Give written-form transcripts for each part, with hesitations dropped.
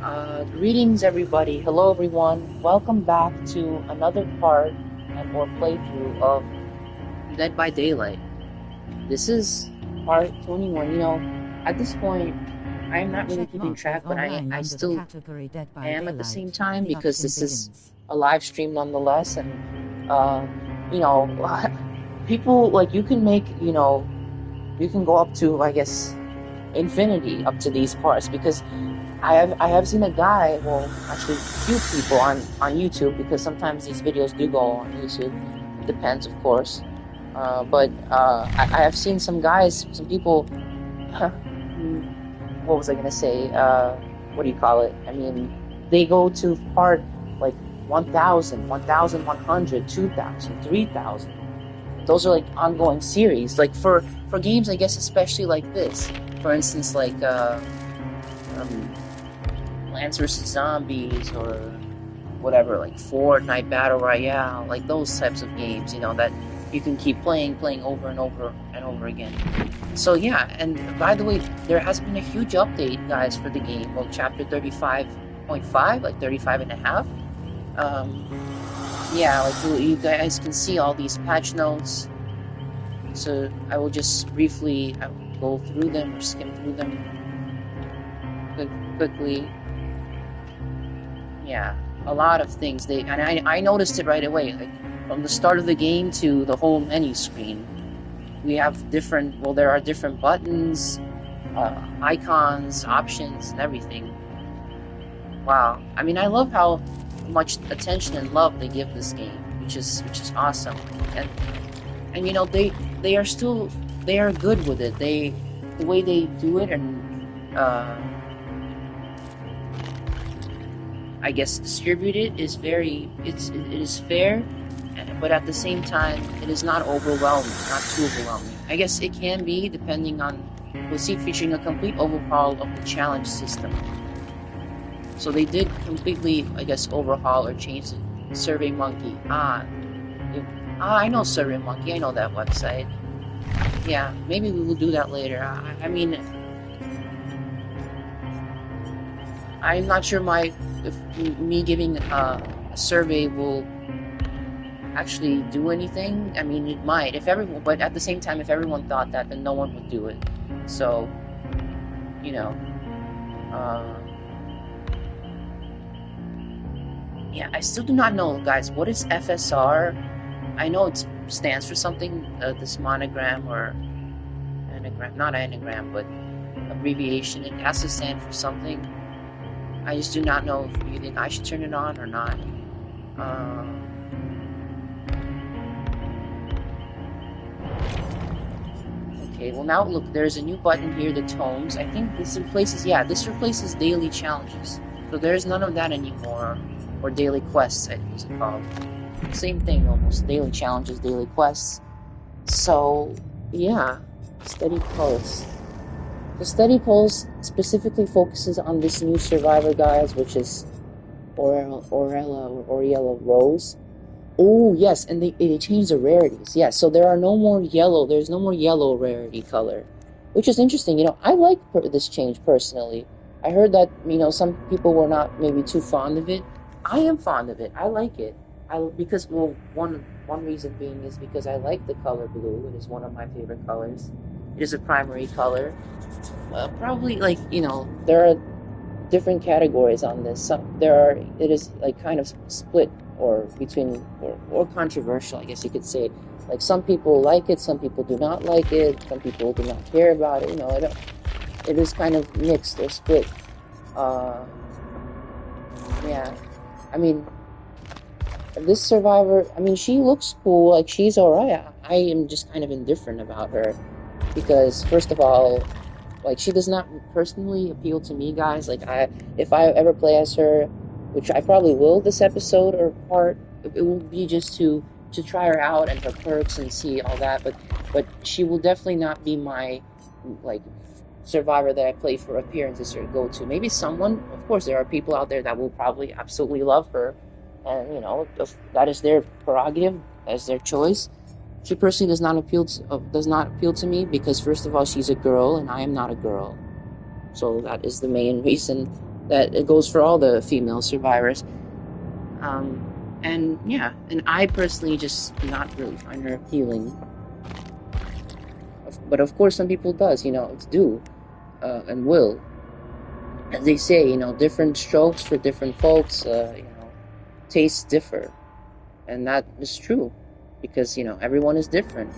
Greetings, everybody. Hello, everyone. Welcome back to another part and or playthrough of Dead by Daylight. This is part 21. At this point, I am not really keeping track, but I still am at the same time because this is a live stream nonetheless. And, you know, people, like, you can make, you can go up to, I guess, infinity up to these parts because I have seen a guy, well, actually a few people on YouTube, because sometimes these videos do go on YouTube. Depends, of course. But I have seen some guys, some people. What was I gonna say? What do you call it? I mean, they go to part like 1,000, 1,100, 2,000, 3,000. Those are like ongoing series. Like for games, I guess, especially like this. For instance, like Plants vs. Zombies or whatever, like Fortnite Battle Royale, like those types of games, that you can keep playing over and over and over again. So yeah, and by the way, there has been a huge update, guys, for the game. Well, chapter 35.5, like 35 and a half. Yeah, like you guys can see all these patch notes. So I will just briefly go through them or skim through them quickly. Yeah, a lot of things. And I noticed it right away, like from the start of the game to the whole menu screen. We have there are different buttons, icons, options, and everything. Wow. I mean, I love how much attention and love they give this game, which is awesome. And they are good with it. The way they do it, and I guess distribute it is it is fair, but at the same time it is not overwhelming, not too overwhelming. I guess it can be, depending on, we'll see, featuring a complete overhaul of the challenge system. So they did completely, I guess, overhaul or change the Survey Monkey. I know Survey Monkey, I know that website. Yeah, maybe we will do that later. I mean, I'm not sure if me giving a survey will actually do anything. I mean, it might, but at the same time, if everyone thought that, then no one would do it. So, yeah, I still do not know, guys, what is FSR. I know it stands for something, this monogram or anagram, not anagram, but abbreviation. It has to stand for something. I just do not know if you think I should turn it on or not. Okay, well now look, there's a new button here, the tomes. I think this replaces daily challenges. So there's none of that anymore, or daily quests, I think it's called. Same thing almost, daily challenges, daily quests. So yeah, steady pulse. The Steady Pulse specifically focuses on this new survivor, guys, which is Oriella Rose. Oh, yes, and they changed the rarities. Yeah, so there's no more yellow rarity color, which is interesting. I like this change personally. I heard that, some people were not maybe too fond of it. I am fond of it. I like it. Because, well, one reason being is because I like the color blue. It is one of my favorite colors. It is a primary color. Probably, like, there are different categories on this. It is like kind of split or between or controversial, I guess you could say. Like, some people like it, some people do not like it, some people do not care about it. It is kind of mixed or split. Yeah, I mean, this survivor, I mean, she looks cool, like she's alright. I am just kind of indifferent about her because, first of all, like, she does not personally appeal to me, guys. Like, if I ever play as her, which I probably will this episode or part, it will be just to try her out and her perks and see all that. But she will definitely not be my, like, survivor that I play for appearances or go to. Maybe someone, of course, there are people out there that will probably absolutely love her, and that is their prerogative, that's their choice. She personally does not appeal to me because, first of all, she's a girl and I am not a girl. So that is the main reason. that it goes for all the female survivors. And yeah, and I personally just not really find her appealing. But of course, some people does, it's do, and will. As they say, different strokes for different folks, tastes differ. And that is true, because, everyone is different.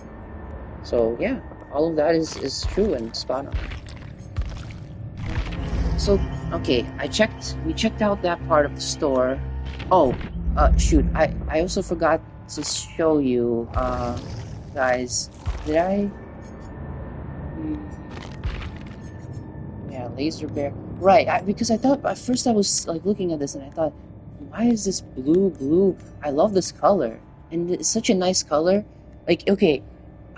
So yeah, all of that is true and spot on. So, okay, we checked out that part of the store. Oh, shoot, I also forgot to show you, guys, did I? Yeah, laser bear. Right, because I thought, at first I was, like, looking at this and I thought, why is this blue? I love this color. And it's such a nice color. Like, okay,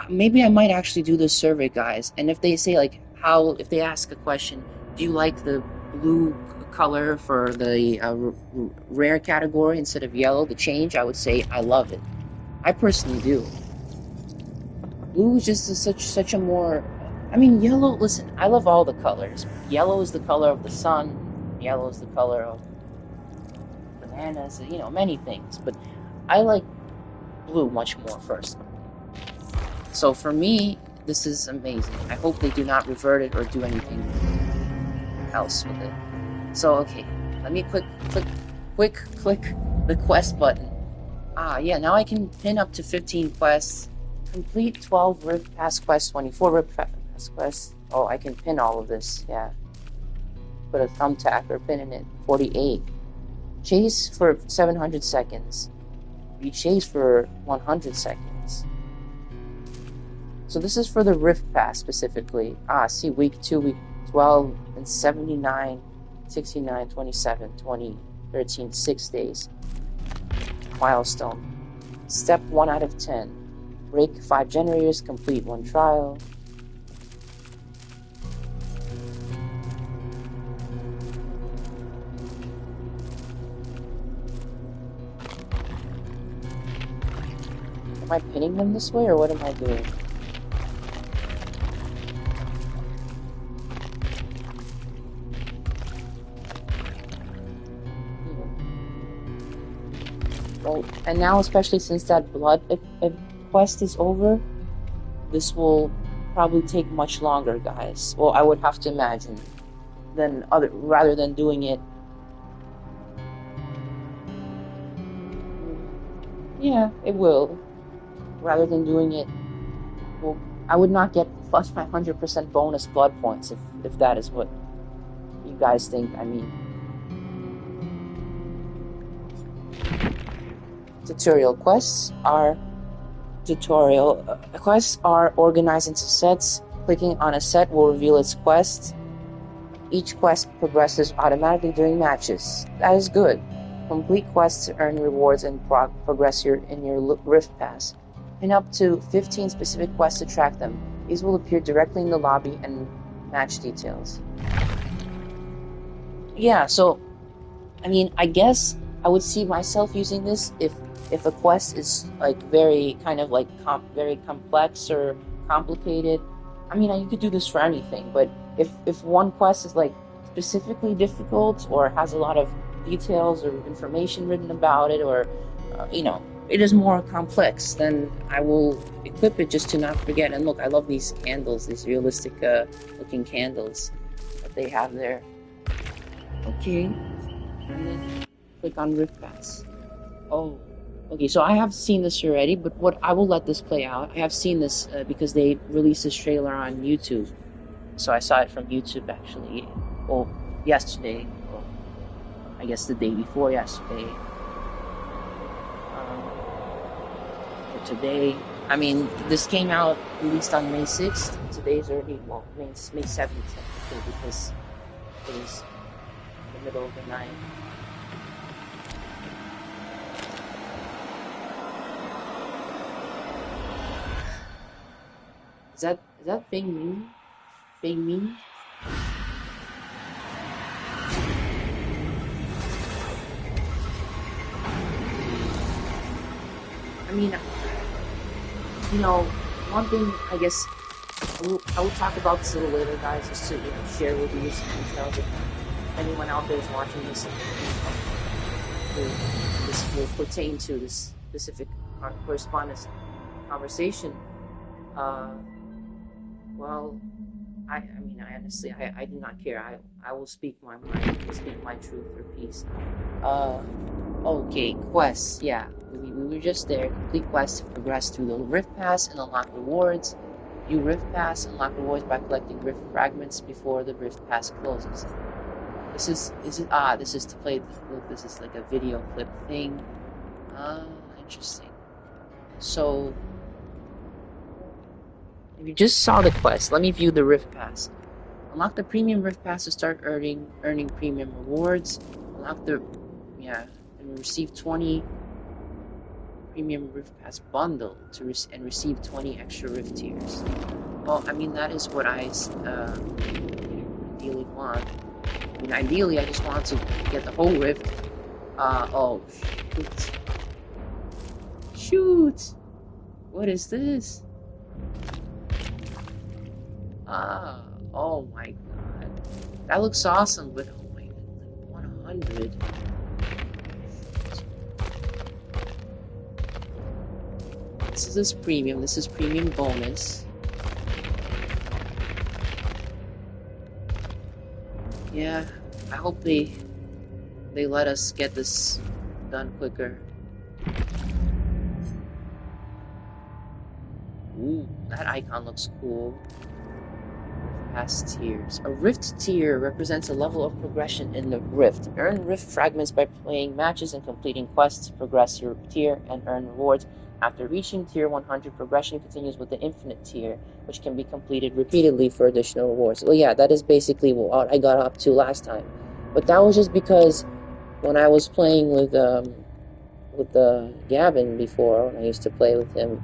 maybe I might actually do this survey, guys. And if they say, like, if they ask a question, do you like the blue color for the rare category instead of yellow, the change, I would say I love it. I personally do. Blue is just such a more... I mean, yellow, listen, I love all the colors. Yellow is the color of the sun. Yellow is the color of bananas, many things. But I like blue much more first. So for me, this is amazing. I hope they do not revert it or do anything else with it. So, okay, let me click the quest button. Yeah, now I can pin up to 15 quests. Complete 12 Rift Pass quests, 24 Rift Pass quests. Oh, I can pin all of this, yeah. Put a thumbtack or pin in it. 48. Chase for 700 seconds. You chase for 100 seconds. So this is for the Rift Pass specifically. See, week 2, week 12, and 79, 69, 27, 20, 13, 6 days. Milestone. Step 1 out of 10. Break 5 generators, complete 1 trial. Am I pinning them this way, or what am I doing? Well, and now, especially since that blood quest is over, this will probably take much longer, guys. Well, I would have to imagine, rather than doing it. Yeah, it will. Rather than doing it, well, I would not get plus 500% bonus blood points if that is what you guys think. I mean, tutorial quests are organized into sets. Clicking on a set will reveal its quest. Each quest progresses automatically during matches. That is good. Complete quests to earn rewards and progress in your Rift Pass. Pin up to 15 specific quests to track them. These will appear directly in the lobby and match details. Yeah, so, I mean, I guess I would see myself using this if a quest is, like, very kind of, like, very complex or complicated. I mean, you could do this for anything, but if one quest is, like, specifically difficult or has a lot of details or information written about it, or, it is more complex, then I will equip it just to not forget. And look, I love these candles, these realistic looking candles that they have there. Okay, and then click on Rift Pass. Oh, okay, so I have seen this already, but I will let this play out. I have seen this because they released this trailer on YouTube. So I saw it from YouTube, actually. Well, yesterday. Or I guess the day before yesterday. Or today. I mean, this came out, released on May 6th. Today's already, well, May 7th, because it was the middle of the night. Is that being mean? Being mean? I mean, one thing, I guess, I will talk about this a little later, guys, just to share with you some details. anyone out there is watching this, this will pertain to this specific correspondence conversation. Well, I mean, I honestly, I do not care. I will speak my mind, speak my truth or peace. Okay, quests. Yeah, we were just there. Complete quests to progress through the Rift Pass and unlock rewards. View Rift Pass, unlock rewards by collecting Rift fragments before the Rift Pass closes. This is this is to play. Look, this is like a video clip thing. Interesting. So, if you just saw the quest, let me view the Rift Pass. Unlock the premium Rift Pass to start earning premium rewards. Unlock the and receive 20 premium Rift Pass bundle and receive 20 extra Rift tiers. Well, I mean, that is what I ideally want. I mean, ideally, I just want to get the whole Rift. Oh, shoot. Shoot! What is this? Oh my god. That looks awesome, but oh my god, 100. This is premium. This is premium bonus. Yeah, I hope they let us get this done quicker. Ooh, that icon looks cool. Past tiers. A Rift tier represents a level of progression in the Rift. Earn Rift fragments by playing matches and completing quests to progress your tier and earn rewards. After reaching tier 100, progression continues with the infinite tier, which can be completed repeatedly for additional rewards. Well, yeah, that is basically what I got up to last time. But that was just because when I was playing with Gavin before, when I used to play with him,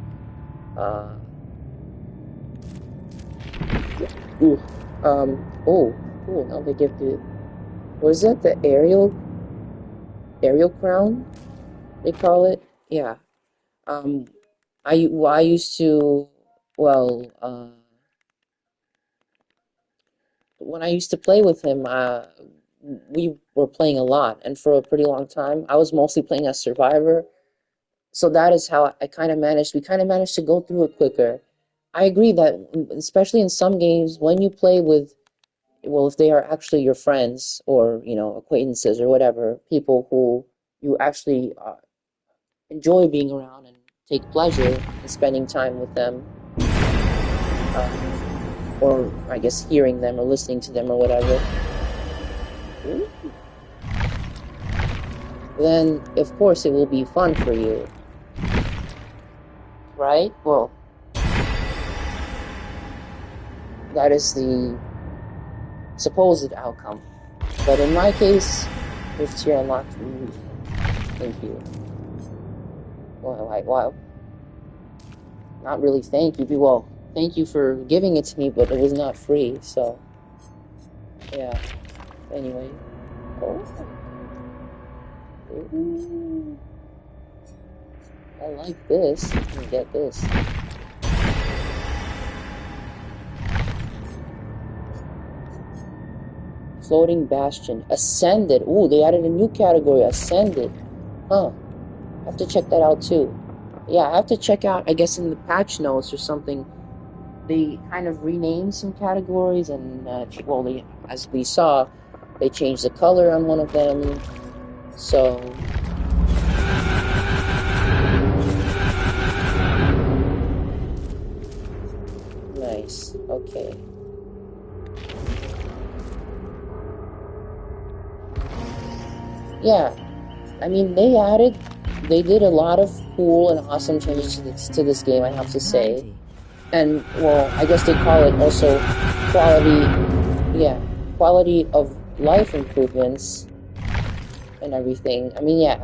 cool, now they give the, was it the aerial crown, they call it? Yeah. I used to, when I used to play with him, we were playing a lot, and for a pretty long time, I was mostly playing as Survivor, so that is how we kind of managed to go through it quicker. I agree that, especially in some games, when you play with, if they are actually your friends or, acquaintances or whatever, people who you actually enjoy being around and take pleasure in spending time with them, or I guess hearing them or listening to them or whatever, then of course it will be fun for you, right? Well, that is the supposed outcome. But in my case, Rift tier unlocked. Thank you. Wow. Not really thank you. Well, thank you for giving it to me, but it was not free, so yeah. Anyway. Ooh. I like this. Let me get this. Floating Bastion. Ascended. Ooh, they added a new category. Ascended. Huh. I have to check that out too. Yeah, I have to check out, I guess in the patch notes or something, they kind of renamed some categories, and, as we saw, they changed the color on one of them, so... Nice, okay. Yeah, I mean, they did a lot of cool and awesome changes to this game, I have to say. And, well, I guess they call it also quality of life improvements and everything. I mean, yeah,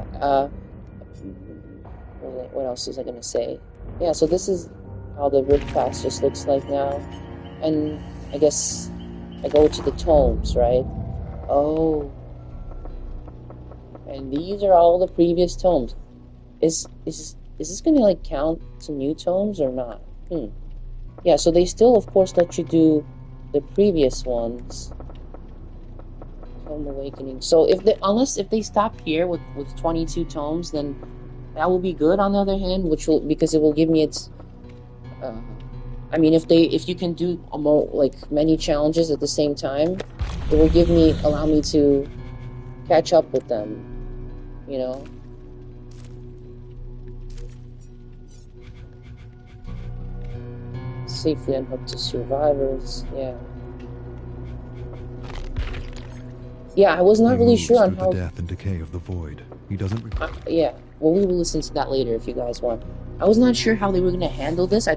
what else was I going to say? Yeah, so this is how the Rift Pass just looks like now. And I guess I go to the tomes, right? Oh. And these are all the previous tomes. Is this going to, like, count to new tomes or not? Yeah, so they still, of course, let you do the previous ones. Tome Awakening. So if they stop here with 22 tomes, then that will be good. On the other hand, because it will give me its. I mean, if you can do like many challenges at the same time, it will allow me to catch up with them. You know. Safely unhook to survivors. Yeah. Yeah, I was not really sure on how. The death and decay of the void. He doesn't. Yeah. Well, we will listen to that later if you guys want. I was not sure how they were gonna handle this. I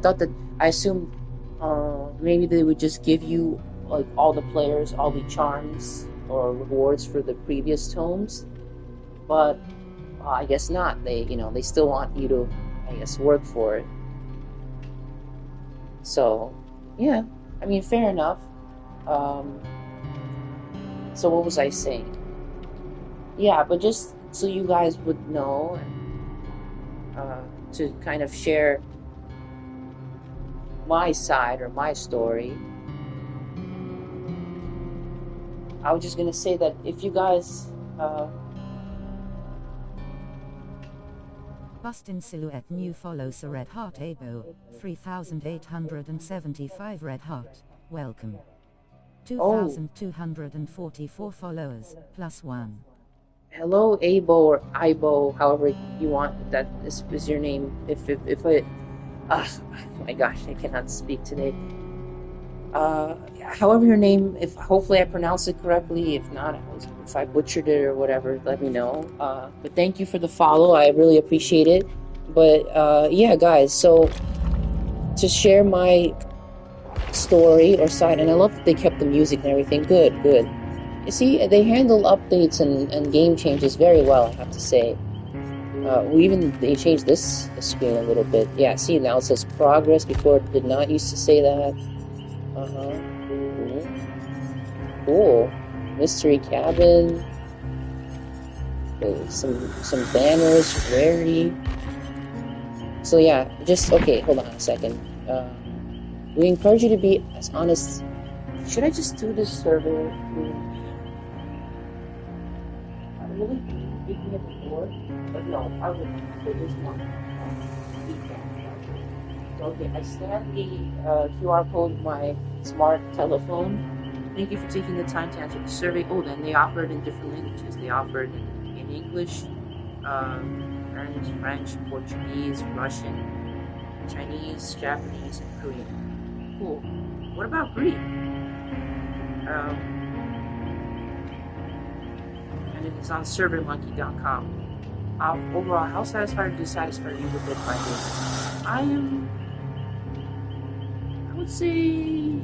assumed maybe they would just give you like all the players all the charms or rewards for the previous tomes, but I guess not. They still want you to, I guess, work for it. So, yeah. I mean, fair enough. So what was I saying? Yeah, but just so you guys would know, to kind of share my side or my story, I was just gonna say that if you guys Bust in Silhouette new follows a Red Heart Abo, 3,875 Red Heart, welcome. 2,244 followers, +1. Hello, Abo or Ibo, however you want that is your name. If I, oh my gosh, I cannot speak today. However your name, if hopefully I pronounced it correctly. If not, if I butchered it or whatever, let me know. But thank you for the follow. I really appreciate it. But yeah, guys. So to share my story or side, and I love that they kept the music and everything. Good. You see, they handle updates and game changes very well, I have to say. They changed this screen a little bit. Yeah, see, now it says progress. Before it did not used to say that. Cool. Mystery cabin. Some banners, rarity. So yeah, okay, hold on a second. We encourage you to be as honest. Should I just do this survey? I'm really thinking it before, but no, I wouldn't. So there's one. Okay, I scanned the QR code with my smart telephone. Thank you for taking the time to answer the survey. Oh, then they offered in different languages. They offered in English, French, Portuguese, Russian, Chinese, Japanese, and Korean. Cool. What about Greek? And it is on servermonkey.com. Overall, how satisfied or dissatisfied are you with it by this? I would say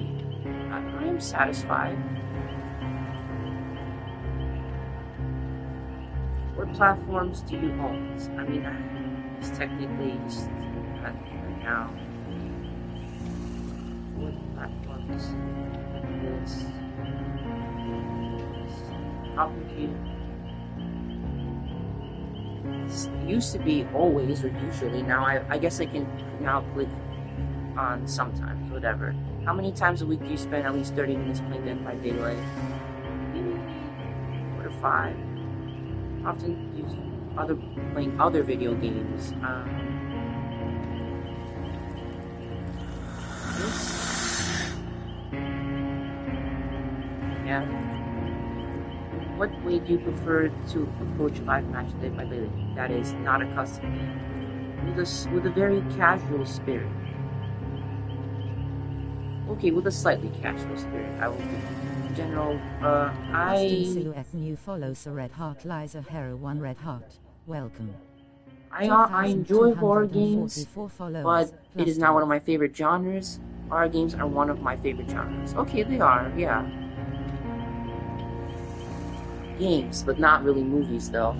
I am satisfied. What platforms do you own? I mean, it's technically just right now. What platforms? This complicated. It used to be always or usually. Now I guess I can now click on sometimes, whatever. How many times a week do you spend at least 30 minutes playing Dead by Daylight? 4 to 5. Often use playing other video games. Yeah. What way do you prefer to approach live match Dead by Daylight? That is not a custom game. With a very casual spirit. Okay, with a slightly casual spirit, I will do. In general, Silhouette new follows a Red Heart Liza Hero 1 Red Heart. Welcome. I enjoy horror games, but it is not one of my favorite genres. Horror games are one of my favorite genres. Okay, they are, yeah. Games, but not really movies, though.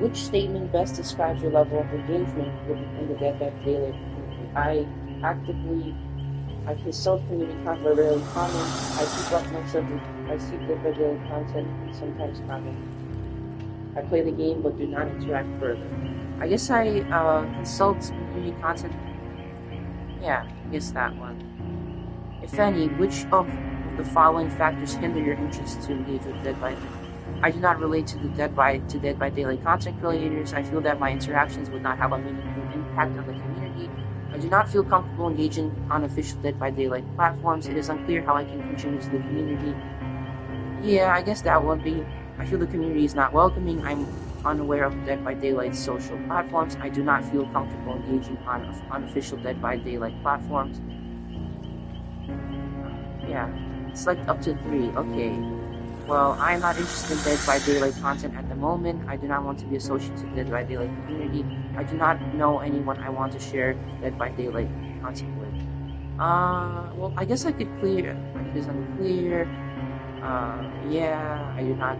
Which statement best describes your level of engagement in the Dead by Daylight? I consult community content, but rarely comment. I keep up much of I see Dead by Daylight content and sometimes comment. I play the game but do not interact further. I guess I consult community content. Yeah, I guess that one. If any, which of the following factors hinder your interest to engage with Dead by. I do not relate to Dead by Daylight content creators. I feel that my interactions would not have a meaningful impact on the community. I do not feel comfortable engaging on official Dead by Daylight platforms. It is unclear how I can contribute to the community. Yeah, I guess that would be. I feel the community is not welcoming. I'm unaware of Dead by Daylight's social platforms. I do not feel comfortable engaging on unofficial Dead by Daylight platforms. Yeah, select up to 3. Okay. Well, I'm not interested in Dead by Daylight content at the moment. I do not want to be associated with the Dead by Daylight community. I do not know anyone I want to share Dead by Daylight content with. Well, I guess I could clear. It is unclear. Yeah, I do not.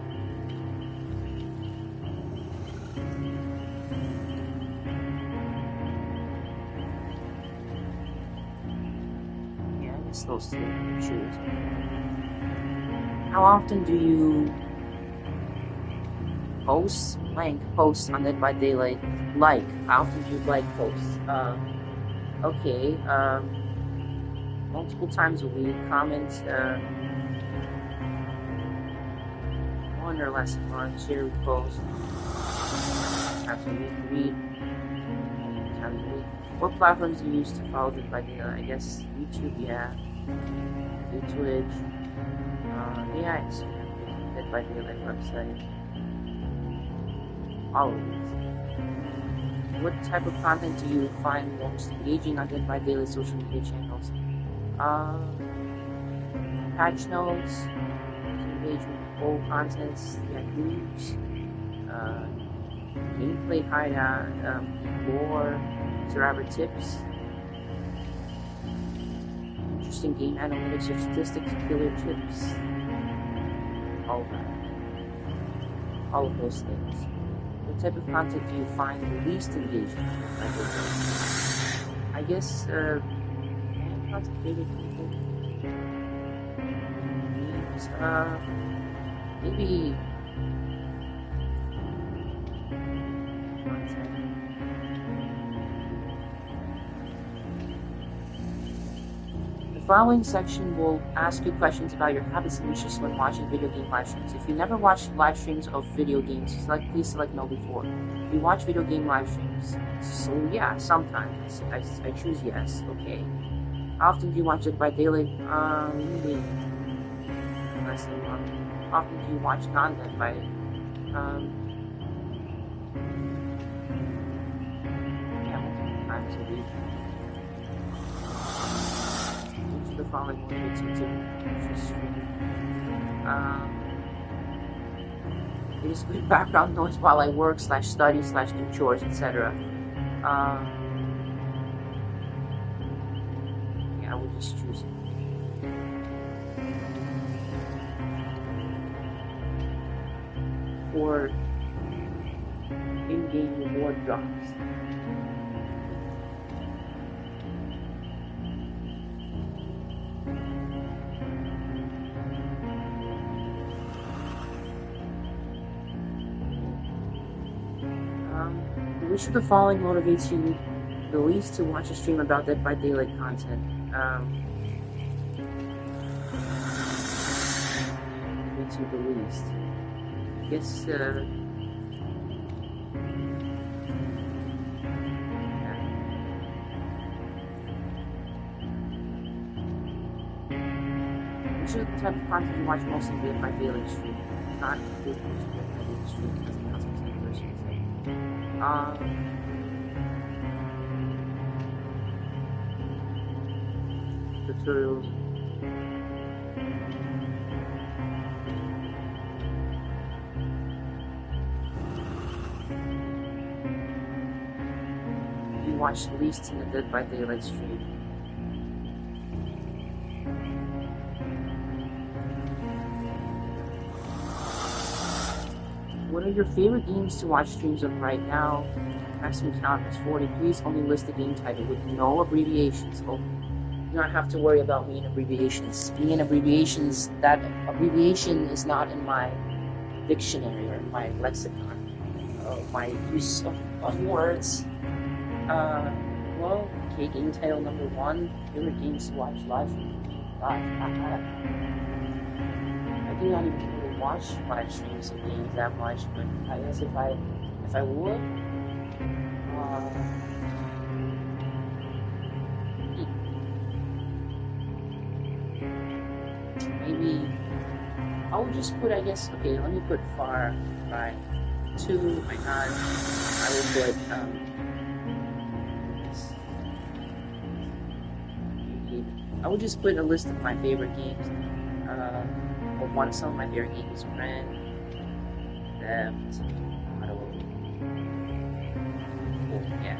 Yeah, I guess those two choose. How often do you post? Posts on Dead by Daylight. How often do you like posts? Okay, multiple times a week. Comments, 1 or less a month. Share, repost. Times a week. Read. Times a week. What platforms do you use to follow Dead by Daylight? I guess YouTube, yeah. Do Twitch. Yeah, it's Dead by Daylight website. All of these. What type of content do you find most engaging on Dead by Daylight social media channels? Patch notes, engagement, poll contents, news, gameplay hideout, lore, survivor tips, interesting game analytics or statistics, killer tips, all of that. All of those things. What type of content do you find the least engaging? I guess, concentrated people. Memes, maybe. The following section will ask you questions about your habits and interests when watching video game live streams. If you never watched live streams of video games, please select no before. If you watch video game live streams, so yeah, sometimes. I choose yes, okay. How often do you watch it by Daylight? Maybe less than 1. How often do you watch non-Dead by yeah, multiple times a week. The following motivates me to stream. It is good background noise while I work, study, do chores, etc. Yeah, I will just choose it. For in-game reward drops. Which of the following motivates you the least to watch a stream about Dead by Daylight content? Motivates you the least? I guess, yeah. Which of the type of content you watch mostly Dead by Daylight stream? Not Dead by Daylight stream, as the announcement version is like. Tutorials. You watch the least in the Dead by Daylight stream. What are your favorite games to watch streams of right now? Maximum count is 40. Please only list the game title with no abbreviations. Oh, you do not have to worry about me in abbreviations. Being in abbreviations, that abbreviation is not in my dictionary or in my lexicon. My use of words. Well, okay, game title number 1. Favorite games to watch live. Gosh, I do not even really watch live streams of games that much, but I guess if I would, maybe I would just put, I guess, okay, let me put Far Cry 2, my god, I will put, I would just put a list of my favorite games, or some of my favorite games, Grand Theft Auto, yeah,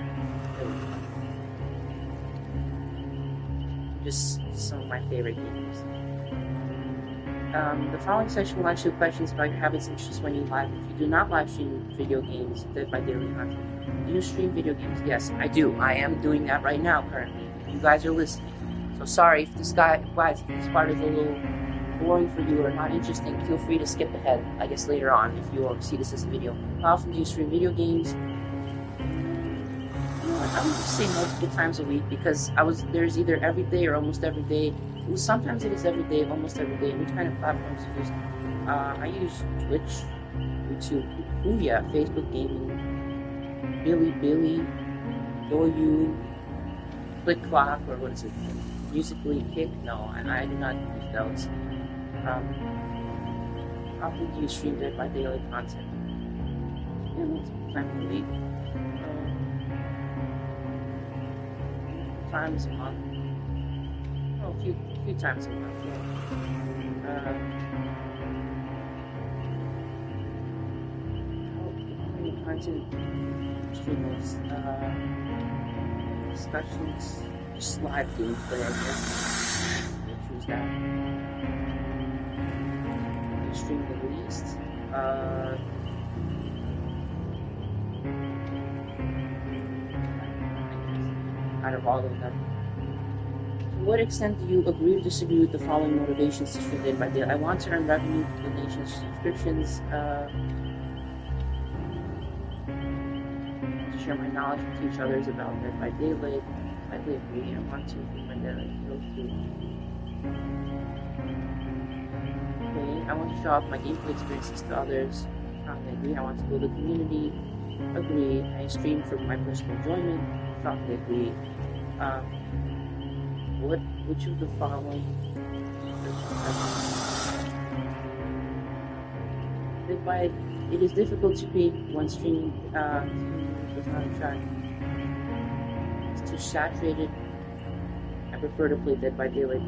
just some of my favorite games. The following section will answer questions about your habits and interests when you live. If you do not live stream video games, Dead by Daily content. Do you stream video games? Yes, I do. I am doing that right now, currently. You guys are listening. So sorry if this part is a little boring for you or not interesting. Feel free to skip ahead, I guess, later on if you see this as a video. How often do you stream video games? I would just say multiple times a week because there's either every day or almost every day. Sometimes it is every day, almost every day. Which kind of platforms you use? I use Twitch, YouTube, Facebook Gaming, Billy, Doyu, Click Clock, or what is it? Musically Kick? No, I do not use those. How often do you stream Dead by Daily content? Yeah, multiple times a week. Times a month. Oh, a few times a month. How many content streamers? Discussions, just live gameplay, I guess. I choose that. You stream the least. Out of all of them. To what extent do you agree or disagree with the following motivations to stream Dead by Daylight? I want to earn revenue, donations, subscriptions, to share my knowledge and teach others about Dead by Daylight. I agree. I want to keep my Dead by Okay, I want to show off my gameplay experiences to others. I agree. I want to build a community. Agree. I stream for my personal enjoyment. Strongly agree. Which of the following? It is difficult to create one stream does not attract. It's too saturated. I prefer to play Dead by Daylight.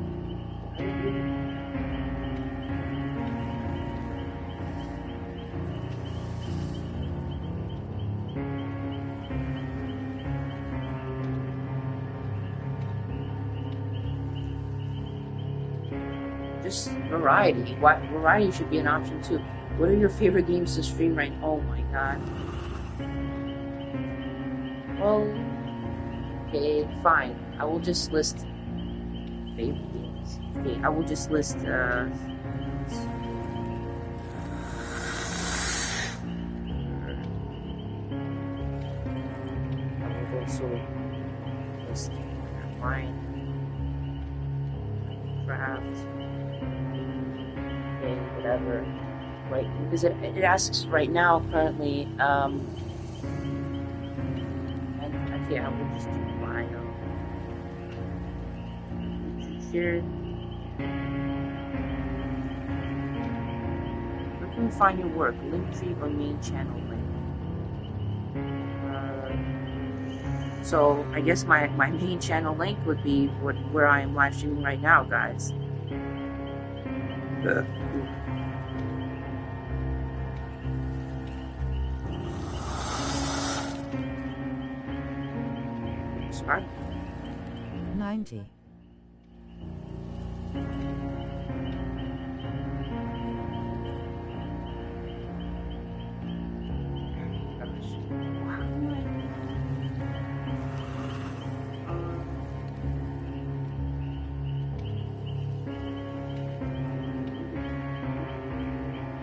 Just variety. Variety should be an option too. What are your favorite games to stream right now? Oh my god. Well, okay, fine. I will just list favorite games. Okay, I will just list I will also list Minecraft. Whatever, right? Because it asks right now currently, and okay, I will just do Bio. Here, where can we find your work? Linktree or main channel link? So I guess my main channel link would be where I am live streaming right now, guys. Sorry. 90.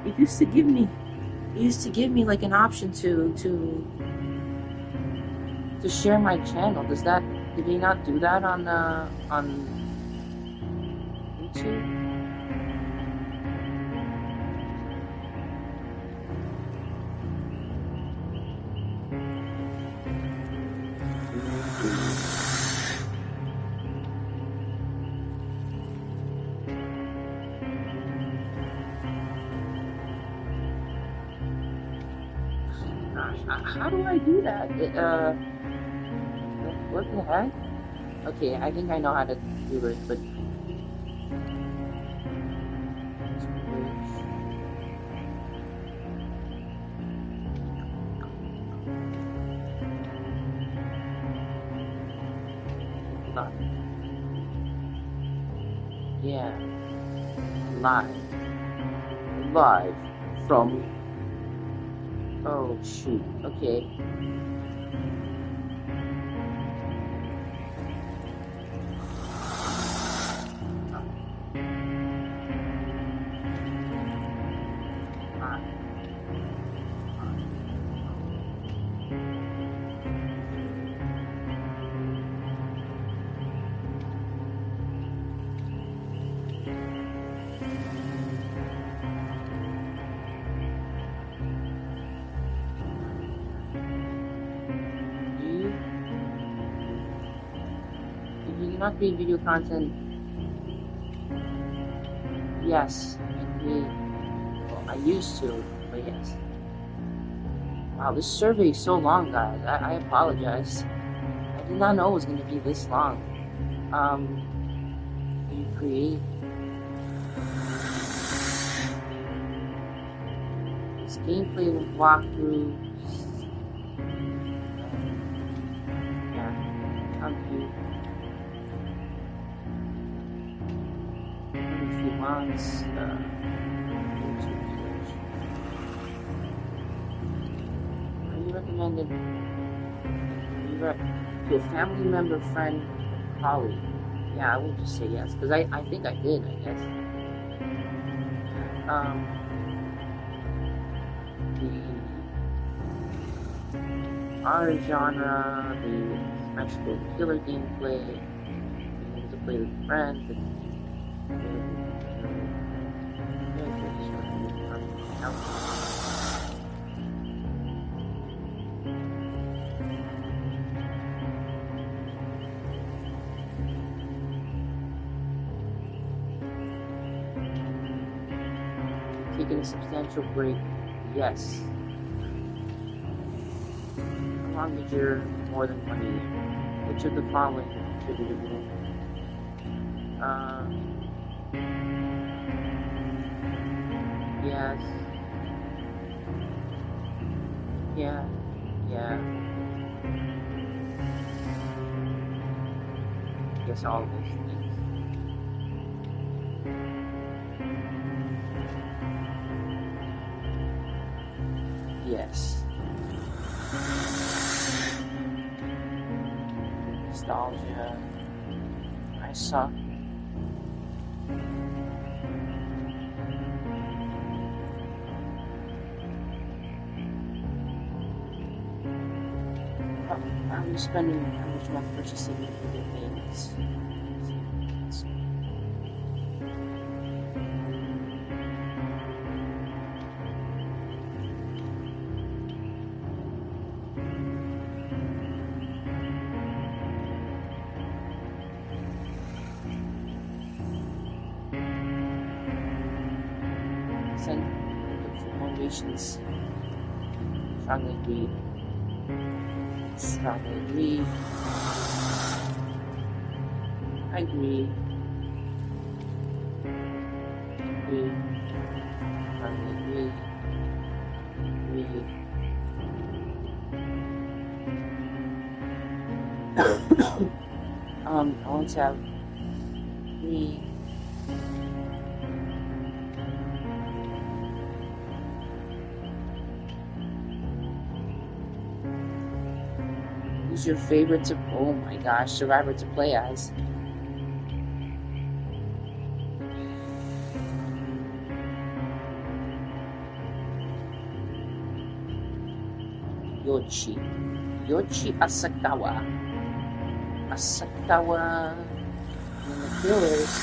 It used to give me like an option to share my channel. Did they not do that on too. Gosh, how do I do that? What the heck? Okay, I think I know how to do it, but yeah, live from. Oh shoot. Okay. Do you not create video content? Yes, I create. Well, I used to, but yes. Wow, this survey is so long, guys. I apologize. I did not know it was going to be this long. You create this gameplay walkthrough. Yeah, compute. Every few months. Are you recommended? To a family member, friend, colleague? Yeah, I would just say yes, because I think I did, I guess. The R genre, the asymmetrical killer gameplay, being able to play with friends, taking a substantial break, yes. How long did your more than 1 year? Which of the following attributable? Yes. Yeah. I guess all of those things. Yes. Nostalgia. I suck. Are you spending how much money purchasing video games? Motivations. Strongly agree. I agree. Strongly agree. I want to have agree. Who's your favorite to? Oh my gosh, survivor to play as? Yoshi Asakawa. And the killers.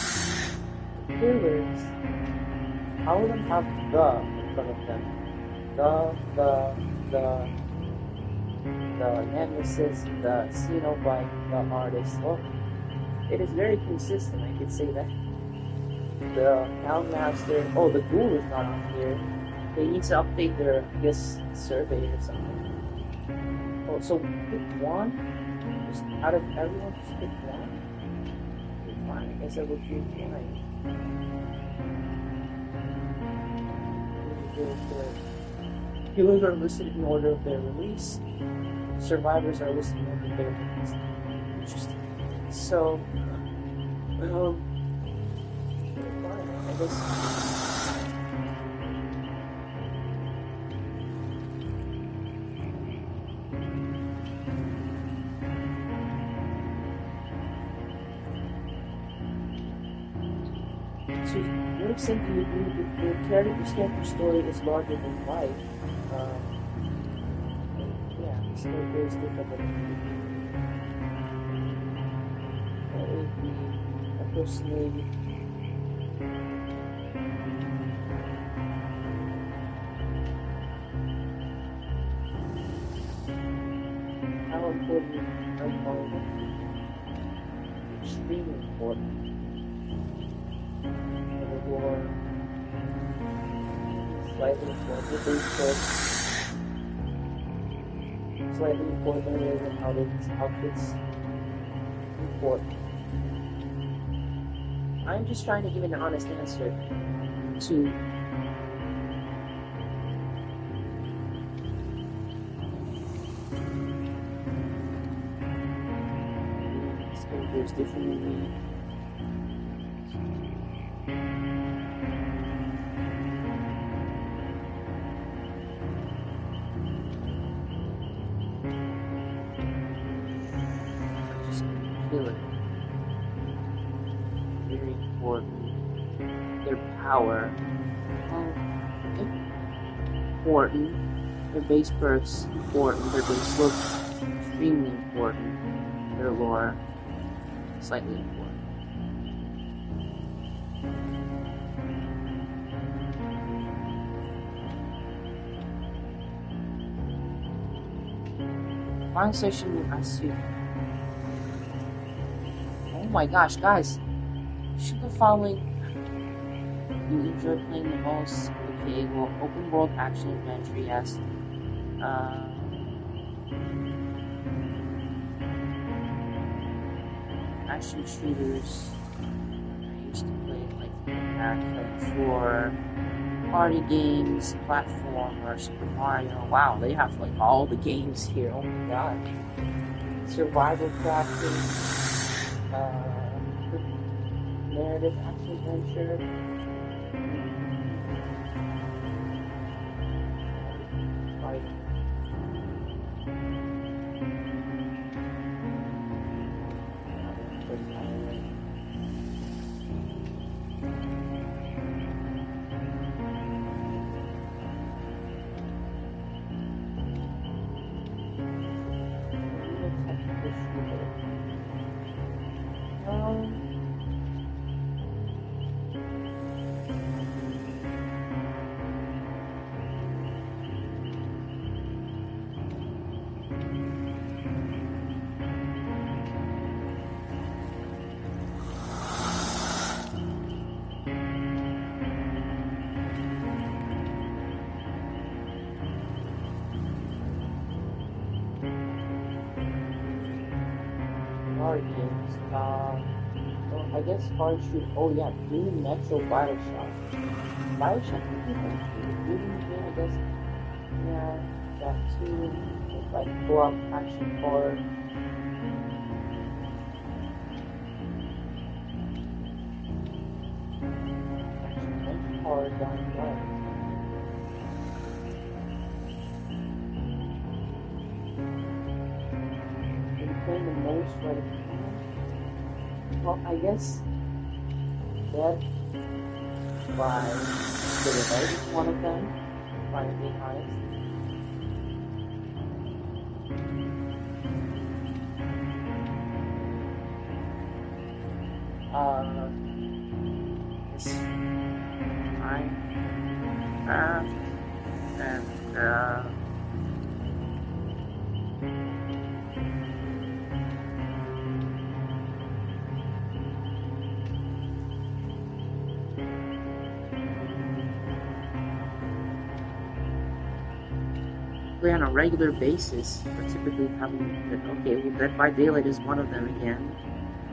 killers, all of them have the in front of them. The nemesis, the Cenobite, the artist. Well, it is very consistent, I could say that. The Houndmaster, oh, the Ghoul is not on here. They need to update their, I guess, survey or something. Oh, so pick one? Just out of everyone, just pick one? Okay, fine, I guess I will choose one. Killers are listed in order of their release. Survivors are listed in order of their release. Interesting. So, fine, I guess. So, what extent do you agree that the character story is larger than life? Yeah, the story is different than I personally. How important are extremely important. Or slightly important, slightly important than outfits important. I'm just trying to give an honest answer to there's differently. Very important. Their power. Important. Their base perks. Important. Their base look. Extremely important. Their lore. Slightly important. Final session will ask you. Oh my gosh, guys. Should the following you enjoy playing the most? Okay, well, open world action adventure, yes. Action shooters. I used to play like back for party games, platform, or Super Mario. Wow, they have like all the games here. Oh my god. Survival crafting. Narrative action adventure. Fighting. Games. I guess hard shoot. Oh yeah, Doom, Metro, Bioshock. Bioshock would be hard shoot. Doom game, I guess. Yeah, that too. It's like co-op action horror. Action horror Dying Light. Been playing the most right now. Well, I guess Death by Daylight is one of them, if I'm being honest. Yes. Minecraft and play on a regular basis, but typically having okay, well, Dead by Daylight is one of them again,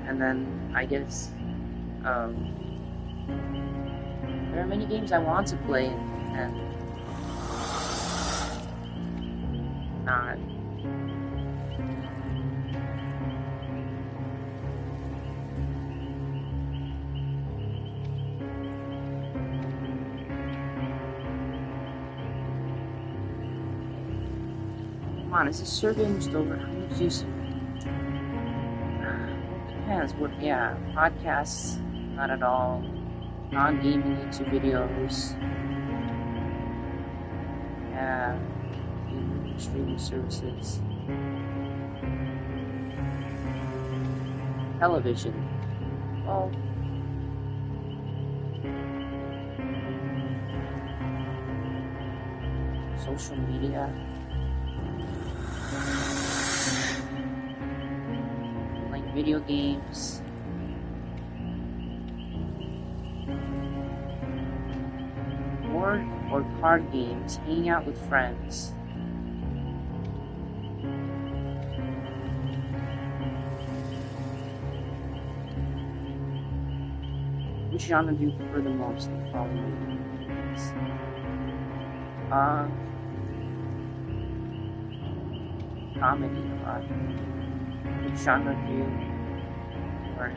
and then I guess there are many games I want to play and not. Come on, is this survey almost over? How much use? Depends. What? Yeah, podcasts, not at all. Non-gaming YouTube videos. Yeah, streaming services. Television. Well, social media. Playing video games. Board or card games. Hanging out with friends. Which genre do you prefer the most? The following. Comedy a lot. Which genre do you prefer?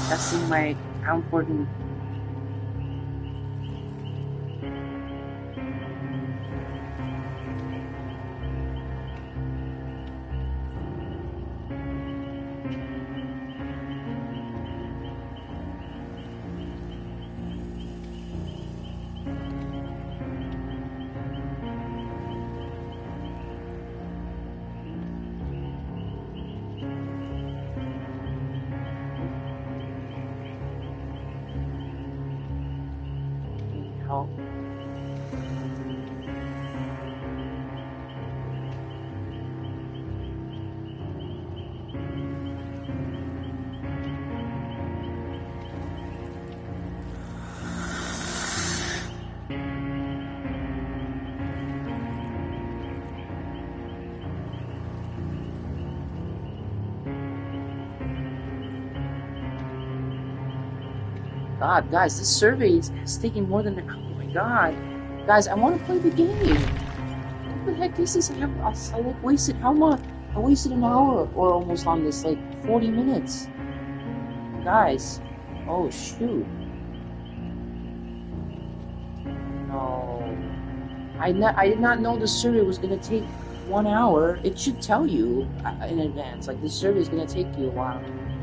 That seemed like how important. Help. God, guys, this survey is taking more than. Oh my God, guys, I want to play the game. What the heck is this? I like wasted how much? I wasted an hour or almost on this, like 40 minutes. Guys, oh shoot. No, I did not know the survey was gonna take 1 hour. It should tell you in advance. Like, this survey is gonna take you a while.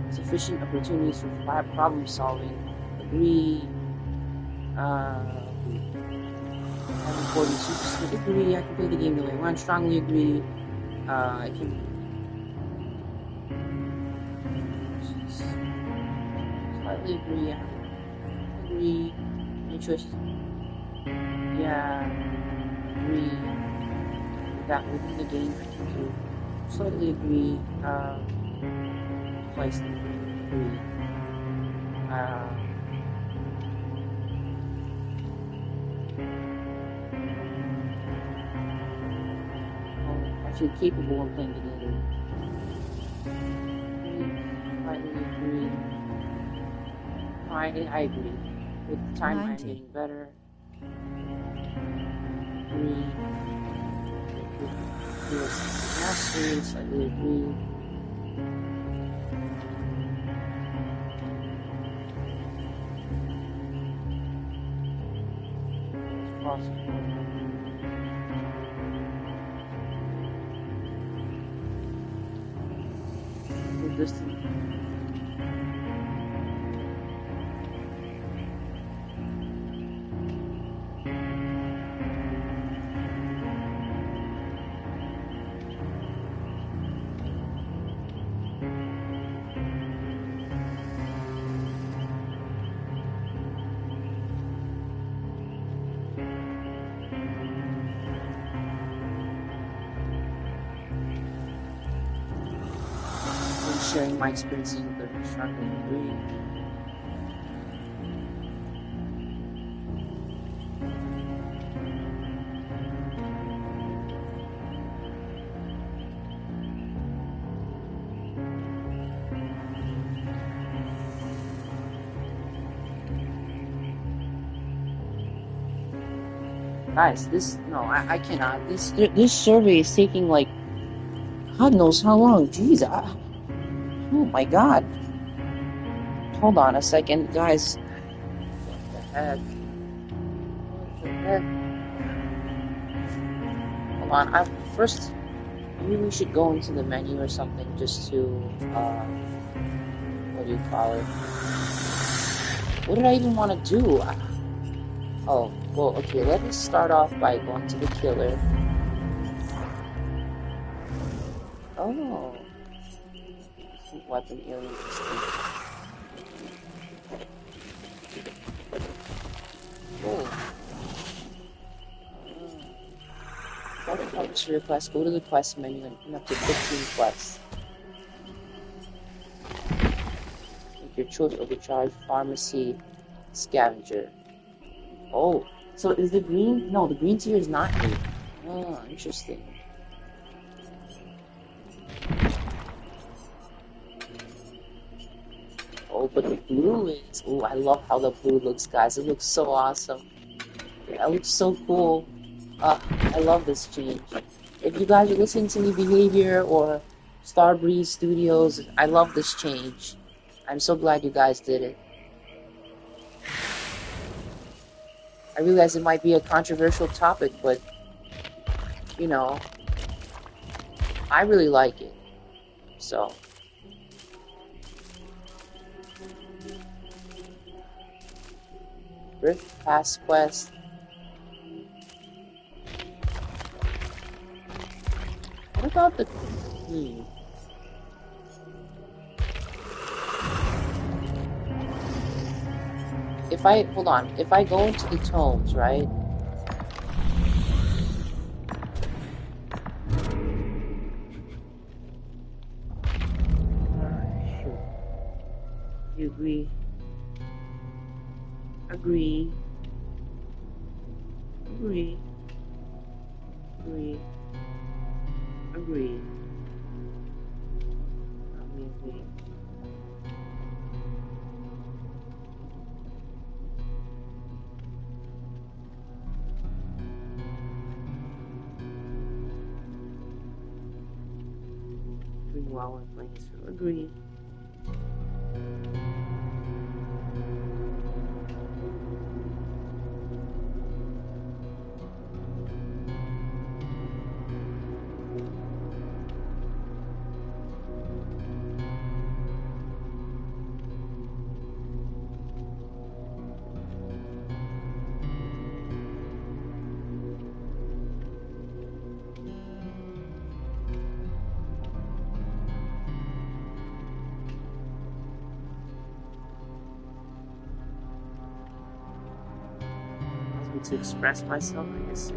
Sufficient opportunities for problem solving. Agree. I'm important. Super agree. I can play the game the way I want. Strongly agree. I can. Slightly agree. Yeah. Agree. Any choice? Yeah. Agree. That within the game I can do. Slightly agree. Twice agree. Actually capable of playing together. Slightly agree. I agree. With time 90. I'm getting better. Agree. Mastery, slightly agree. Possible. Distance. sharing my experiences with the strongly agree. Guys, I cannot. This survey is taking like God knows how long. Jeez, oh my God. Hold on a second, guys. What the heck? What the heck? Hold on. First, maybe we should go into the menu or something just to, what do you call it? What did I even want to do? Oh, well, okay, let us start off by going to the killer. Oh. Weapon alien system. Oh. Try to publish your request. Go to the quest menu and open up to 15 quests. Make your choice of the charge, pharmacy, scavenger. Oh, so is the green? No, the green tier is not new. Oh, interesting. Oh, but the blue is. Oh, I love how the blue looks, guys. It looks so awesome. That looks so cool. I love this change. If you guys are listening to me, Behavior or Starbreeze Studios, I love this change. I'm so glad you guys did it. I realize it might be a controversial topic, but, you know, I really like it. So. Rift Pass Quest. What about the... Hold on, if I go into the tomes, right? Shoot. You agree? Agree. Agree. Agree. Agree. Agree. While we're playing this film. Agree. To express myself, I guess.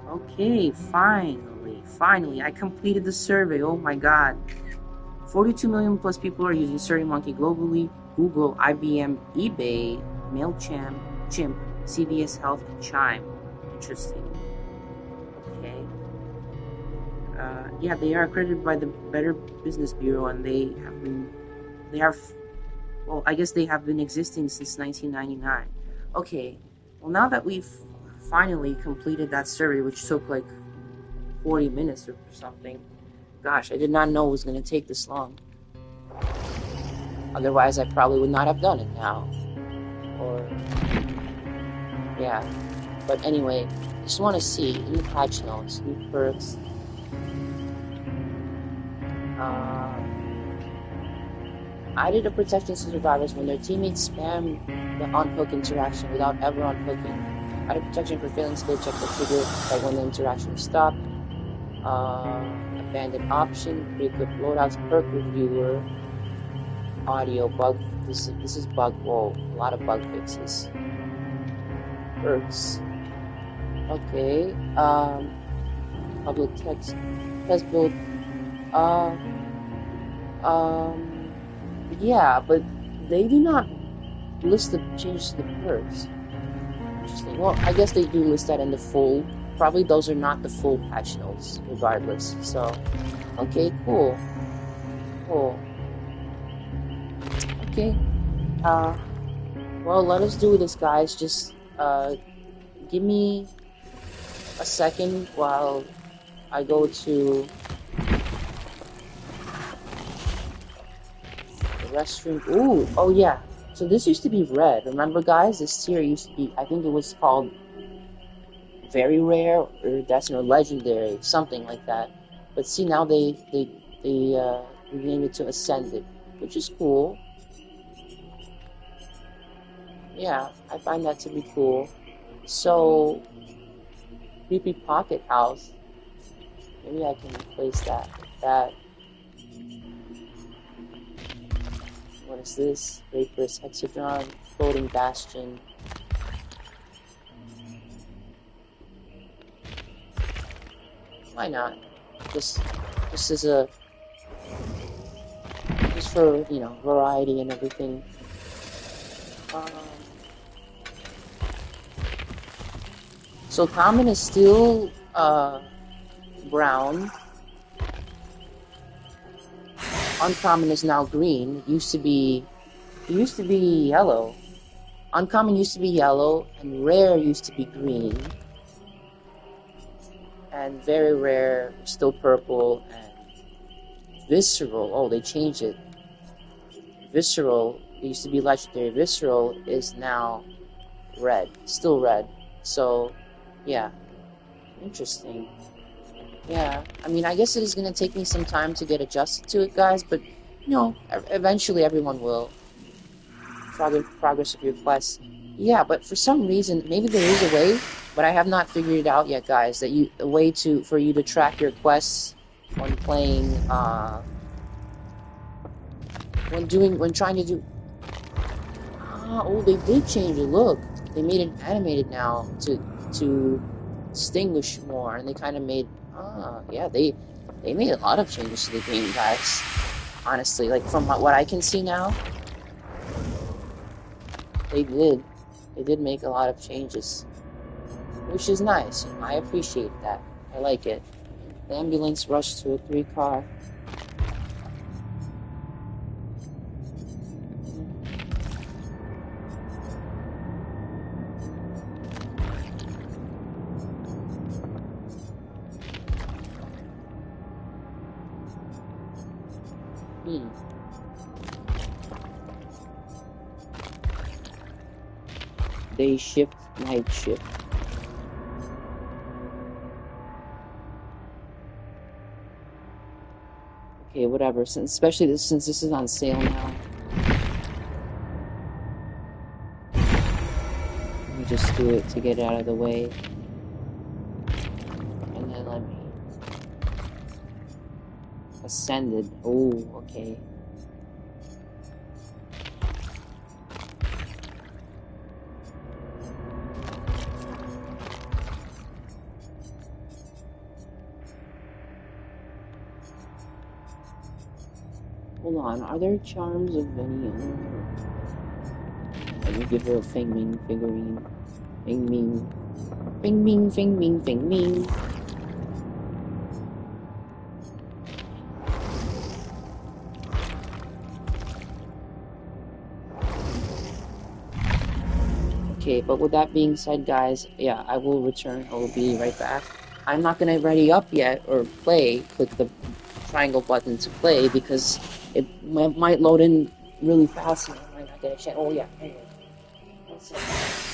Okay, finally, I completed the survey. Oh my God. 42 million plus people are using SurveyMonkey globally. Google, IBM, eBay, MailChimp, CVS Health, and Chime. Interesting. Okay. Yeah, they are accredited by the Better Business Bureau, and well, I guess they have been existing since 1999. Okay. Well, now that we've finally completed that survey, which took like 40 minutes or something. Gosh, I did not know it was going to take this long. Otherwise, I probably would not have done it now. Or, yeah. But anyway, just want to see new patch notes, new perks. Added a protection to survivors when their teammates spam the unhook interaction without ever unhooking. Added protection for failing to check the trigger right when the interaction is stopped. Abandoned option, pre-equipped loadouts, perk reviewer, audio bug. This is bug. Whoa, a lot of bug fixes. Perks. Okay. Public text build. Yeah, but they do not list the changes to the perks. Interesting. Well, I guess they do list that in the full. Probably those are not the full patch notes, regardless. So, okay, cool. Cool. Okay. Well, let us do this, guys. Just, give me a second while I go to the restroom. Ooh, oh yeah. So this used to be red. Remember, guys? This tier used to be, I think it was called very rare or legendary, something like that. But see, now they renamed it to ascended, which is cool. Yeah, I find that to be cool. So, creepy pocket house. Maybe I can replace that with that. What is this? Vaporous hexagon, floating bastion. Why not? Just as a, just for, you know, variety and everything. So common is still brown. Uncommon is now green. It used to be yellow. Uncommon used to be yellow, and rare used to be green. And very rare, still purple, and visceral. Oh, they changed it. Visceral, it used to be legendary. Visceral is now red. Still red. So, yeah. Interesting. Yeah, I mean, I guess it is going to take me some time to get adjusted to it, guys, but, you know, eventually everyone will. Progress of your quests. Yeah, but for some reason, maybe there is a way, but I have not figured it out yet, guys, that a way for you to track your quests when playing, when trying to do... oh, they did change it, look. They made it animated now to distinguish more, and they kind of made... yeah, they made a lot of changes to the game, guys. Honestly, like, from what I can see now, they did make a lot of changes, which is nice. I appreciate that. I like it. The ambulance rushed to a 3-car. Day shift, night shift. Okay, whatever. Especially since this is on sale now. Let me just do it to get it out of the way. And then let me... Ascended. Oh, okay. Hold on, are there charms of any other? Let me give her a Feng Ming figurine. Feng Ming. Feng Ming, Feng Ming, Feng Ming. Okay, but with that being said, guys, yeah, I will return. I will be right back. I'm not gonna ready up yet or play. Click the triangle button to play because it might load in really fast and I might not get a chance. Oh yeah, anyway. That's it.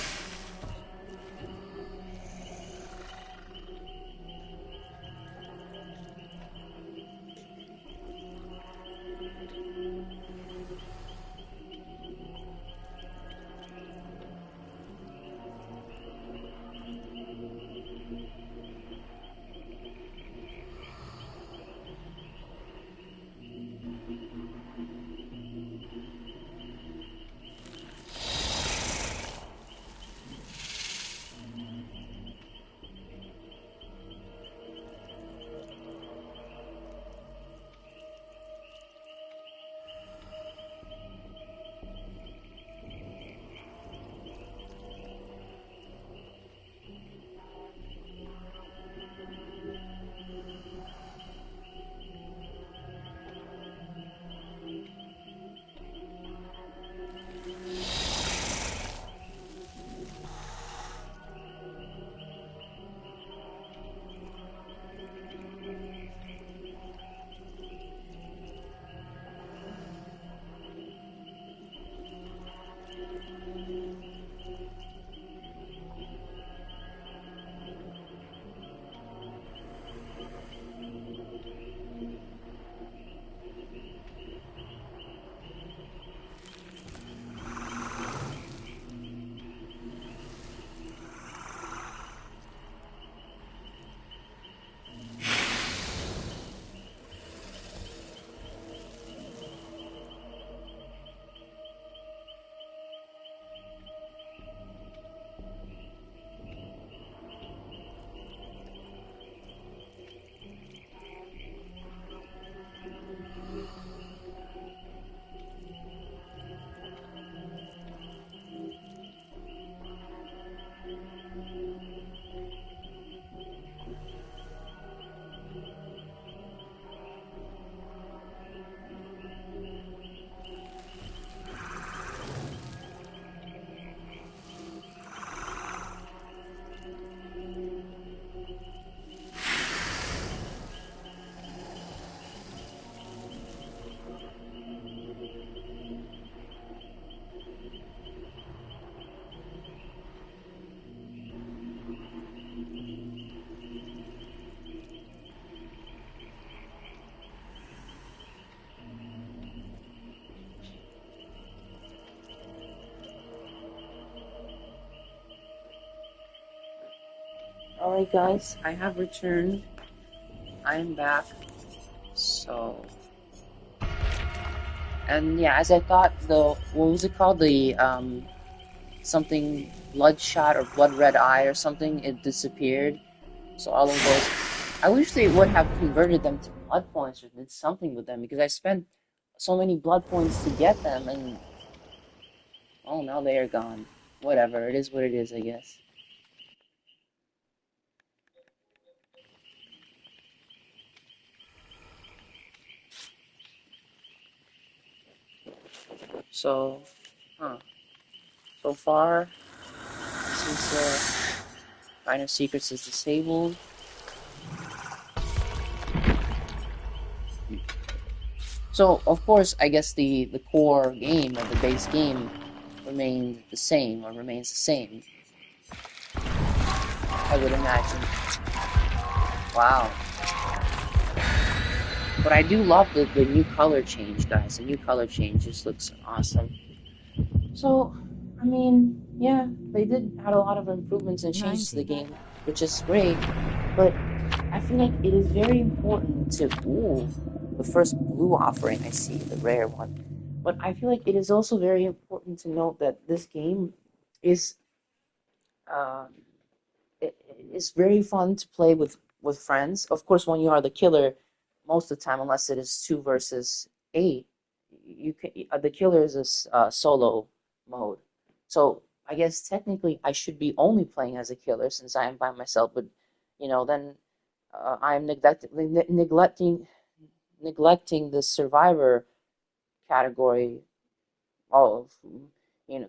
Alright guys, I have returned. I am back. So, and yeah, as I thought, what was it called? The something bloodshot or blood red eye or something, it disappeared. So all of those, I wish they would have converted them to blood points or did something with them because I spent so many blood points to get them, and oh, now they are gone. Whatever, it is what it is, I guess. So, huh. So far, since Find Secrets is disabled. So, of course, I guess the core game or the base game remained the same or remains the same. I would imagine. Wow. But I do love the new color change, guys. The new color change just looks awesome. So, I mean, yeah, they did add a lot of improvements and changes to the game, which is great. But I feel like it is very important to... Ooh, the first blue offering, I see, the rare one. But I feel like it is also very important to note that this game is... Uh, it is very fun to play with friends. Of course, when you are the killer, most of the time, unless it is 2 versus 8, you can the killer is a solo mode. So I guess technically I should be only playing as a killer since I am by myself. But then I am neglecting the survivor category all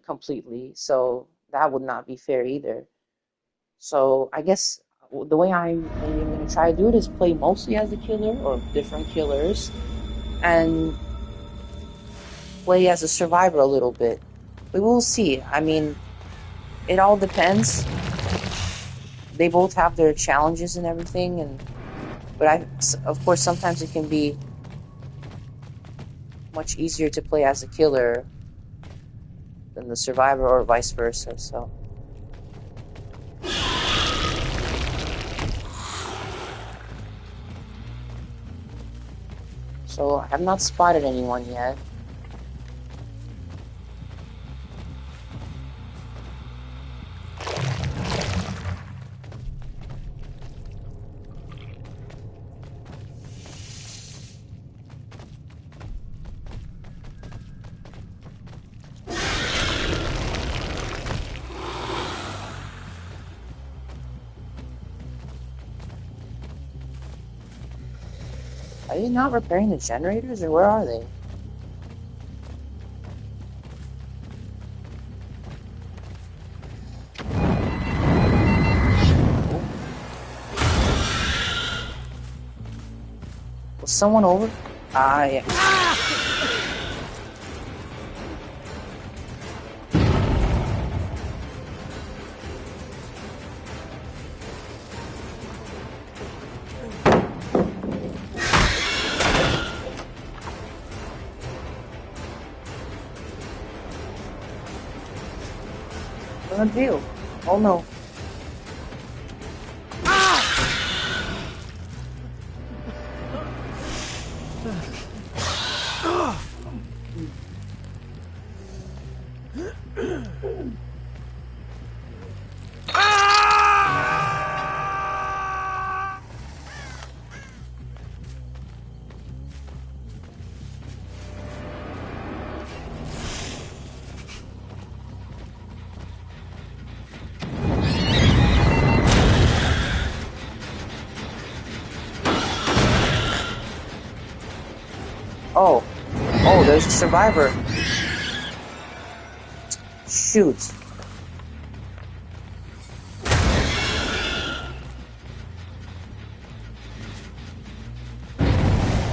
completely. So that would not be fair either. So I guess the way I'm going to try to do it is play mostly as a killer or different killers, and play as a survivor a little bit. We will see. I mean, it all depends. They both have their challenges and everything, but of course, sometimes it can be much easier to play as a killer than the survivor, or vice versa. So I have not spotted anyone yet. Are they not repairing the generators, or where are they? Was someone over? Ah, yeah. What's gonna do? Oh no. Oh, there's a survivor. Shoot.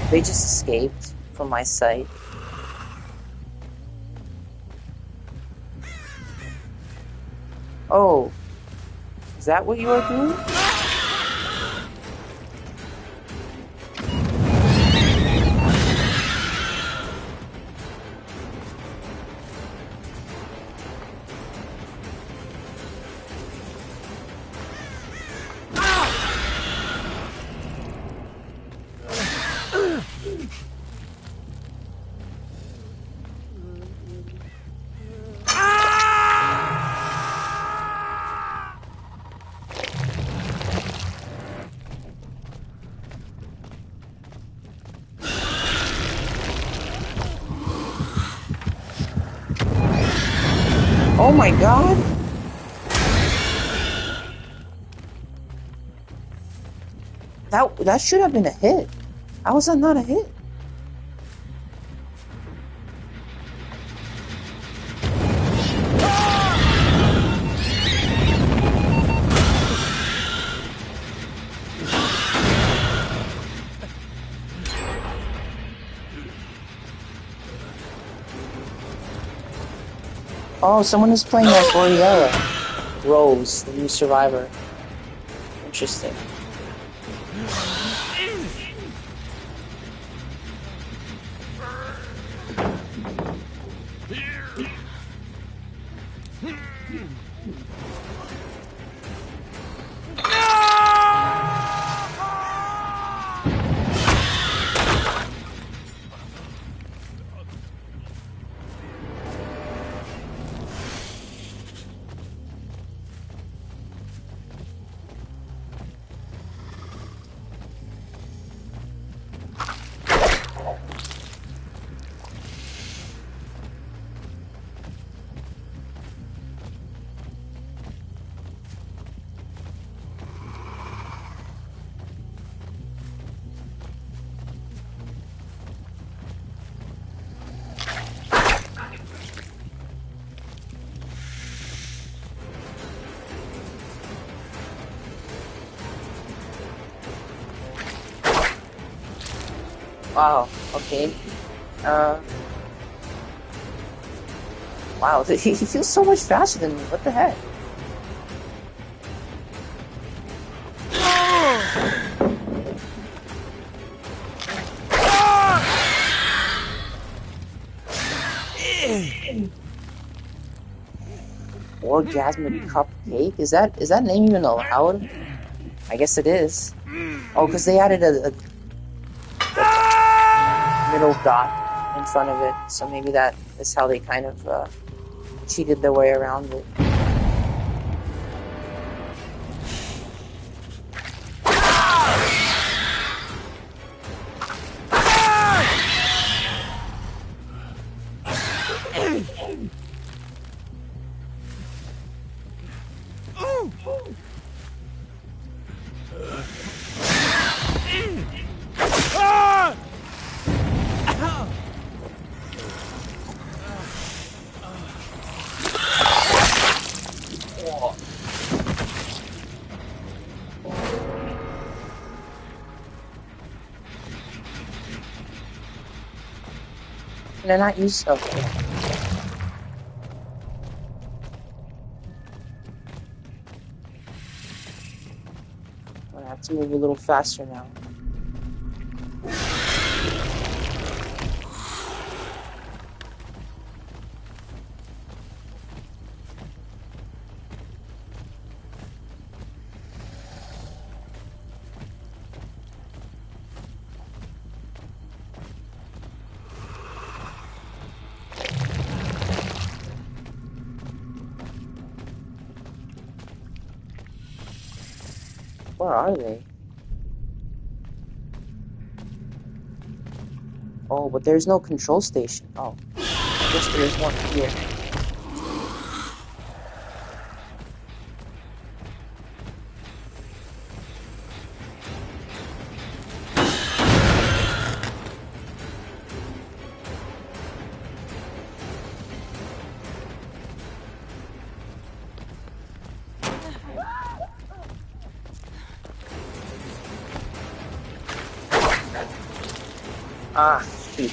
They just escaped from my sight. Oh, is that what you are doing? Oh my god! That should have been a hit. How was that not a hit? Oh, someone is playing as Oriella. Rose, the new survivor. Interesting. Wow, okay. Wow, he feels so much faster than me. What the heck? Orgasmic cupcake? Is that name even allowed? I guess it is. Oh, because they added a middle dot in front of it, so maybe that is how they kind of cheated their way around it. Can I not use... Okay. I'm gonna have to move a little faster now. Where are they? Oh, but there's no control station. Oh, I guess there's one here. Ah, shoot.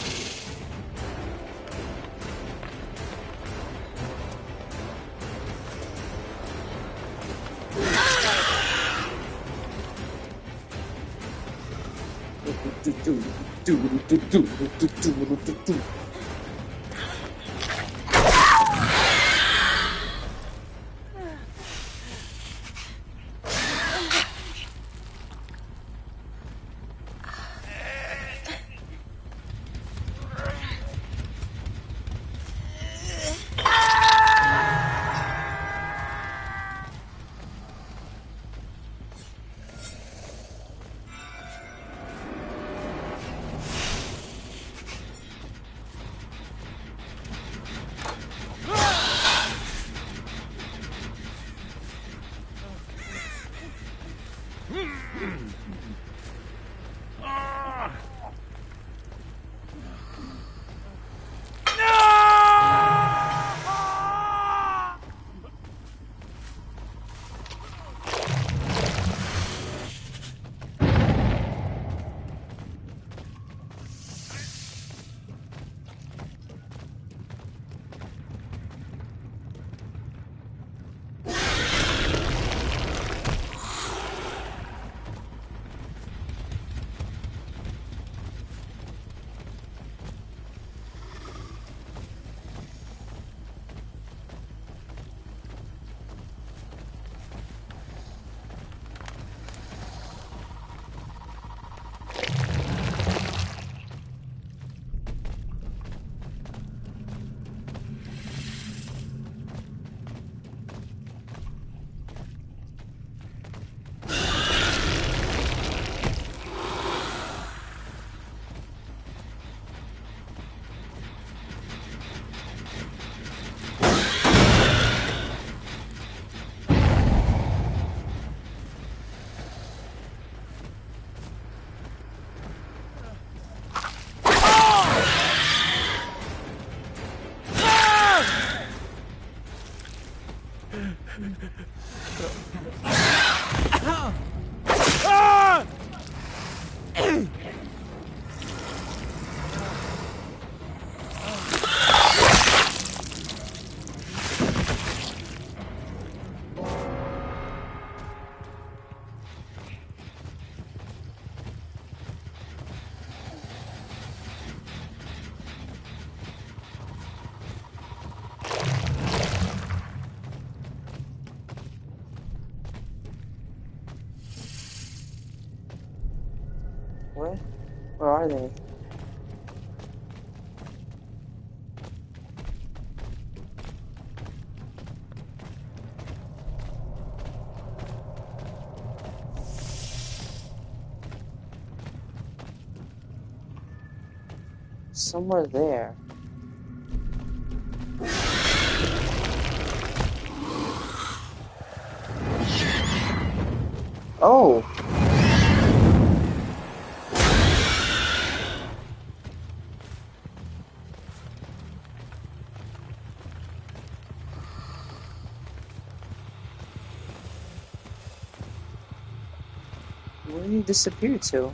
Where? Where are they? Somewhere there. Oh! Where did he disappear to?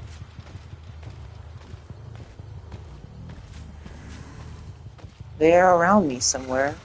They are around me somewhere.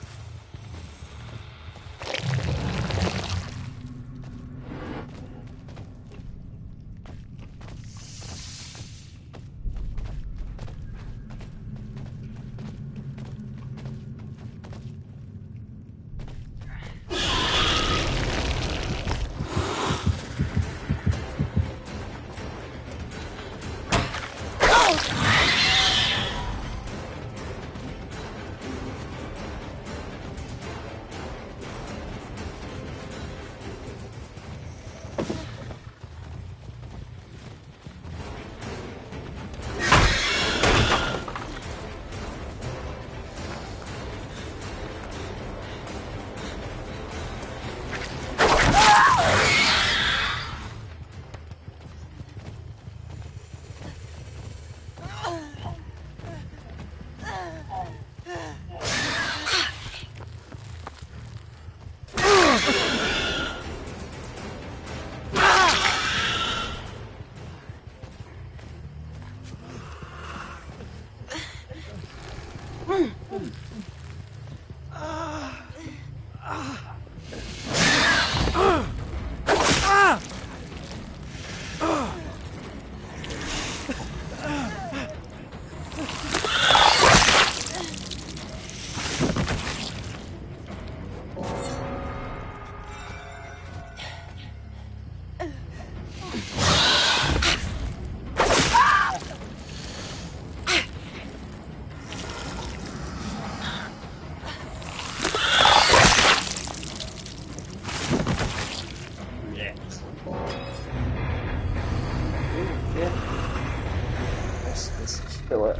Let's kill it.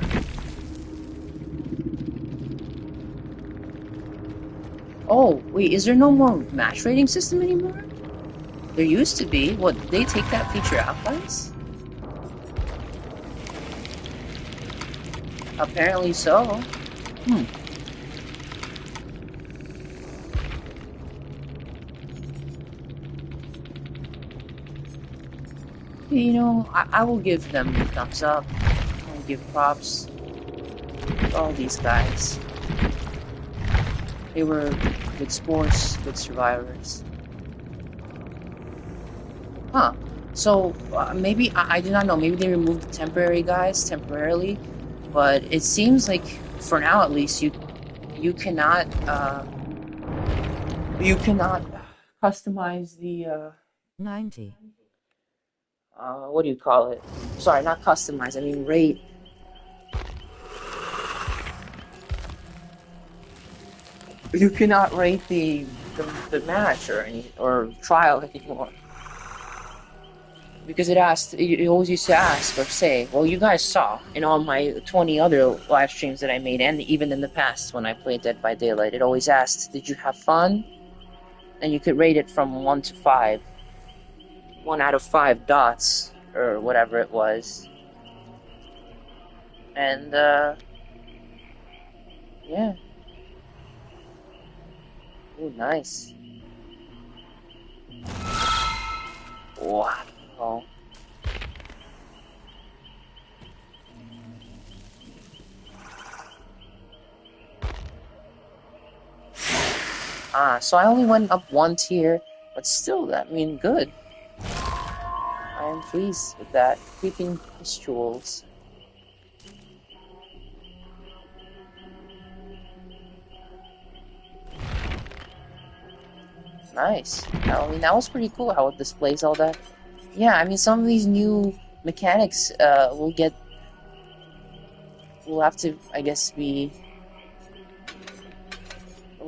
Oh, wait, is there no more match rating system anymore? There used to be. What, did they take that feature out, guys? Apparently so. You know, I will give them a thumbs up. I will give props to all these guys. They were good sports, good survivors. Huh. So, maybe, I do not know, maybe they removed the temporary guys temporarily, but it seems like, for now at least, you cannot, customize the, 90. What do you call it? Sorry, not customize, I mean rate. You cannot rate the match or trial anymore. Because it always used to ask or say, well, you guys saw in all my 20 other live streams that I made, and even in the past when I played Dead by Daylight, it always asked, did you have fun? And you could rate it from 1 to 5. 1 out of 5 dots, or whatever it was. And, yeah. Ooh, nice. Wow. So I only went up 1 tier, but still, I mean, good. I am pleased with that. Keeping his jewels. Nice. I mean, that was pretty cool how it displays all that. Yeah, I mean, some of these new mechanics we'll have to, I guess, it'll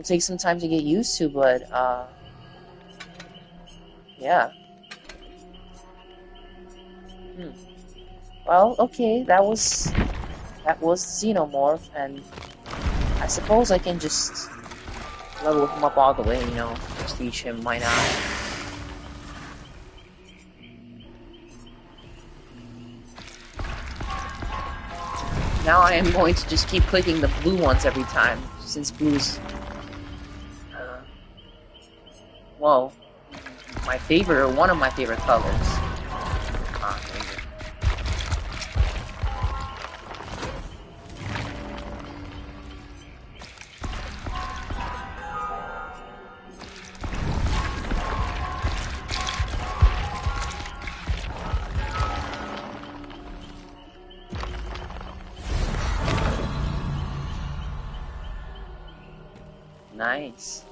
take some time to get used to, but yeah. Well, okay, that was Xenomorph, and I suppose I can just level him up all the way, you know, prestige him, why not? Now I am going to just keep clicking the blue ones every time, since blue's, well, my favorite, or one of my favorite colors. Nice.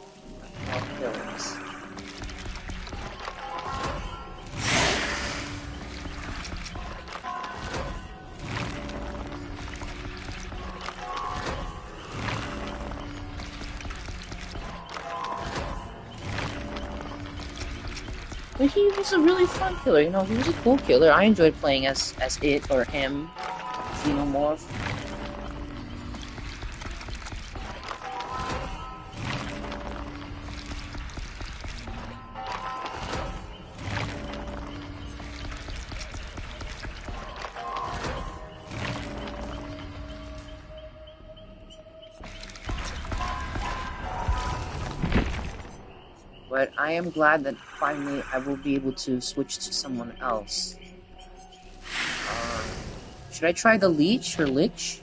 More killers. But he was a really fun killer, you know, he was a cool killer. I enjoyed playing as it or him, Xenomorph. But I am glad that finally I will be able to switch to someone else. Should I try the Leech or Lich?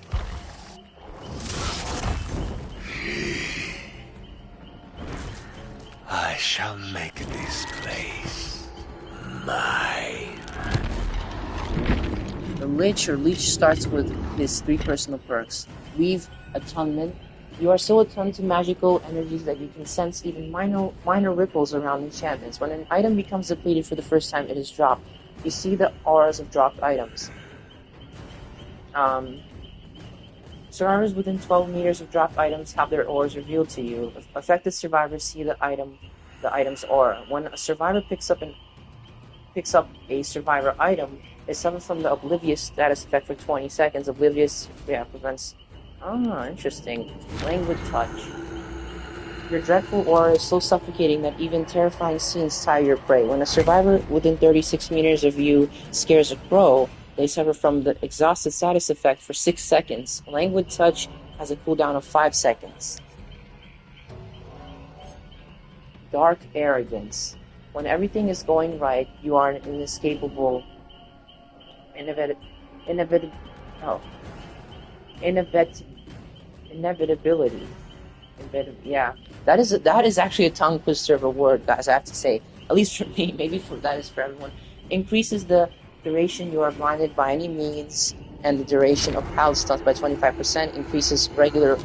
I shall make this place mine. The Lich or Leech starts with his 3 personal perks. Weave Attunement. You are so attuned to magical energies that you can sense even minor ripples around enchantments. When an item becomes depleted for the first time it is dropped, you see the auras of dropped items. Survivors within 12 meters of dropped items have their auras revealed to you. Affected survivors see the item's aura. When a survivor picks up a survivor item, they suffer from the Oblivious status effect for 20 seconds. Oblivious, prevents... Ah, interesting. Languid touch. Your dreadful aura is so suffocating that even terrifying scenes tire your prey. When a survivor within 36 meters of you scares a crow, they suffer from the exhausted status effect for 6 seconds. Languid touch has a cooldown of 5 seconds. Dark arrogance. When everything is going right, you are an inescapable... inevitability. Yeah, that is actually a tongue twister of a word, guys. I have to say, at least for me, maybe that is for everyone. Increases the duration you are blinded by any means, and the duration of pallet stunts by 25%. Increases regular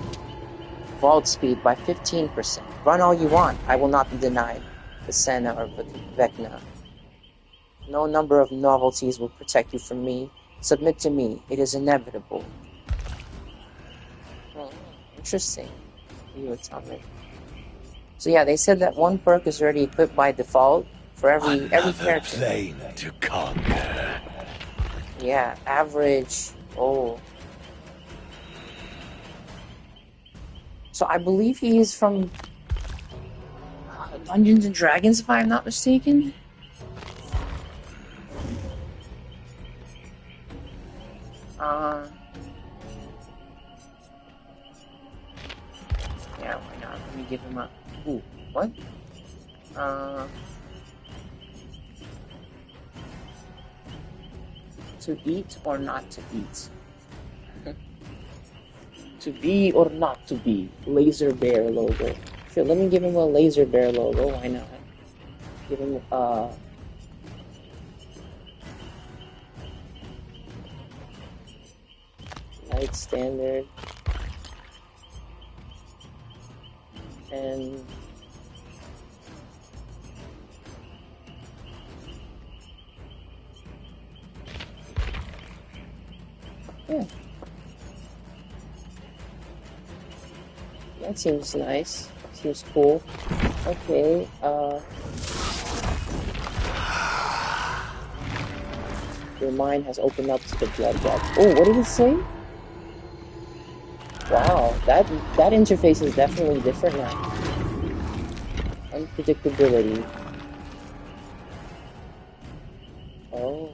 vault speed by 15%. Run all you want. I will not be denied. Vicenna or Vecna. No number of novelties will protect you from me. Submit to me. It is inevitable. Interesting. You would tell me. So yeah, they said that one perk is already equipped by default for every character. Plane to conquer. Yeah, average. Oh. So I believe he is from Dungeons and Dragons, if I'm not mistaken. Yeah, why not? Let me give him a... Ooh, what? To eat or not to eat? To be or not to be? Laser Bear logo. Sure, let me give him a Laser Bear logo, why not? Give him, light standard. And Yeah. That seems nice. Seems cool. Okay, your mind has opened up to the blood depth. Oh, what did it say? Wow, that interface is definitely different now. Unpredictability. Oh.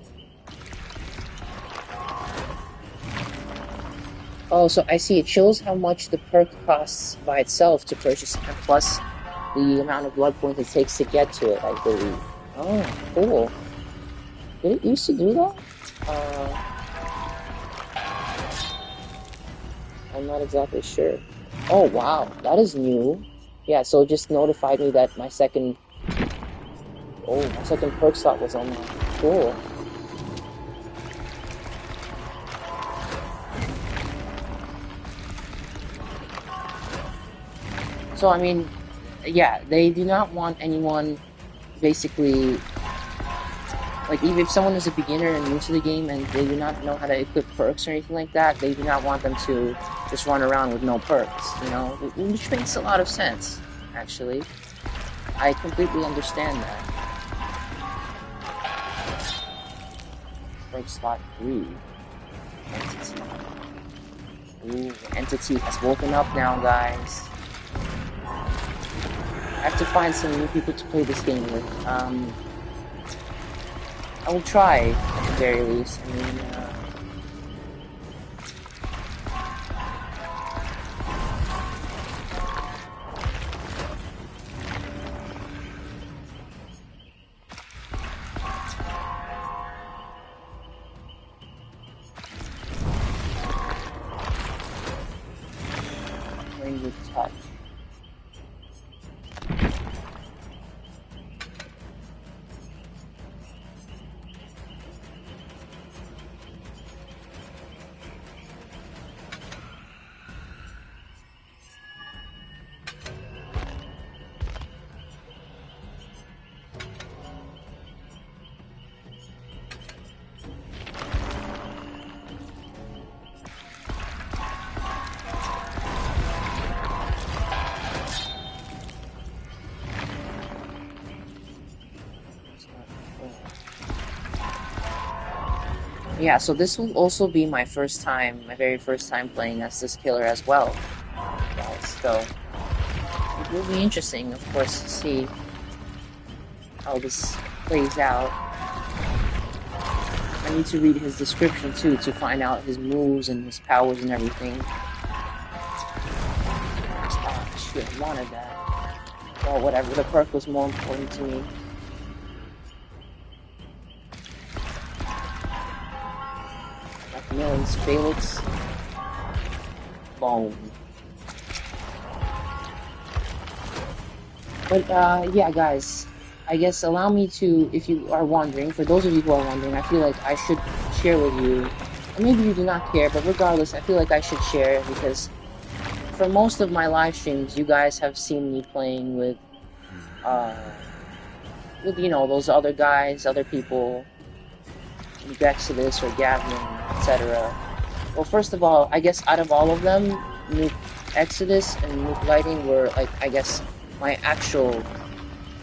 Oh, so I see. It shows how much the perk costs by itself to purchase, and plus the amount of blood points it takes to get to it, I believe. Oh, cool. Did it used to do that? I'm not exactly sure. Oh, wow. That is new. Yeah, so it just notified me that my second perk slot was unlocked. Cool. So, I mean, yeah, they do not want anyone basically, like, even if someone is a beginner and new to the game and they do not know how to equip perks or anything like that, they do not want them to just run around with no perks, you know? Which makes a lot of sense, actually. I completely understand that. Perk slot 3. Entity. Ooh, the entity has woken up now, guys. I have to find some new people to play this game with. I will try, at the very least. I mean, playing with touch. Yeah, so this will also be my very first time playing as this killer as well, guys. So it will be interesting, of course, to see how this plays out. I need to read his description too to find out his moves and his powers and everything. Ah, shit, I wanted that. Well, whatever, the perk was more important to me. Macmillan's Felix Bone. But, yeah, guys, I guess allow me to, if you are wondering, for those of you who are wondering, I feel like I should share with you, or maybe you do not care, but regardless, I feel like I should share, because for most of my live streams, you guys have seen me playing with, you know, those other guys, other people, like Exodus or Gavin, etc. Well, first of all, I guess out of all of them, Nuke Exodus and Nuke Lighting were, like, I guess, my actual,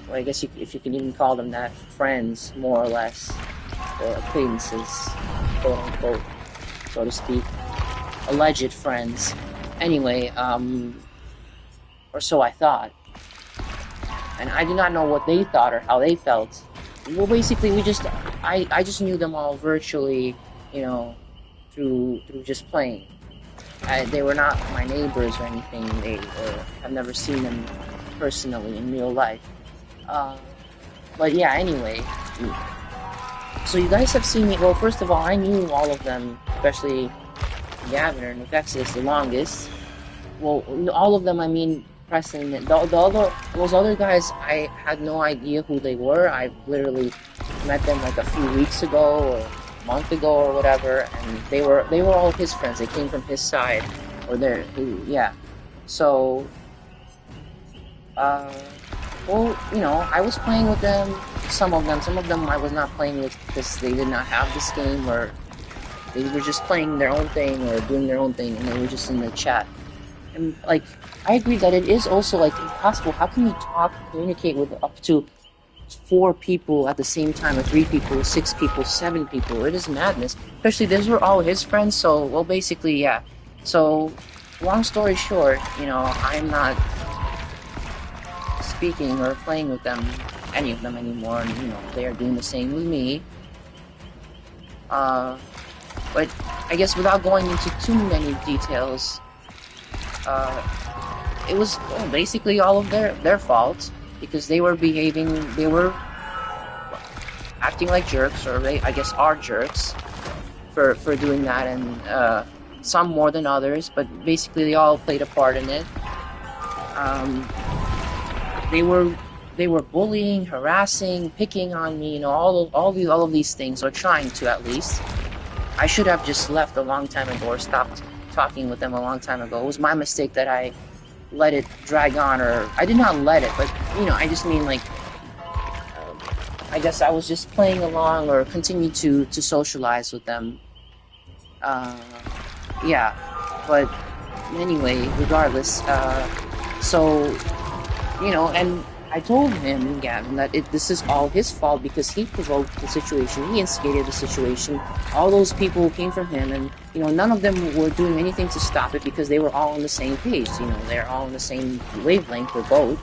well, I guess if you can even call them that, friends, more or less, or acquaintances, quote unquote, so to speak, alleged friends. Anyway, or so I thought. And I do not know what they thought or how they felt. Well, basically, I just knew them all virtually, you know, through just playing. They were not my neighbors or anything. I've never seen them personally in real life. But yeah, anyway. So you guys have seen me. Well, first of all, I knew all of them, especially Gavin or Nefexis the longest. Well, all of them, I mean, Preston. Those other guys, I had no idea who they were. I literally met them like a few weeks ago or a month ago or whatever, and they were all his friends. They came from his side, or yeah. So, well, you know, I was playing with them. Some of them I was not playing with because they did not have this game, or They were just playing their own thing or doing their own thing, and they were just in the chat. And like, I agree that it is also like impossible. How can you communicate with up to 4 people at the same time, or 3 people, 6 people, 7 people? It is madness. Especially these were all his friends, so, well, basically, yeah. So, long story short, you know, I'm not speaking or playing with them, any of them anymore, and, you know, they are doing the same with me. But I guess without going into too many details, it was basically all of their fault, because they were acting like jerks, or they, I guess, are jerks for doing that, and some more than others, but basically they all played a part in it. They were bullying, harassing, picking on me, you know, all of these things, or trying to, at least. I should have just left a long time ago, or stopped talking with them a long time ago. It was my mistake that I let it drag on, or I did not let it, but, you know, I just mean, like, I guess I was just playing along, or continue to socialize with them. Yeah, but anyway, regardless, so, you know, and I told him, Gavin, that this is all his fault, because he provoked the situation, he instigated the situation, all those people came from him, and, you know, none of them were doing anything to stop it, because they were all on the same page, you know, they're all on the same wavelength, or boat,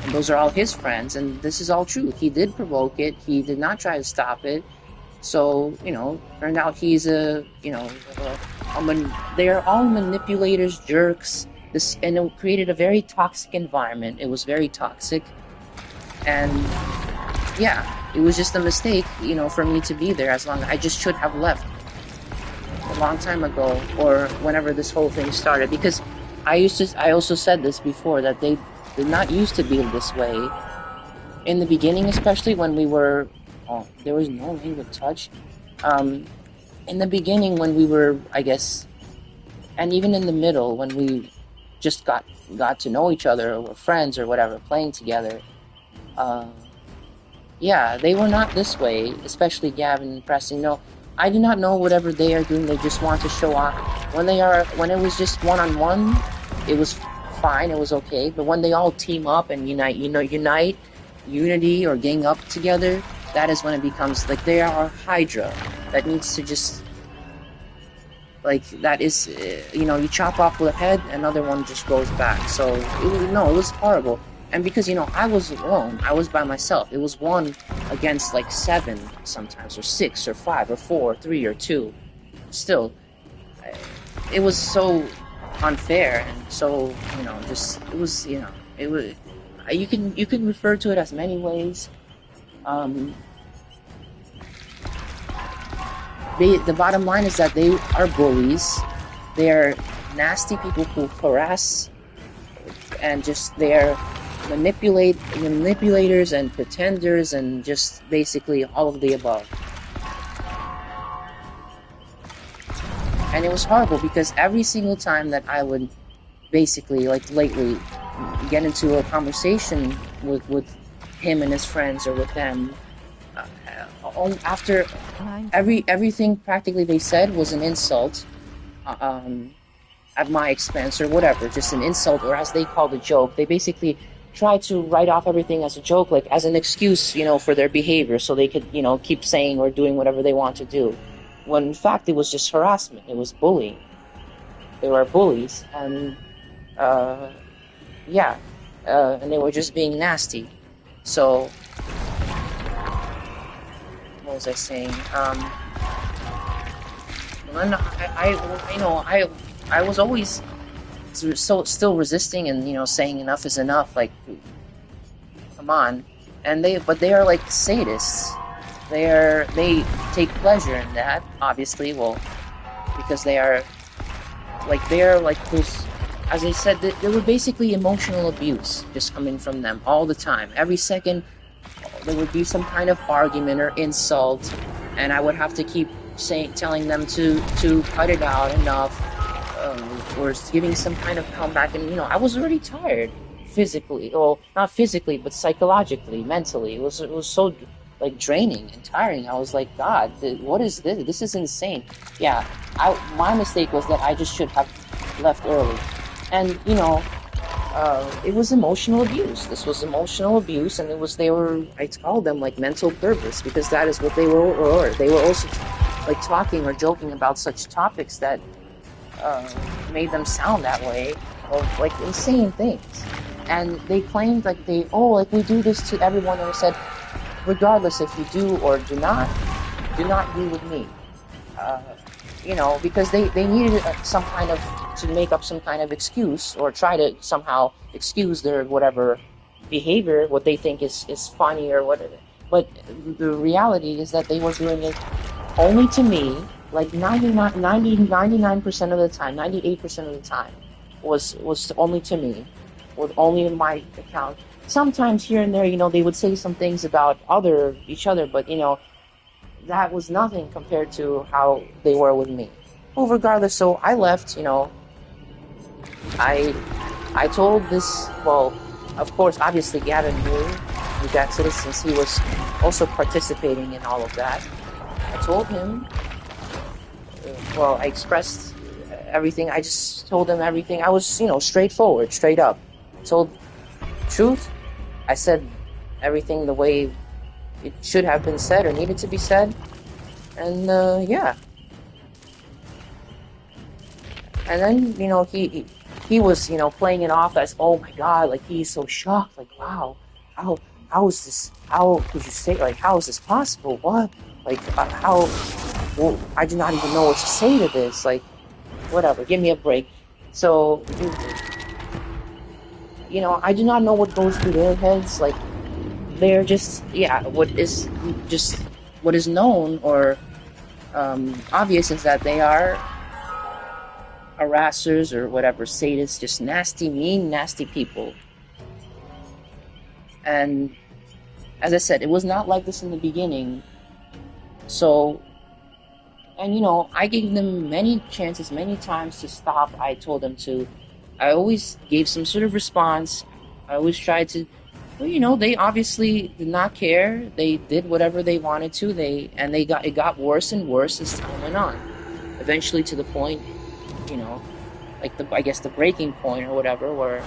and those are all his friends, and this is all true. He did provoke it, he did not try to stop it, so, you know, turned out he's they are all manipulators, jerks, and it created a very toxic environment. It was very toxic, and yeah, it was just a mistake, you know, for me to be there. I just should have left a long time ago, or whenever this whole thing started, because I also said this before, that they did not used to be this way. In the beginning, especially when we were, there was no way to touch. In the beginning, when we were, I guess, and even in the middle, when we just got to know each other, or were friends, or whatever, playing together, yeah, they were not this way, especially Gavin and Preston. No, I do not know whatever they are doing, they just want to show off. When it was just one-on-one, it was fine, it was okay, but when they all team up and unity, or gang up together, that is when it becomes, like, they are a Hydra that needs to just, like, that is, you know, you chop off the head, another one just grows back. So, it was horrible. And because, you know, I was alone, I was by myself. It was 1 against, like, 7 sometimes, or 6, or 5, or 4, or 3, or 2. Still, it was so unfair, and so, you know, just, it was, you know, it was, you can refer to it as many ways. The bottom line is that they are bullies. They are nasty people who harass, and just they're manipulators and pretenders, and just basically all of the above. And it was horrible, because every single time that I would basically, like, lately, get into a conversation with him and his friends, or with them, after everything practically they said was an insult, at my expense, or whatever, just an insult, or as they called a joke. They basically tried to write off everything as a joke, like as an excuse, you know, for their behavior, so they could, you know, keep saying or doing whatever they want to do, when in fact it was just harassment, it was bullying. They were bullies, and yeah, and they were just being nasty. So, what was I saying? I was always still resisting, and, you know, saying enough is enough. Like, come on. And they are like sadists. They take pleasure in that, obviously. Well, because they are like those. As I said, there were basically emotional abuse just coming from them all the time. Every second, there would be some kind of argument or insult, and I would have to keep telling them to cut it out, enough, or giving some kind of comeback. And, you know, I was already tired physically, well, not physically, but psychologically, mentally. It was so like draining and tiring. I was like, God, what is this? This is insane. Yeah, my mistake was that I just should have left early. And, you know, it was emotional abuse. This was emotional abuse, and I called them like mental perverts, because that is what they were. They were also like talking or joking about such topics that made them sound that way, of like insane things. And they claimed like like we do this to everyone, and I said, regardless if you do or do not be with me. You know, because they needed some kind of, to make up some kind of excuse, or try to somehow excuse their whatever behavior, what they think is funny or whatever. But the reality is that they were doing it only to me, like 99% of the time, 98% of the time, was only to me, with only in my account. Sometimes here and there, you know, they would say some things about each other, but, you know, that was nothing compared to how they were with me. Well, regardless, so I left, you know. I told this, well, of course, obviously Gavin knew that, since he was also participating in all of that. I told him, I expressed everything. I just told him everything. I was, you know, straightforward, straight up. Told truth. I said everything the way it should have been said or needed to be said. And, yeah. And then, you know, he was, you know, playing it off as, oh my God, like he's so shocked, like, wow, how is this, how could you say, like, how is this possible? What? Like, well, I do not even know what to say to this, like, whatever, give me a break. So, you know, I do not know what goes through their heads, like, they're just, what is known or obvious is that they are harassers or whatever, sadists, just nasty, mean, nasty people. And as I said, it was not like this in the beginning. So, and you know, I gave them many chances, many times to stop. I told them to. I always gave some sort of response. I always tried to, well, you know, they obviously did not care. They did whatever they wanted to. It got worse and worse as time went on. Eventually to the point, you know, like I guess the breaking point or whatever, where.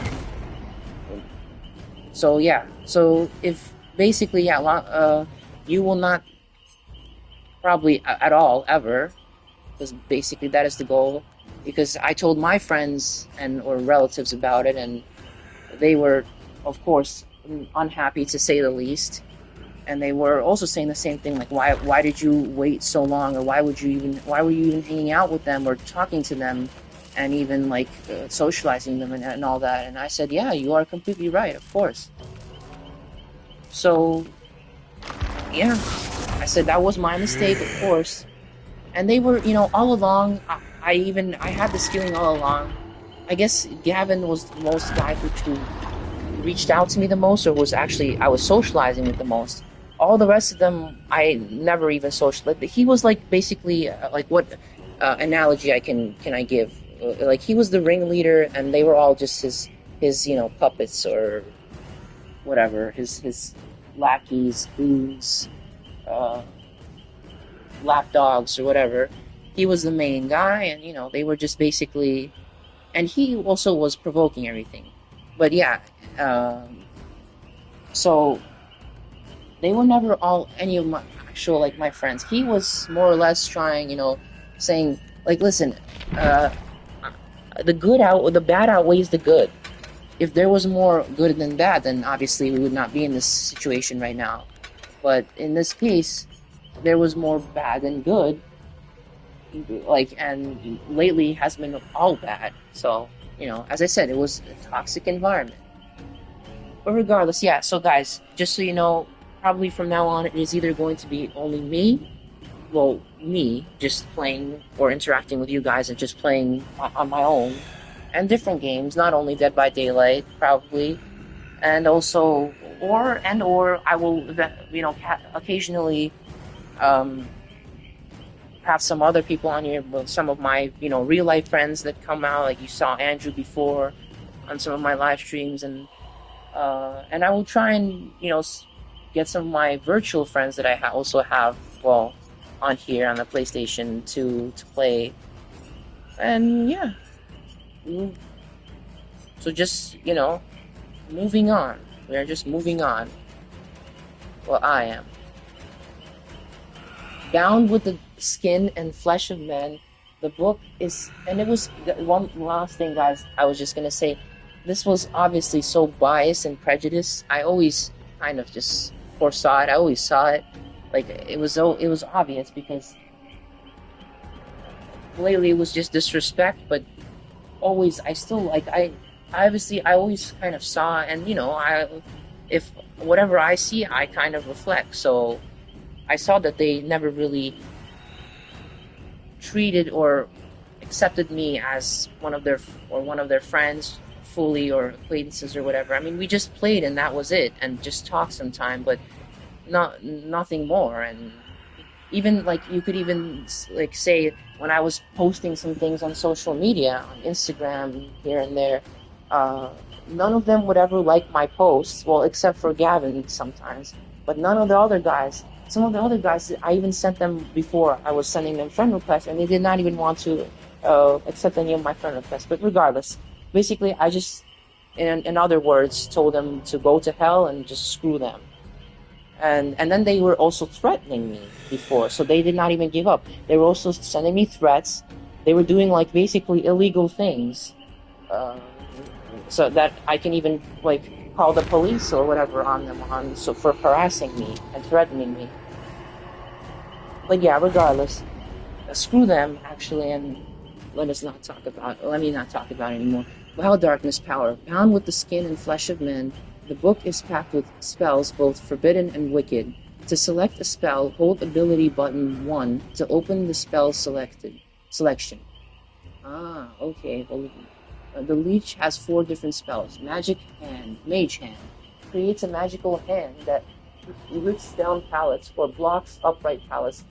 So yeah, so if basically you will not probably at all ever, because basically that is the goal. Because I told my friends or relatives about it, and they were, of course, unhappy to say the least. And they were also saying the same thing, like, why did you wait so long, or why were you even hanging out with them or talking to them, and even like socializing them and all that. And I said, yeah, you are completely right, of course. So yeah, I said that was my mistake, of course. And they were, you know, all along, I had this feeling all along. I guess Gavin was the most guy who reached out to me the most, or I was socializing with the most. All the rest of them, I never even socialized. He was like basically like what analogy can I give? Like he was the ringleader, and they were all just his you know, puppets or whatever, his lackeys, goons, lapdogs or whatever. He was the main guy, and you know, they were just basically, and he also was provoking everything. But yeah, so they were never any of my actual, like, my friends. He was more or less trying, you know, saying like, listen, the bad outweighs the good. If there was more good than bad, then obviously we would not be in this situation right now. But in this case, there was more bad than good. Like, and lately has been all bad. So, you know, as I said, it was a toxic environment. But regardless, yeah, so guys, just so you know, probably from now on, it is either going to be only me just playing or interacting with you guys and just playing on my own, and different games, not only Dead by Daylight, probably, and also, or I will, you know, occasionally, have some other people on here, some of my, you know, real life friends that come out, like you saw Andrew before on some of my live streams, and I will try and, you know, get some of my virtual friends that I also have, well, on here on the PlayStation to play. And yeah, so just, you know, moving on. We are just moving on. Well, I am. Bound with the skin and flesh of men, the book is, and it was, one last thing, guys, I was just gonna say, this was obviously so biased and prejudiced. I always kind of just foresaw it. I always saw it. Like, it was obvious because lately it was just disrespect, but always, I still, like, I obviously, I always kind of saw, and, you know, if whatever I see, I kind of reflect, so I saw that they never really treated or accepted me as one of their friends fully, or acquaintances or whatever. I mean, we just played and that was it, and just talked sometime, but nothing more. And even, like, you could even, like, say when I was posting some things on social media, on Instagram here and there, none of them would ever like my posts, well, except for Gavin sometimes, but none of the other guys. Some of the other guys, I even sent them before I was sending them friend requests, and they did not even want to accept any of my friend requests. But regardless, basically, I just, in other words, told them to go to hell and just screw them. And then they were also threatening me before, so they did not even give up. They were also sending me threats. They were doing, like, basically illegal things, so that I can even, like, call the police or whatever on them, so for harassing me and threatening me. But yeah, regardless, screw them, actually, and let me not talk about it anymore. Vile darkness power, bound with the skin and flesh of men, the book is packed with spells both forbidden and wicked. To select a spell, hold ability button 1 to open the spell selection. Ah, okay. Well, the leech has 4 different spells. Magic Hand, Mage Hand, creates a magical hand that roots down pallets or blocks upright pallets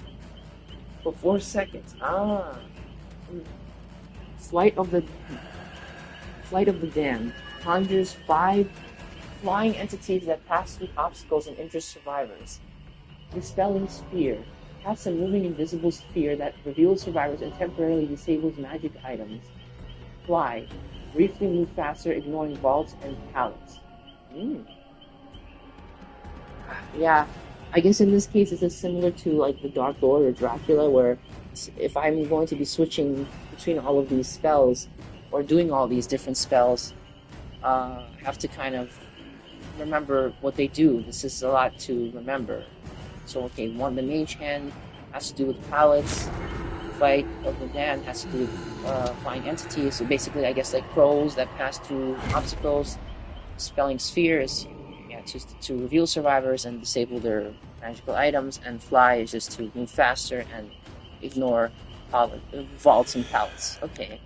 for 4 seconds. Ah. Flight of the Damned conjures 5 flying entities that pass through obstacles and injure survivors. Dispelling Sphere casts a moving invisible sphere that reveals survivors and temporarily disables magic items. Fly, briefly move faster, ignoring vaults and pallets. Yeah, I guess in this case it's similar to, like, the Dark Lord or Dracula, where if I'm going to be switching between all of these spells or doing all these different spells, I have to kind of remember what they do. This is a lot to remember. So, okay, the Mage Hand has to do with pallets. Fight of the Damned has to do with flying entities. So basically, I guess, like crows that pass through obstacles. Spelling Sphere is, yeah, to reveal survivors and disable their magical items. And Fly is just to move faster and ignore vaults and pallets. Okay.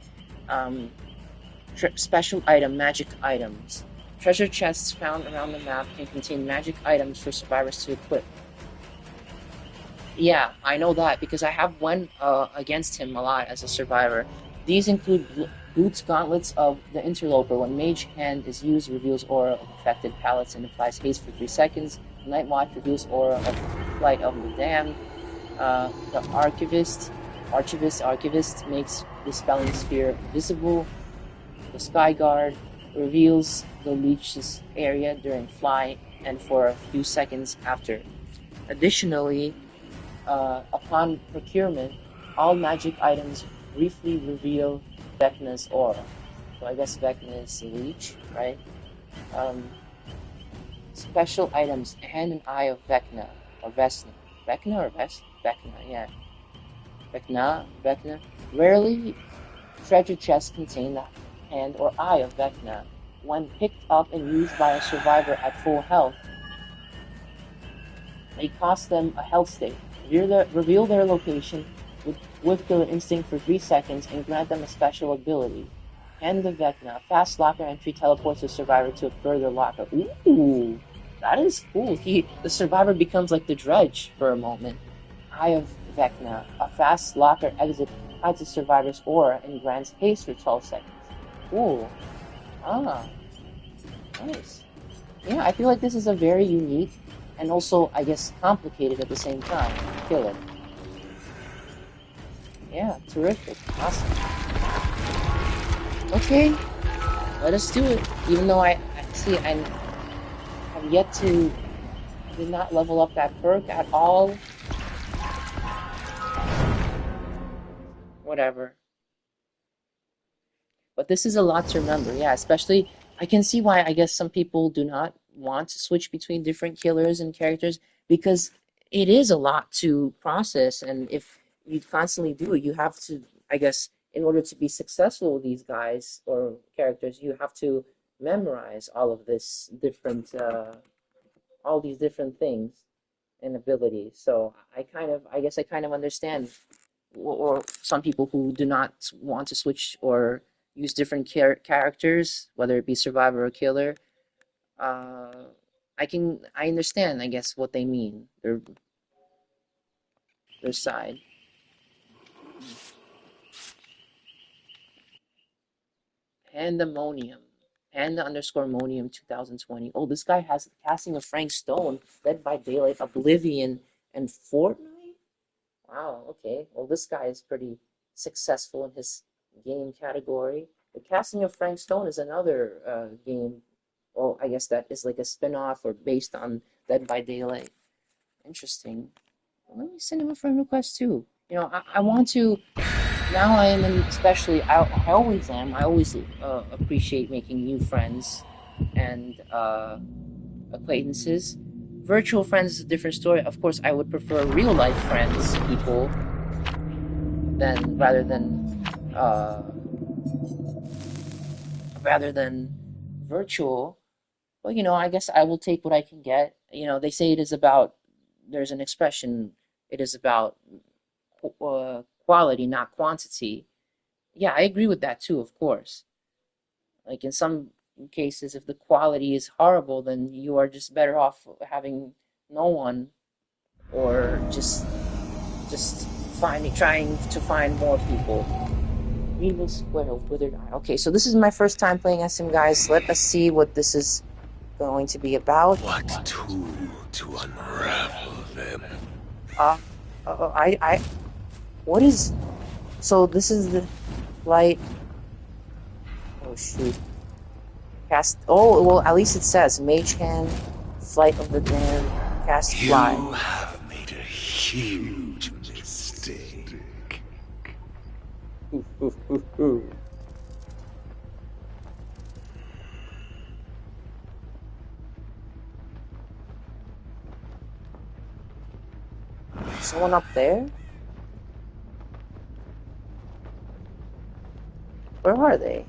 Special item, magic items. Treasure chests found around the map can contain magic items for survivors to equip. Yeah, I know that because I have went against him a lot as a survivor. These include Boots Gauntlets of the Interloper. When Mage Hand is used, reveals aura of affected pallets and applies haste for 3 seconds. Night Watch reveals aura of Flight of the Damned. The Archivist makes the Spelling Sphere visible. The Sky Guard reveals the leech's area during fly and for a few seconds after. Additionally, upon procurement, all magic items briefly reveal Vecna's aura. So I guess Vecna is a leech, right? Special items, Hand and Eye of Vecna, or Vesna. Vecna or Vecna, yeah. Vecna. Rarely, treasure chests contain the hand or eye of Vecna. When picked up and used by a survivor at full health, they cost them a health stake. Reveal their location with Killer Instinct for 3 seconds and grant them a special ability. Hand the Vecna. Fast locker entry teleports the survivor to a further locker. Ooh, that is cool. The survivor becomes like the Dredge for a moment. Eye of Vecna. A fast locker exit hides the survivor's aura and grants haste for 12 seconds. Ooh. Ah. Nice. Yeah, I feel like this is a very unique and also, I guess, complicated at the same time. Kill it. Yeah, terrific. Awesome. Okay, let us do it. Even though I see, I have yet to, I did not level up that perk at all. Whatever. But this is a lot to remember, yeah, especially, I can see why I guess some people do not want to switch between different killers and characters, because it is a lot to process, and if you constantly do it, you have to, I guess, in order to be successful with these guys or characters, you have to memorize all of this different, all these different things and abilities. So I guess I kind of understand, or some people who do not want to switch or use different characters, whether it be survivor or killer. Uh, I understand, I guess, what they mean, their side. Pandemonium. Panda_monium 2020. Oh, this guy has the casting of Frank Stone, Dead by Daylight, Oblivion, and Fortnite? Wow, okay. Well, this guy is pretty successful in his game category. The casting of Frank Stone is another game. Well, I guess that is like a spin-off or based on Dead by Daylight. Interesting. Well, let me send him a friend request too. You know, I want to. Now I am, especially. I always am. I always appreciate making new friends and acquaintances. Virtual friends is a different story. Of course, I would prefer real life friends, people, rather than virtual. Well, you know, I guess I will take what I can get. You know, they say it is about. There's an expression. It is about quality, not quantity. Yeah, I agree with that too. Of course, like in some cases, if the quality is horrible, then you are just better off having no one, or just trying to find more people. Evil Square of Withered Eye. Okay, so this is my first time playing SM, guys. Let us see what this is going to be about. What tool to unravel them? What is? So this is the light. Oh shoot. Cast. Oh well, at least it says Mage Hand, Flight of the Damned, cast Fly. You have made a huge mistake. Someone up there? Where are they?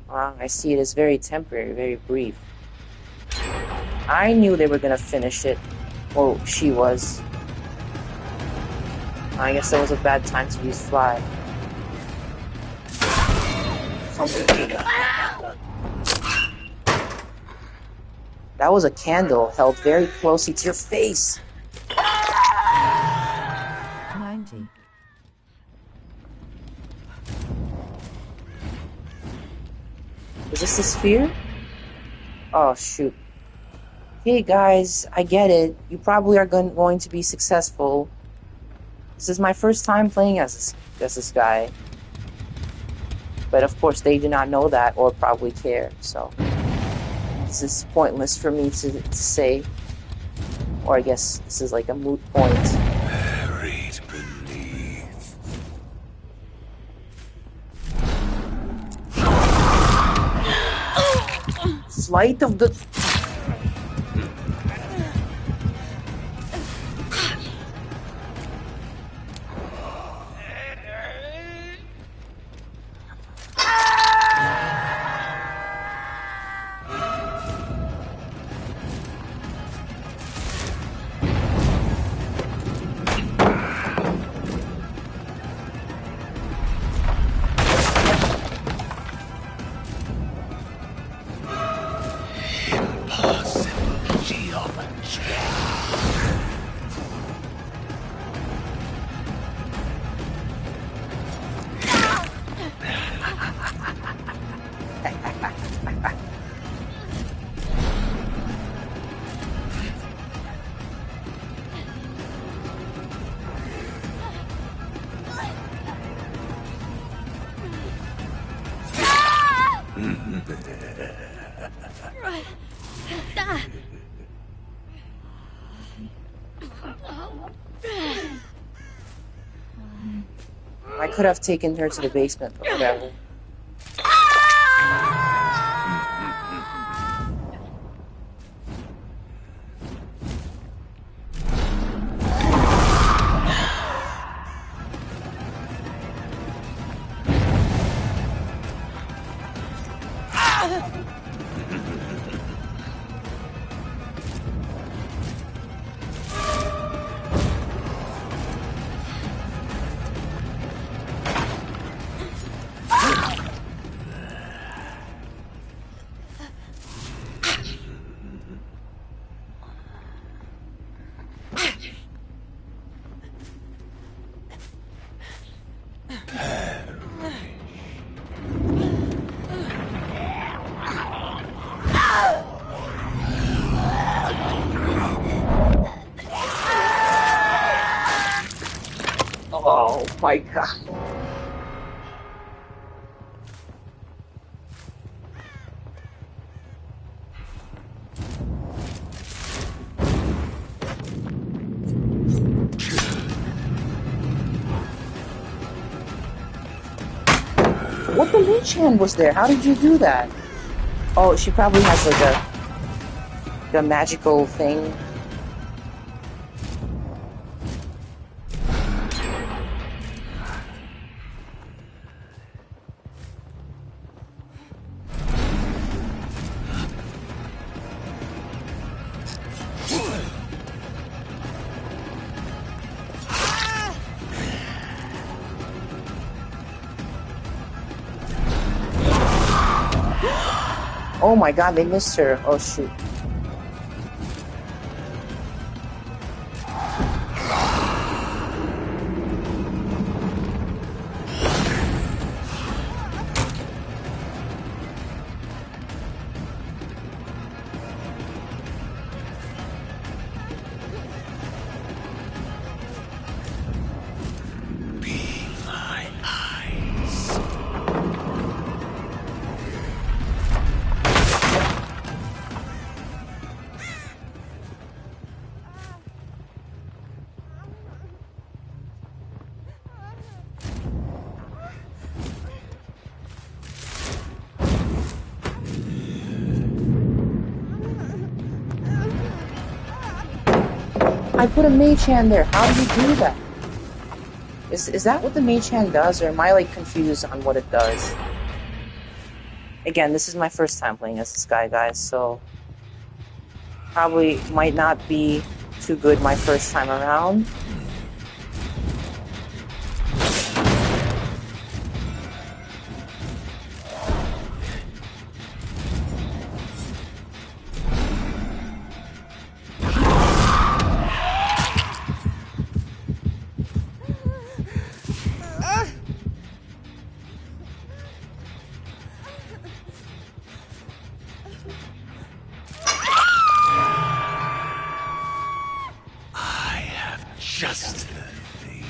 I see it as very temporary, very brief. I knew they were gonna finish it. Well, she was. I guess that was a bad time to use Fly. That was a candle held very closely to your face. 90. Is this the sphere? Oh, shoot. Hey guys, I get it. You probably are going to be successful. This is my first time playing as this guy. But of course they do not know that or probably care, so this is pointless for me to say. Or I guess this is like a moot point. Buried beneath. Flight of the... I could have taken her to the basement, but whatever. Oh my god. What the leech hand was there? How did you do that? Oh, she probably has like a magical thing. Oh my god, they missed her. Oh shoot. I put a mage hand there. How did you do that? Is that what the mage hand does, or am I like confused on what it does? Again, this is my first time playing as this guy, guys, so probably might not be too good my first time around. Just the thing.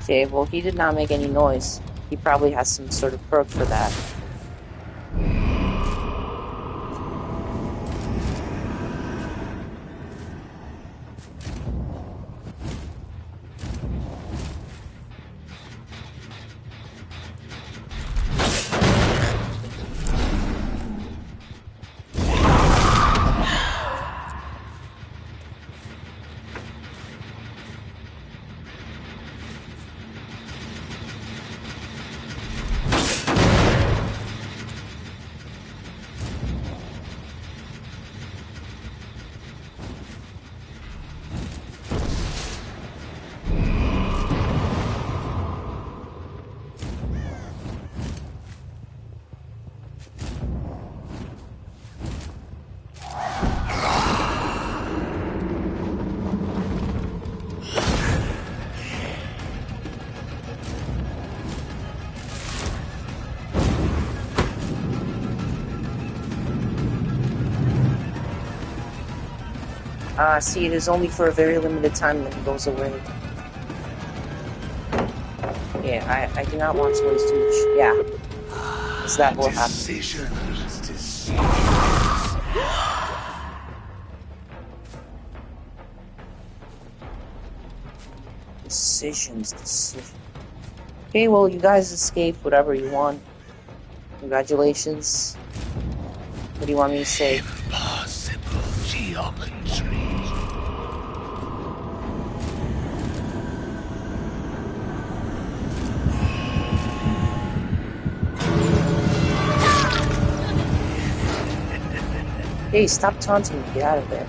Okay, well, he did not make any noise. He probably has some sort of perk for that. See, it is only for a very limited time, then it goes away. Yeah, I do not want to waste too much. Yeah. Because that will happen. Decisions. Decisions. Okay, well, you guys escaped whatever you want. Congratulations. What do you want me to say? Impossible geometry. Hey, stop taunting me. Get out of there.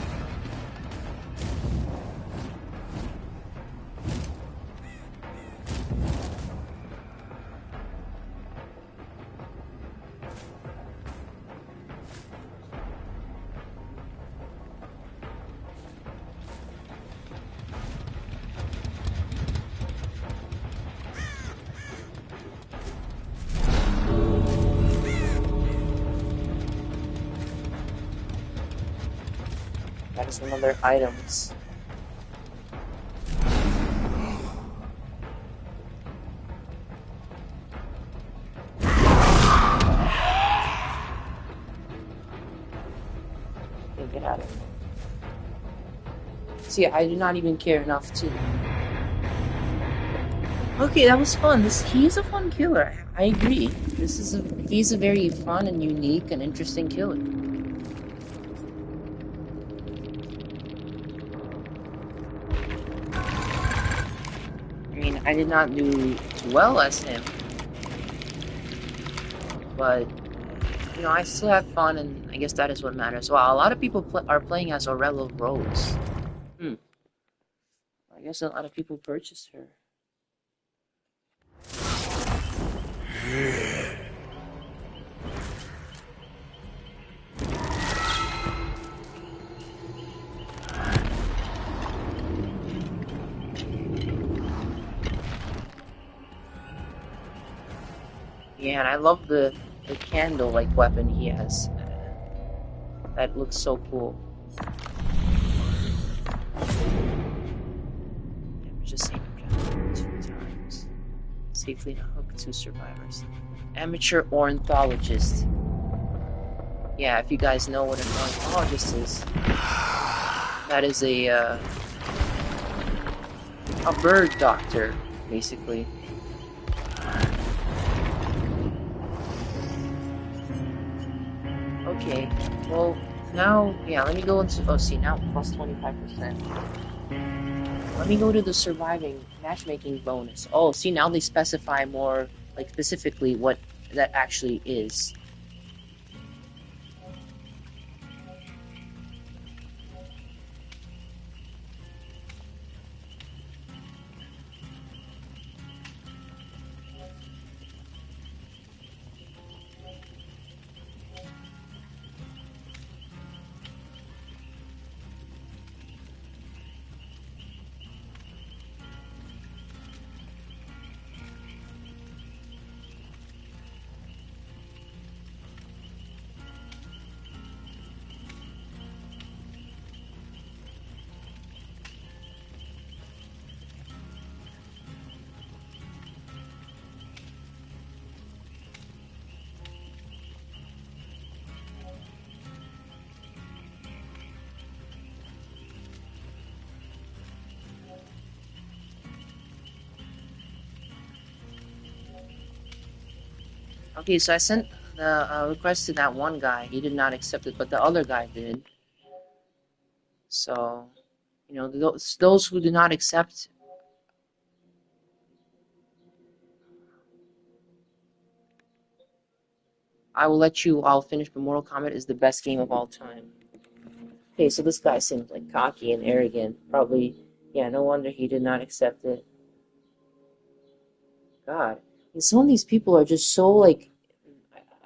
That is some other items. Okay, get out of here. See, I do not even care enough to... Okay, that was fun. He's a fun killer. I agree. He's a very fun and unique and interesting killer. I mean, I did not do well as him, but you know, I still have fun, and I guess that is what matters. Well, a lot of people are playing as Aurella Rose. I guess a lot of people purchased her. Yeah, and I love the candle-like weapon he has. That looks so cool. Damage the same objective 2 times. Safely hook 2 survivors. Amateur ornithologist. Yeah, if you guys know what an ornithologist is, that is a bird doctor, basically. Okay, well, now, yeah, let me go into, oh, see, now plus 25%. Let me go to the surviving matchmaking bonus. Oh, see, now they specify more, like, specifically what that actually is. Okay, so I sent the request to that one guy. He did not accept it, but the other guy did. So, you know, those who do not accept, I will let you all finish, but Mortal Kombat is the best game of all time. Okay, so this guy seems like cocky and arrogant. Probably, yeah, no wonder he did not accept it. God. And some of these people are just so, like,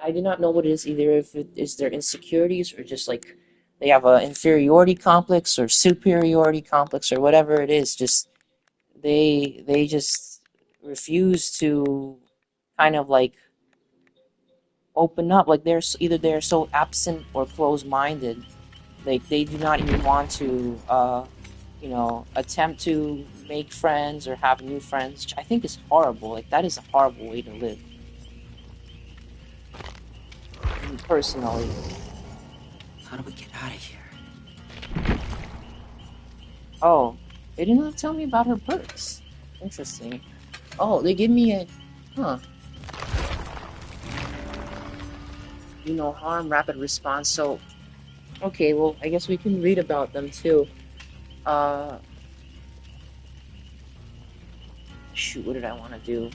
I do not know what it is, either if it is their insecurities or just, like, they have an inferiority complex or superiority complex or whatever it is. Just, they just refuse to kind of, like, open up. Like, either they're so absent or closed-minded Like, they do not even want to, you know, attempt to make friends or have new friends, which I think is horrible. Like, that is a horrible way to live. Personally. How do we get out of here? Oh, they did not tell me about her perks. Interesting. Oh, they give me a... Huh. Do no harm, rapid response. So, okay, well, I guess we can read about them too. Shoot, what did I want to do?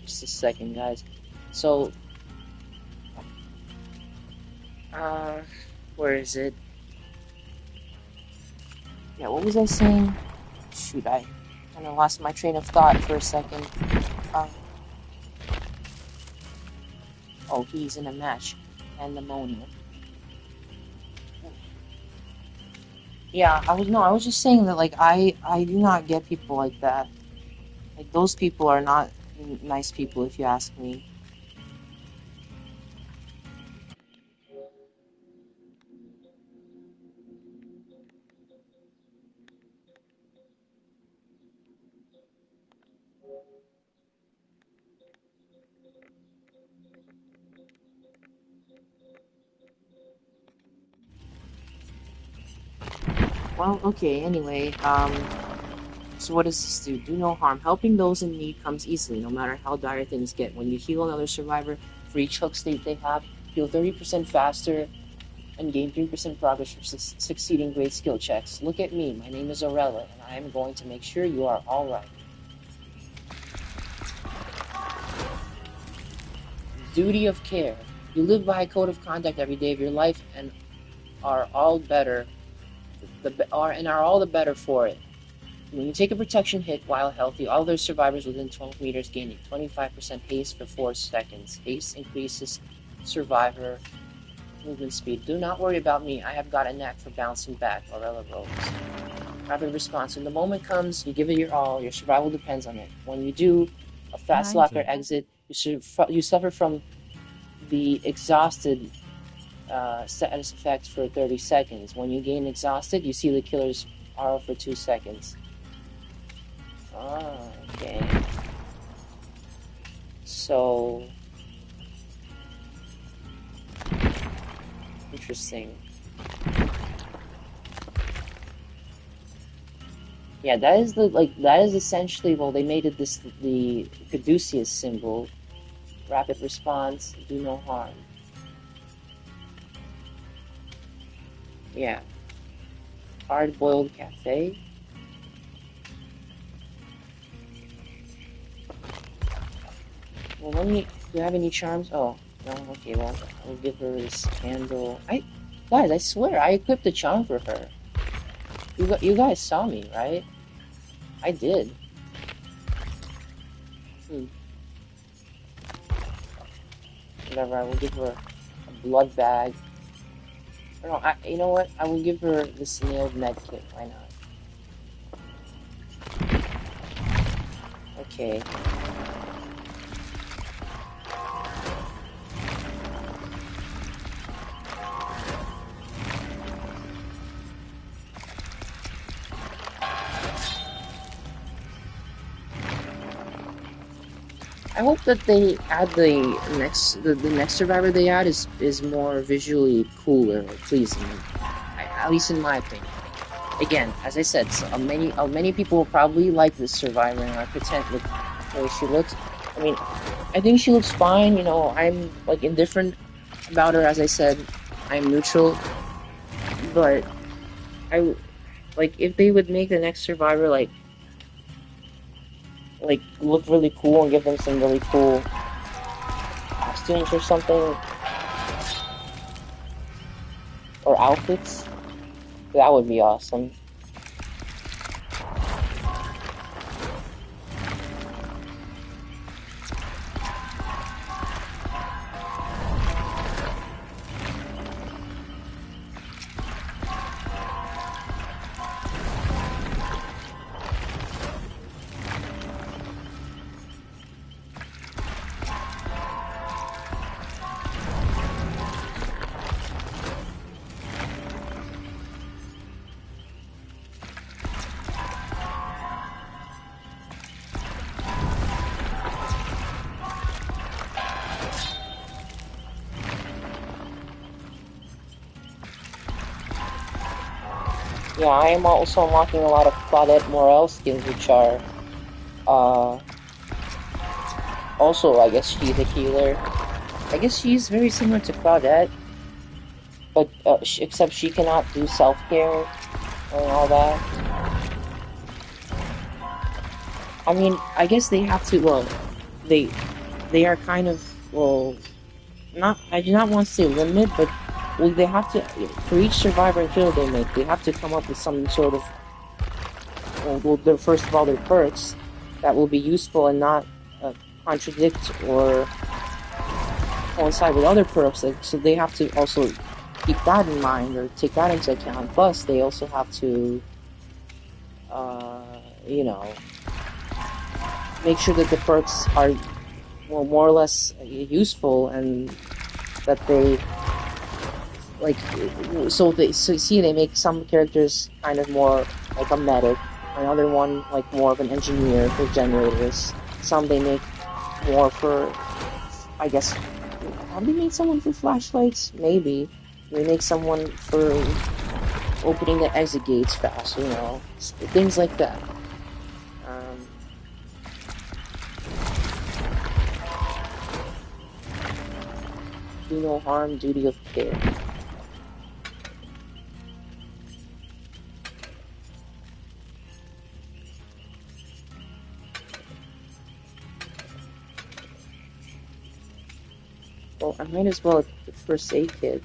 Just a second, guys. So, where is it? Yeah, what was I saying? Shoot, I kind of lost my train of thought for a second. Oh, he's in a match. Pandemonium. Yeah, I was just saying that, like, I do not get people like that. Like, those people are not nice people, if you ask me. Well, okay, anyway, so what does this do? Do no harm. Helping those in need comes easily, no matter how dire things get. When you heal another survivor, for each hook state they have, heal 30% faster and gain 3% progress for succeeding great skill checks. Look at me, my name is Aurella, and I am going to make sure you are alright. Duty of care. You live by a code of conduct every day of your life and are all better, are all the better for it. When you take a protection hit while healthy, all other survivors within 12 meters gain a 25% haste for 4 seconds. Haste increases survivor movement speed. Do not worry about me. I have got a knack for bouncing back, Aurella rolls. Rapid response. When the moment comes, you give it your all. Your survival depends on it. When you do a fast locker exit, you suffer from the exhausted status effect for 30 seconds. When you gain exhausted, you see the killer's aura for 2 seconds. Oh, okay. So, interesting. Yeah, that is that is essentially, well, they made it the Caduceus symbol. Rapid response, do no harm. Yeah. Hard-boiled cafe. Well, let me... Do you have any charms? Oh, no? Okay, well, I'll give her this candle. Guys, I swear, I equipped a charm for her. You guys saw me, right? I did. Whatever, I will give her a blood bag. Or no, you know what? I will give her this nailed medkit. Why not? Okay. I hope that they add the next survivor they add is more visually cooler or pleasing, at least in my opinion. Again, as I said, so many people will probably like this survivor and are content with the way she looks. I mean, I think she looks fine. You know, I'm like indifferent about her. As I said, I'm neutral. But I like if they would make the next survivor like look really cool and give them some really cool costumes or something, or outfits. That would be awesome. Yeah, I am also unlocking a lot of Claudette Morel skins, which are, also, I guess she's a healer. I guess she's very similar to Claudette, but, except she cannot do self-care and all that. I mean, I guess they have to, well, they are kind of, well, not, I do not want to say limit, but, well, they have to, for each survivor and killer they make, they have to come up with some sort of, well, first of all, their perks that will be useful and not contradict or coincide with other perks. Like, so they have to also keep that in mind or take that into account. Plus, they also have to, you know, make sure that the perks are, well, more or less useful and that they, like, so they make some characters kind of more like a medic, another one like more of an engineer for generators. Some they make more for, I guess, have they made someone for flashlights? Maybe. They make someone for opening the exit gates fast, you know, things like that. Do no harm, duty of care. Well, I might as well the first aid kit.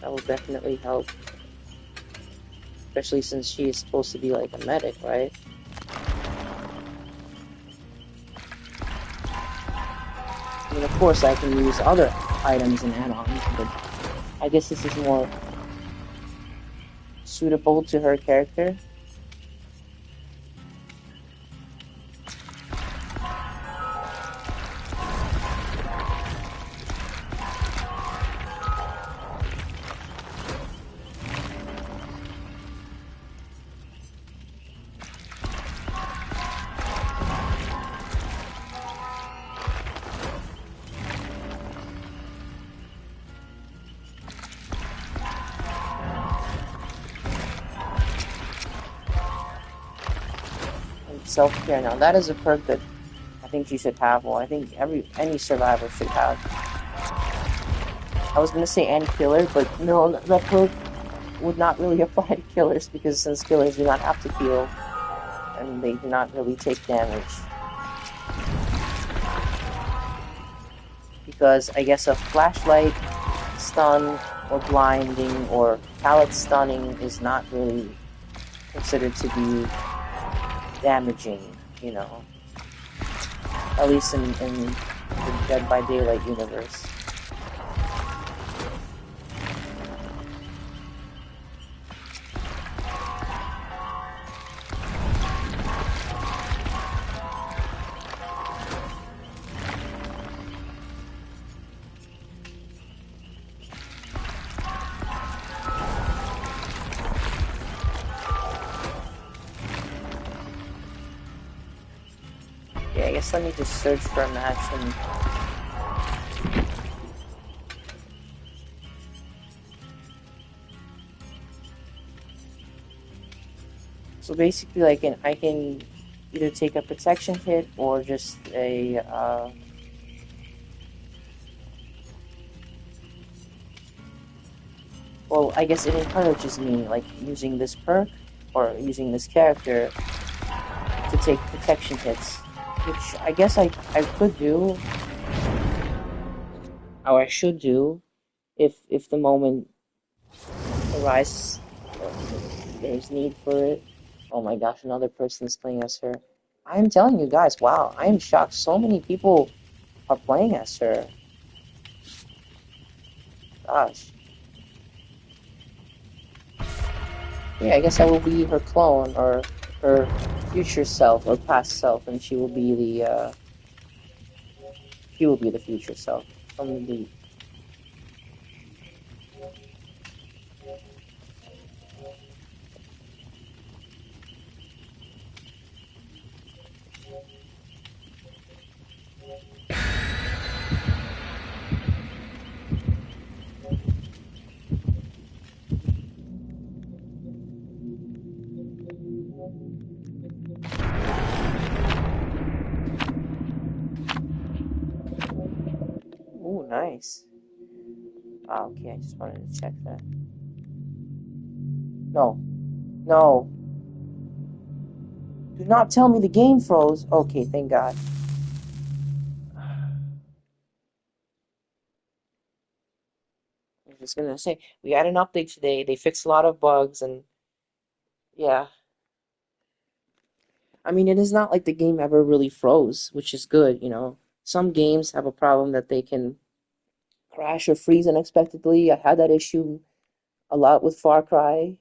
That will definitely help. Especially since she is supposed to be like a medic, right? I mean, of course I can use other items and add-ons, but I guess this is more suitable to her character. Self-care. Now that is a perk that I think you should have. Well, I think any survivor should have. I was gonna say any killer, but no, that perk would not really apply to killers because since killers do not have to heal and they do not really take damage. Because I guess a flashlight stun or blinding or pallet stunning is not really considered to be damaging, you know. At least in the Dead by Daylight universe. Yeah, I guess let me just search for a match and so basically I can either take a protection hit or just a well, I guess it encourages me like using this perk or using this character to take protection hits, which I guess I could do, or I should do, if the moment arises, or there's need for it. Oh my gosh, another person is playing as her. I'm telling you guys, wow, I am shocked. So many people are playing as her. Gosh. Yeah, I guess I will be her clone or her future self or past self, and she will be the future self from the. Ooh, nice. Ah, okay, I just wanted to check that. No. No. Do not tell me the game froze. Okay, thank God. I was just gonna say, we had an update today. They fixed a lot of bugs, and yeah. I mean, it is not like the game ever really froze, which is good, you know. Some games have a problem that they can crash or freeze unexpectedly. I had that issue a lot with Far Cry,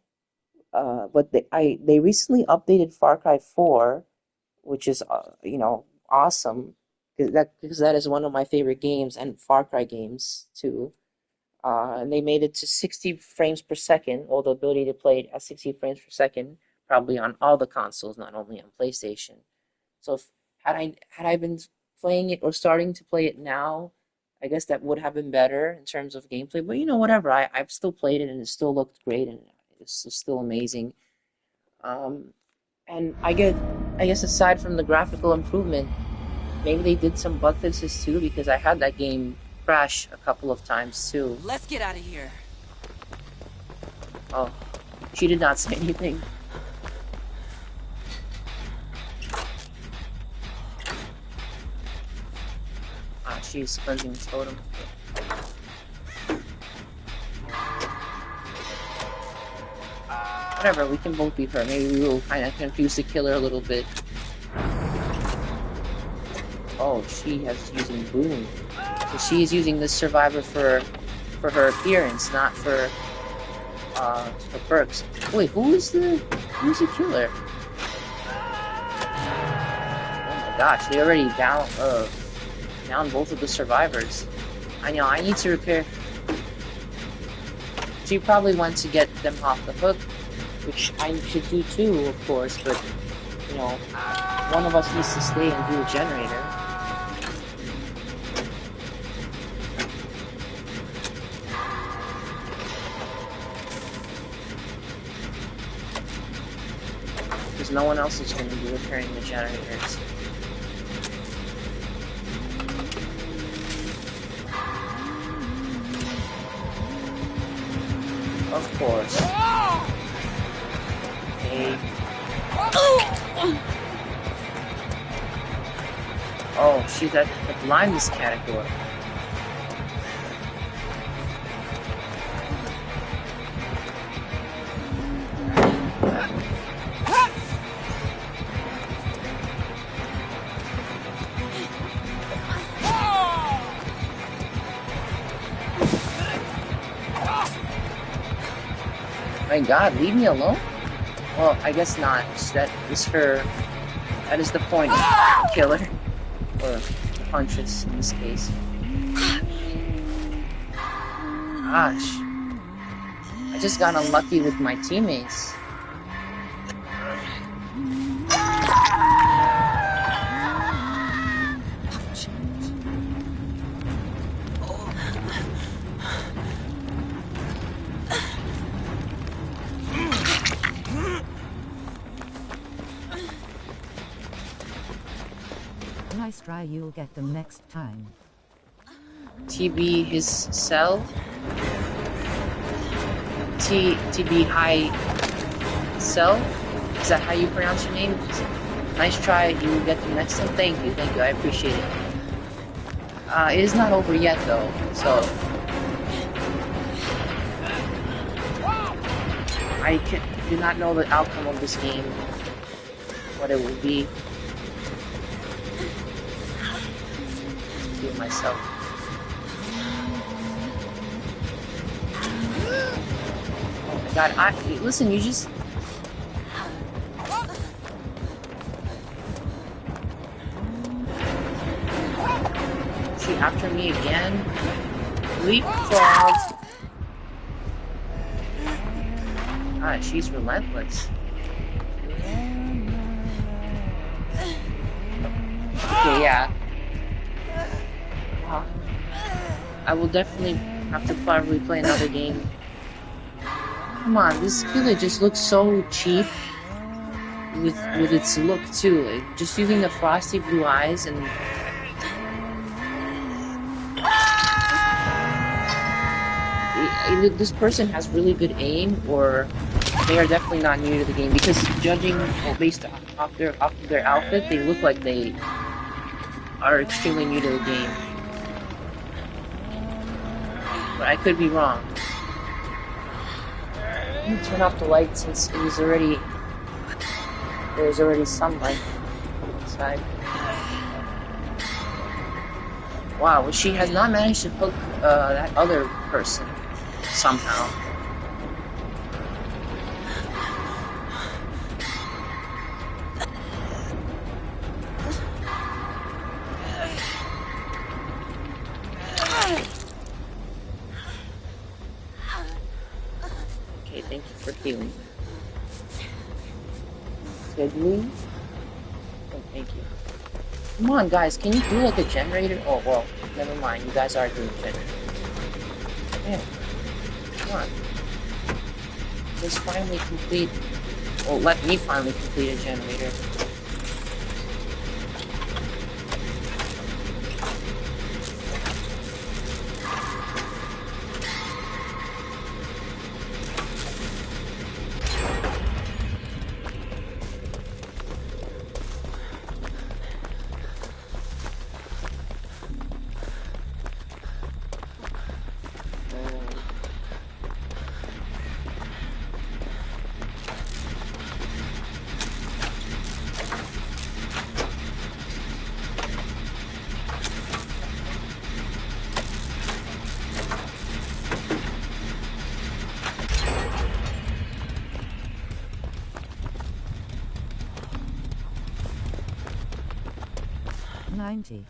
but they recently updated Far Cry 4, which is you know, awesome because that is one of my favorite games, and Far Cry games too. And they made it to 60 frames per second, or the ability to play it at 60 frames per second, probably on all the consoles, not only on PlayStation. So had I been playing it or starting to play it now, I guess that would have been better in terms of gameplay. But you know, whatever. I've still played it and it still looked great and it's still amazing. Um, and I guess aside from the graphical improvement, maybe they did some bug fixes too because I had that game crash a couple of times too. Let's get out of here. Oh, she did not say anything. Ah, she's cleansing the totem. Whatever, we can both beat her. Maybe we will kind of confuse the killer a little bit. Oh, she has using boom. So she is using this survivor for her appearance, not for perks. Wait, who's the killer? Oh my gosh, they already down both of the survivors. I know, I need to repair. She probably went to get them off the hook, which I should do too, of course, but you know, one of us needs to stay and do a generator. Because no one else is going to be repairing the generators. Of course. Okay. Oh, she's at the blindness category. My God, leave me alone? Well, I guess not. That is the point of killer. Or punches in this case. Gosh. I just got unlucky with my teammates. Nice try, you'll get them next time. TB his cell. TB high cell. Is that how you pronounce your name? Nice try, you will get them next time. Thank you, I appreciate it. It is not over yet though, so I do not know the outcome of this game, what it will be. Myself. Oh my God! Listen. You just. She after me again. Leapfrog. God, she's relentless. Okay, yeah. I will definitely have to probably play another game. Come on, this killer just looks so cheap with its look too. Like, just using the frosty blue eyes and either this person has really good aim, or they are definitely not new to the game. Because judging based off their outfit, they look like they are extremely new to the game. But I could be wrong. Let me turn off the light since there's already sunlight inside. Wow, she has not managed to hook that other person somehow. Okay, thank you for healing. Scheduling? Oh, thank you. Come on, guys, can you do like a generator? Oh, well, never mind. You guys are doing generator. Yeah. Come on. Let's finally complete. Well, let me finally complete a generator. $90.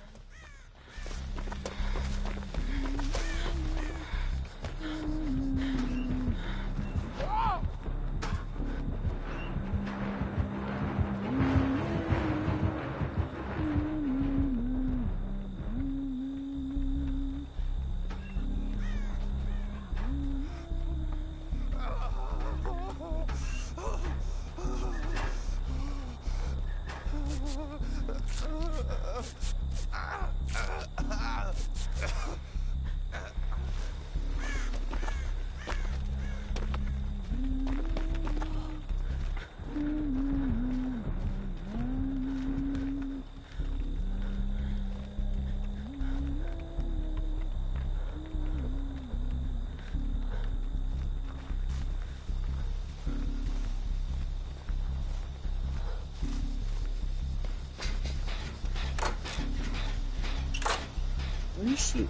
Where is she?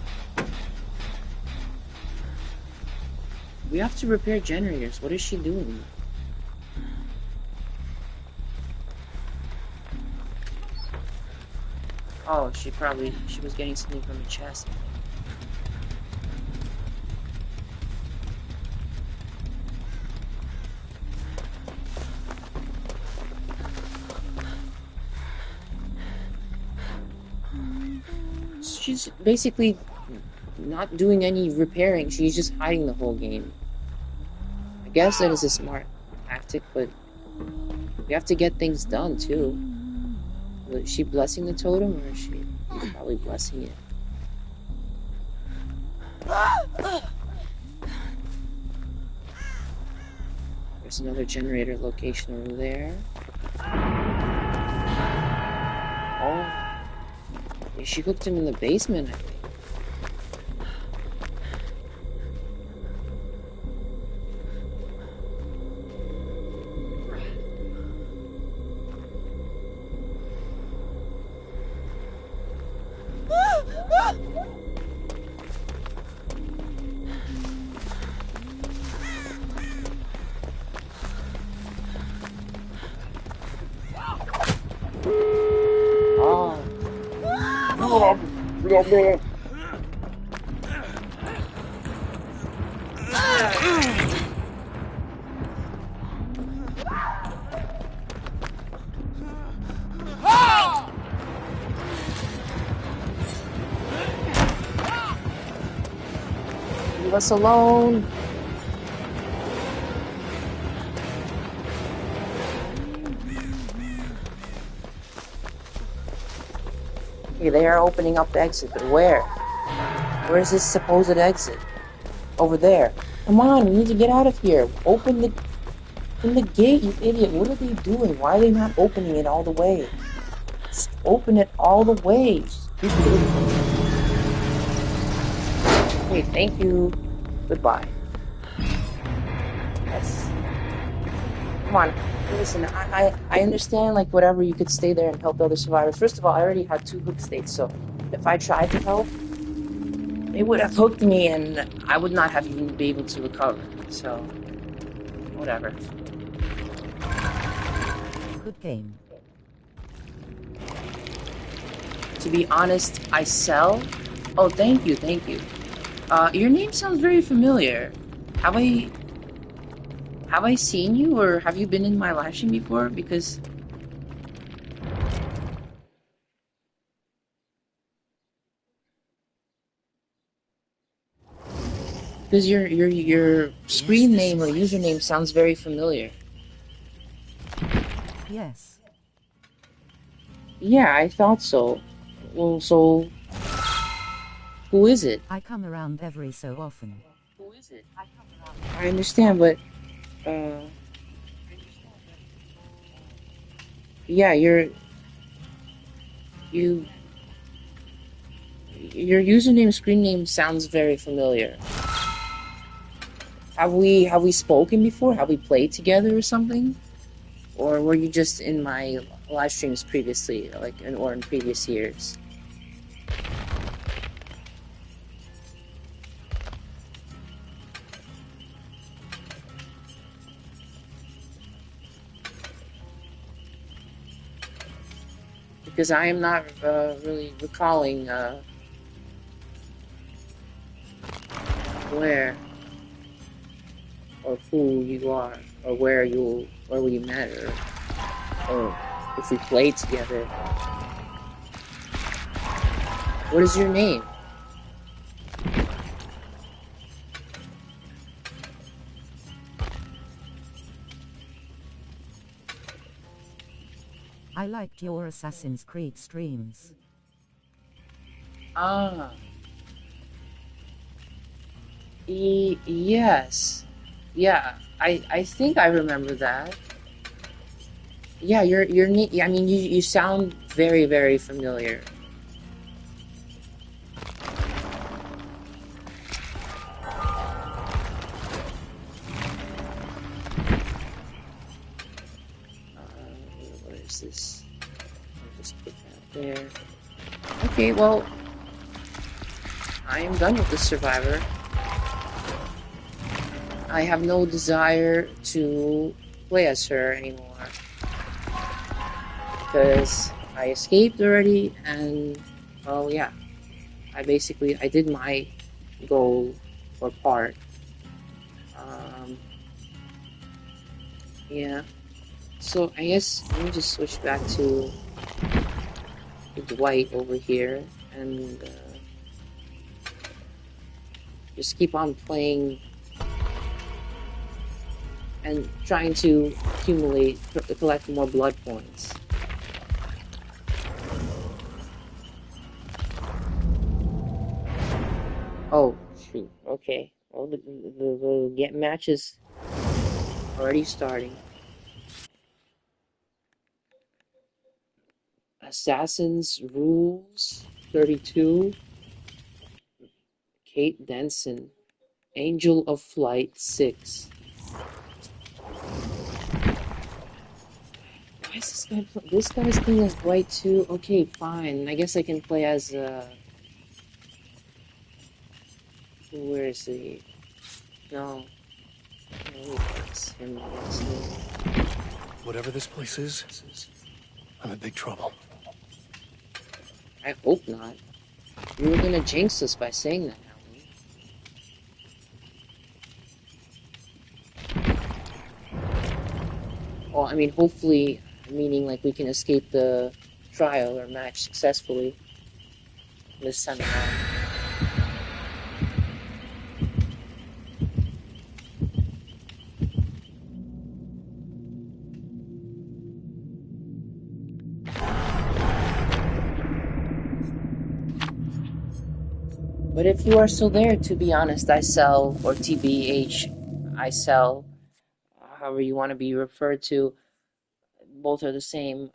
We have to repair generators. What is she doing? Oh, she was getting something from the chest. She's basically not doing any repairing. She's just hiding the whole game. I guess that is a smart tactic, but we have to get things done too. Is she blessing the totem, or is she probably blessing it? There's another generator location over there. Oh. Yeah, she hooked him in the basement, I think. Leave us alone. Okay, they are opening up the exit, but where? Where is this supposed exit? Over there. Come on, we need to get out of here. Open the gate, you idiot. What are they doing? Why are they not opening it all the way? Just open it all the way. Stupid idiot. Okay, thank you. Goodbye. Yes. Come on. Listen, I understand, like, whatever, you could stay there and help the other survivors. First of all, I already had 2 hook states, so if I tried to help, they would have hooked me and I would not have even be able to recover. So, whatever. Good game. To be honest, I sell. Oh, thank you, thank you. Your name sounds very familiar. Have I seen you, or have you been in my live stream before? Because your screen name or username sounds very familiar. Yes. Yeah, I thought so. Well, so who is it? I come around every so often. Who is it? I understand, but uh, yeah, you your username screen name sounds very familiar. Have we spoken before? Have we played together or something? Or were you just in my live streams previously, like, or in previous years? Because I am not really recalling where or who you are, or where we met, or if we played together. What is your name? I liked your Assassin's Creed streams. Ah, yes, yeah. I think I remember that. Yeah, your name. I mean, you sound very, very familiar. What is this? I'll just put that there. Okay, well, I am done with the survivor. I have no desire to play as her anymore. Because I escaped already, and, well, yeah. I did my goal or part. Yeah. So, I guess, let me just switch back to Dwight over here, and just keep on playing and trying to collect more blood points. Oh, shoot. Okay. Well, the get match is already starting. Assassins Rules 32. Kate Denson. Angel of Flight 6. Why is this guy this guy's playing as Dwight too? Okay, fine. I guess I can play as where is he? No. It's him, it's him. Whatever this place is, I'm in big trouble. I hope not. You were gonna jinx us by saying that, Helen. Well, I mean, hopefully, meaning like we can escape the trial or match successfully this time around. But if you are still there, to be honest, I sell, or TBH, I sell, however you want to be referred to, both are the same.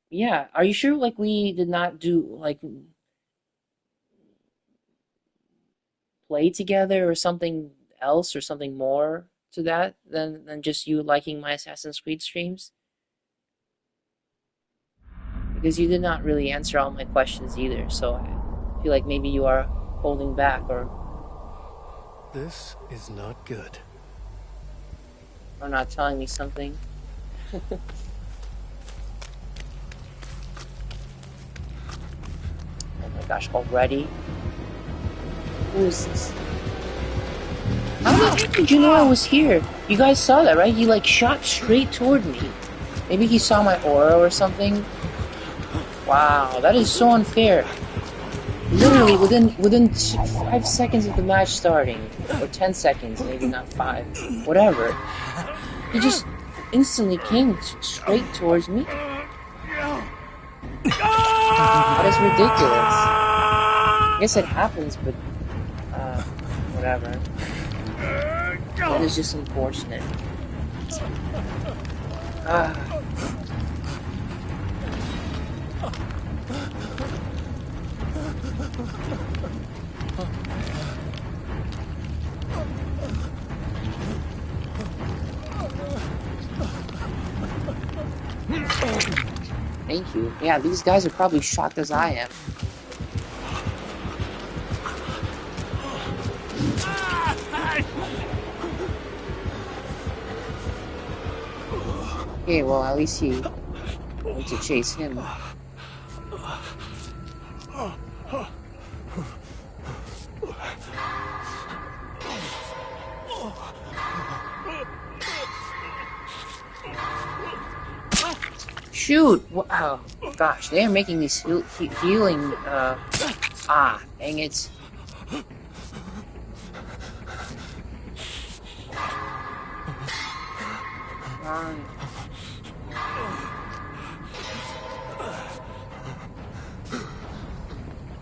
Yeah, are you sure, like, we did not do, like, play together or something else or something more to that than just you liking my Assassin's Creed streams? Because you did not really answer all my questions either, so I feel like maybe you are holding back or This is not good. not telling me something. Oh my gosh, already? Who is this? How the heck did you know I was here? You guys saw that, right? He like shot straight toward me. Maybe he saw my aura or something. Wow, that is so unfair. Literally within 5 seconds of the match starting, or 10 seconds, maybe not 5, whatever. He just instantly came straight towards me. That is ridiculous. I guess it happens, but whatever. That is just unfortunate. Thank you. Yeah, these guys are probably shocked as I am. Okay, well, at least he went to chase him. Shoot! Oh, gosh, they are making these healing, dang it. Come on.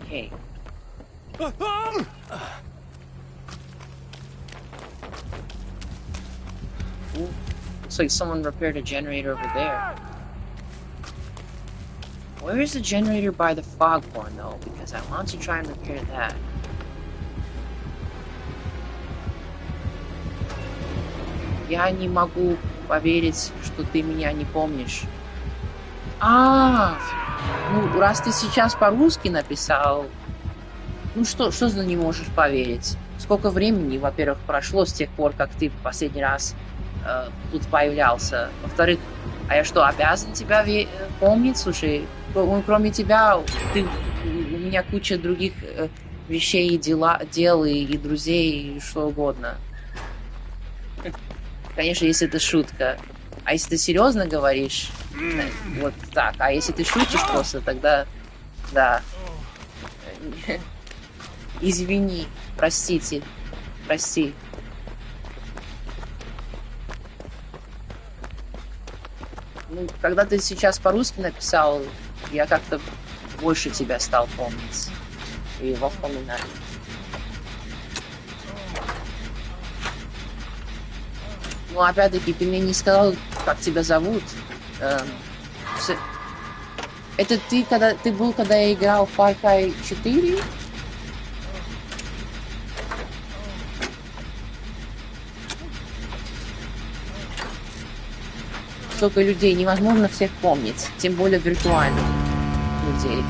Okay. Ooh, looks like someone repaired a generator over there. Where is the generator by the foghorn, though? Because I want to try and repair that. Я не могу поверить, что ты меня не помнишь. Ну, раз ты сейчас по-русски написал, ну что за не можешь поверить? Сколько времени, во-первых, прошло с тех пор, как ты в последний раз тут появлялся? Во-вторых, а я что, обязан тебя помнить? Слушай, кроме тебя, у меня куча других вещей, дел и друзей, и что угодно. Конечно, если это шутка. А если ты серьезно говоришь, вот так. А если ты шутишь просто, тогда да. Извини, простите, прости. Ну, когда ты сейчас по-русски написал, я как-то больше тебя стал помнить и вспоминать. Ну, опять-таки, ты мне не сказал, как тебя зовут. Это ты, когда я играл в Far Cry 4? Столько людей, невозможно всех помнить, тем более виртуальных людей.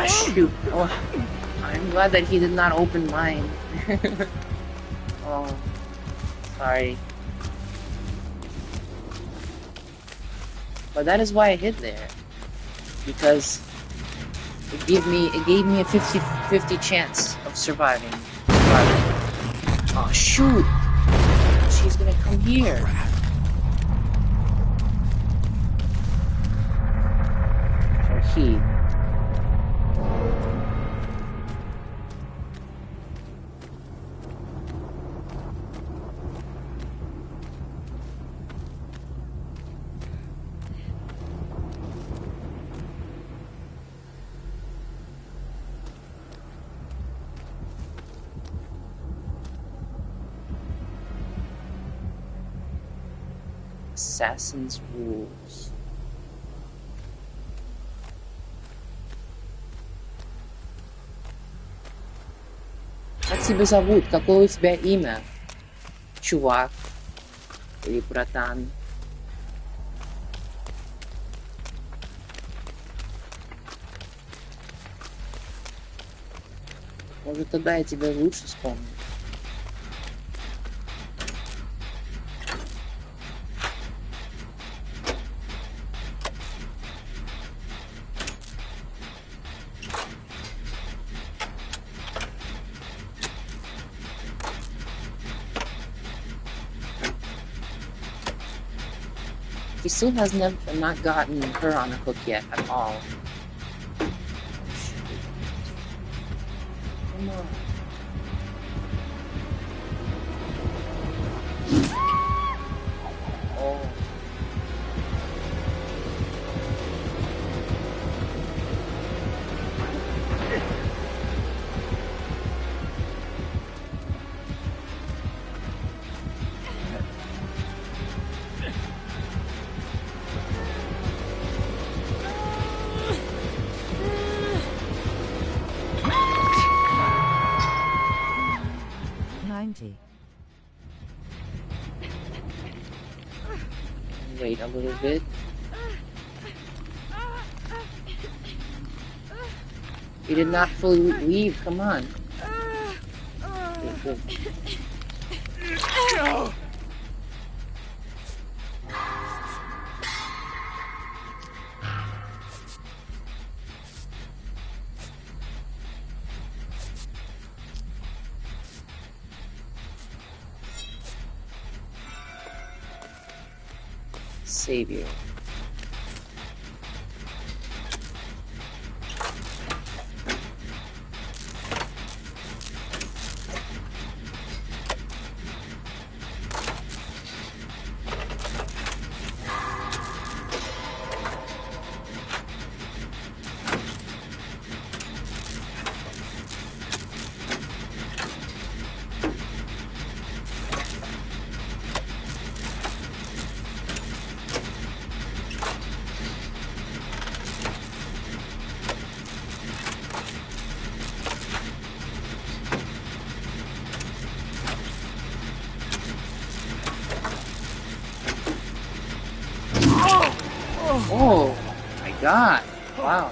Shoot. Oh, I'm glad that he did not open mine. Oh, sorry. But that is why I hid there. Because it gave me a 50-50 chance of surviving. Oh shoot! she's gonna come here. Or he. Assassin's rules. Как тебя зовут? Какое у тебя имя? Чувак. Или братан. Может, тогда я тебя лучше вспомню. He still has not gotten her on the hook yet at all. Come on. Oh. Wait a little bit. You did not fully leave, come on. Good. Savior. Oh my god. Wow.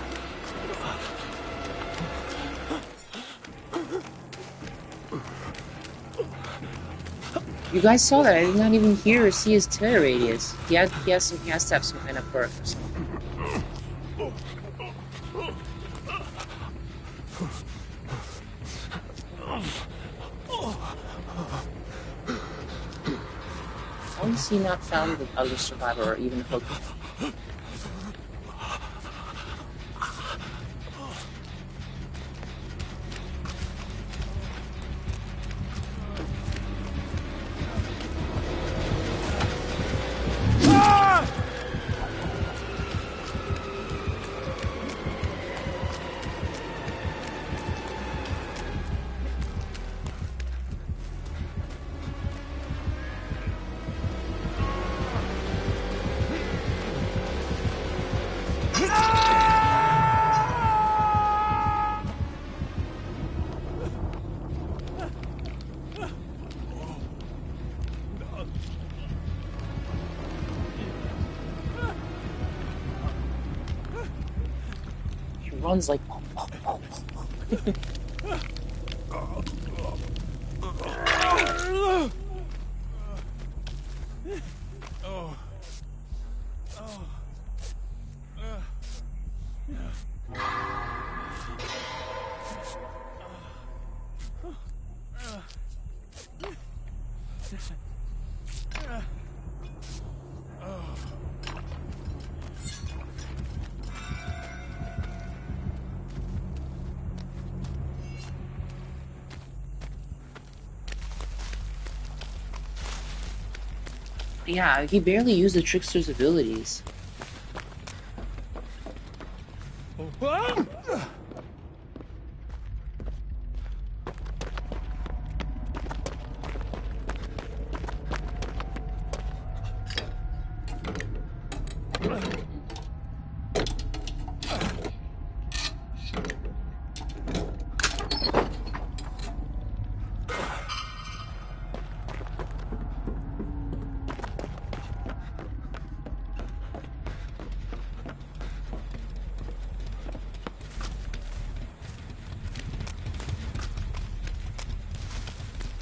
You guys saw that. I did not even hear or see his tear radius. He has to have some kind of perk or something. How has he not found the other survivor or even hooked him? Runs like Yeah, he barely used the trickster's abilities.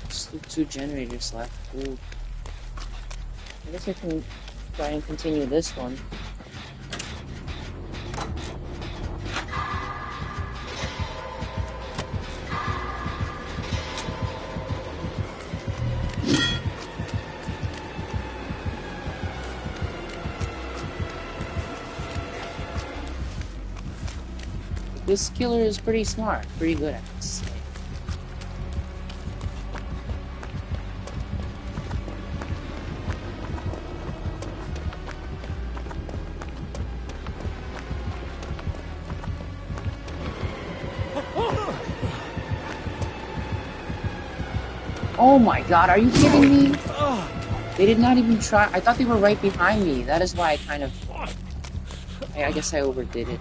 Still 2 generators left. Ooh. I guess I can try and continue this one. This killer is pretty smart, pretty good at this. Oh my god, are you kidding me? They did not even try. I thought they were right behind me. That is why I kind of... I guess I overdid it.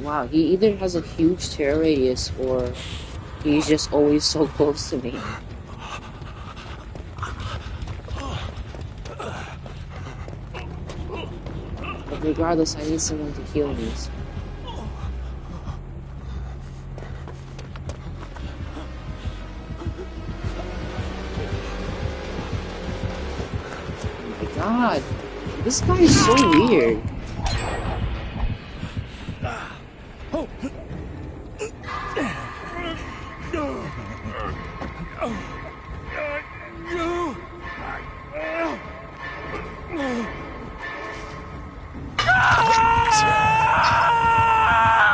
Wow, he either has a huge tear radius or he's just always so close to me. But regardless, I need someone to heal me. So. Oh my god, this guy is so weird.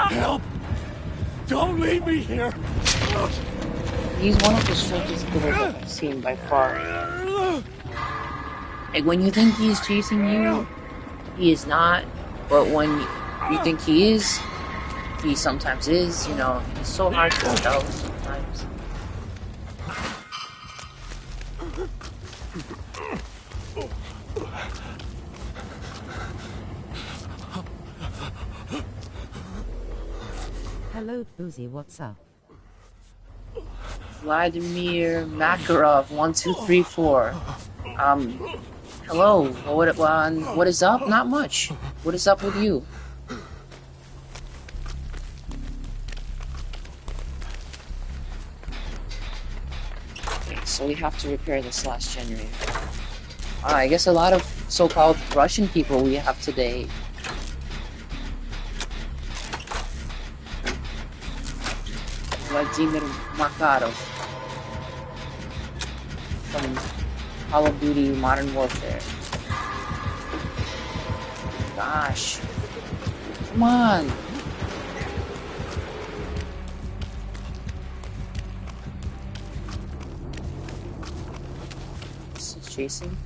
Help! Don't leave me here! He's one of the strangest killers I've seen by far. Like, when you think he's chasing you, he is not. But when you think he is, he sometimes is, you know. It's so hard to tell sometimes. Hello, Boozy, what's up? Vladimir Makarov, 1234. Hello. What is up? Not much. What is up with you? Okay, so we have to repair this last generator. I guess a lot of so-called Russian people we have today. Vladimir Makarov from Call of Duty Modern Warfare. Gosh. Come on. Such chasing.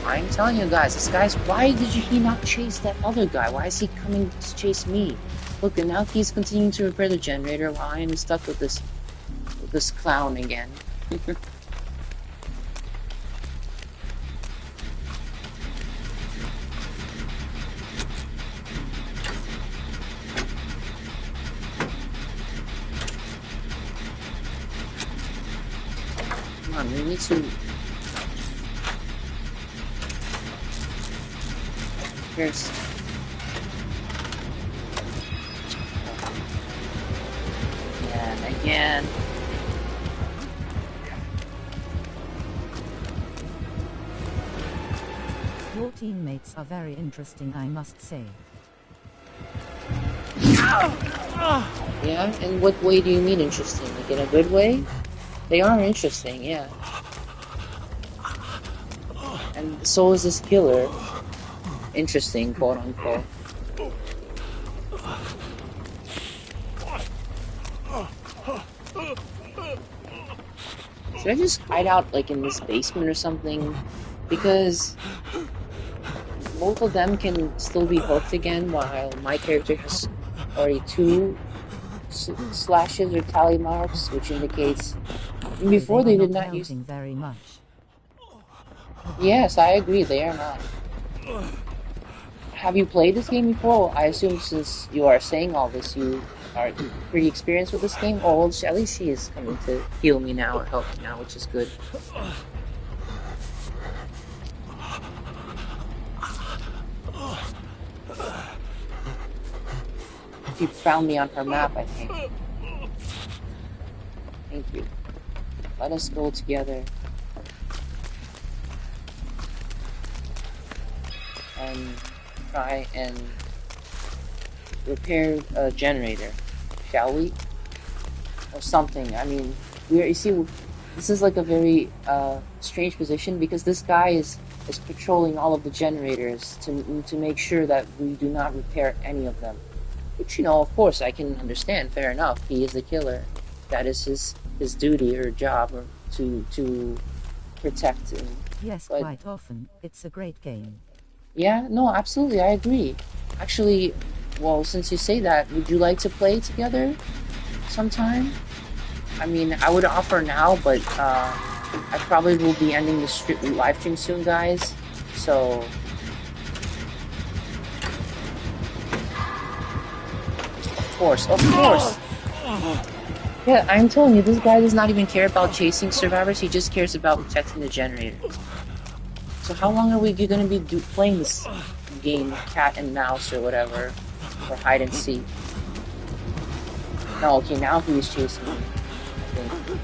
I'm telling you guys, this guy's. Why did he not chase that other guy? Why is he coming to chase me? Look, and now he's continuing to repair the generator while I am stuck with this clown again. Come on, we need to. Here's. Again. Your teammates are very interesting, I must say. Yeah, in what way do you mean interesting? Like in a good way? They are interesting, yeah. And so is this killer. Interesting, quote unquote. Should I just hide out like in this basement or something? Because both of them can still be hooked again while my character has already 2 slashes or tally marks, which indicates before they did not use very much. Yes, I agree, they are not. Have you played this game before? I assume since you are saying all this, you are pretty experienced with this game? Oh, well, at least she is coming to heal me now or help me now, which is good. She found me on her map, I think. Thank you. Let us go together. And try and repair a generator, shall we? Or something. I mean, you see, this is like a very strange position because this guy is patrolling all of the generators to make sure that we do not repair any of them. Which, you know, of course, I can understand. Fair enough. He is the killer. That is his duty or job, or to protect him. Yes, but, quite often. It's a great game. Yeah, no, absolutely, I agree. Actually, well, since you say that, would you like to play together sometime? I mean, I would offer now, but I probably will be ending the live stream soon, guys. So, of course. Yeah, I'm telling you, this guy does not even care about chasing survivors. He just cares about protecting the generator. So how long are we going to be playing this game, cat and mouse or whatever, or hide and seek? No, okay, now he is chasing me, I think.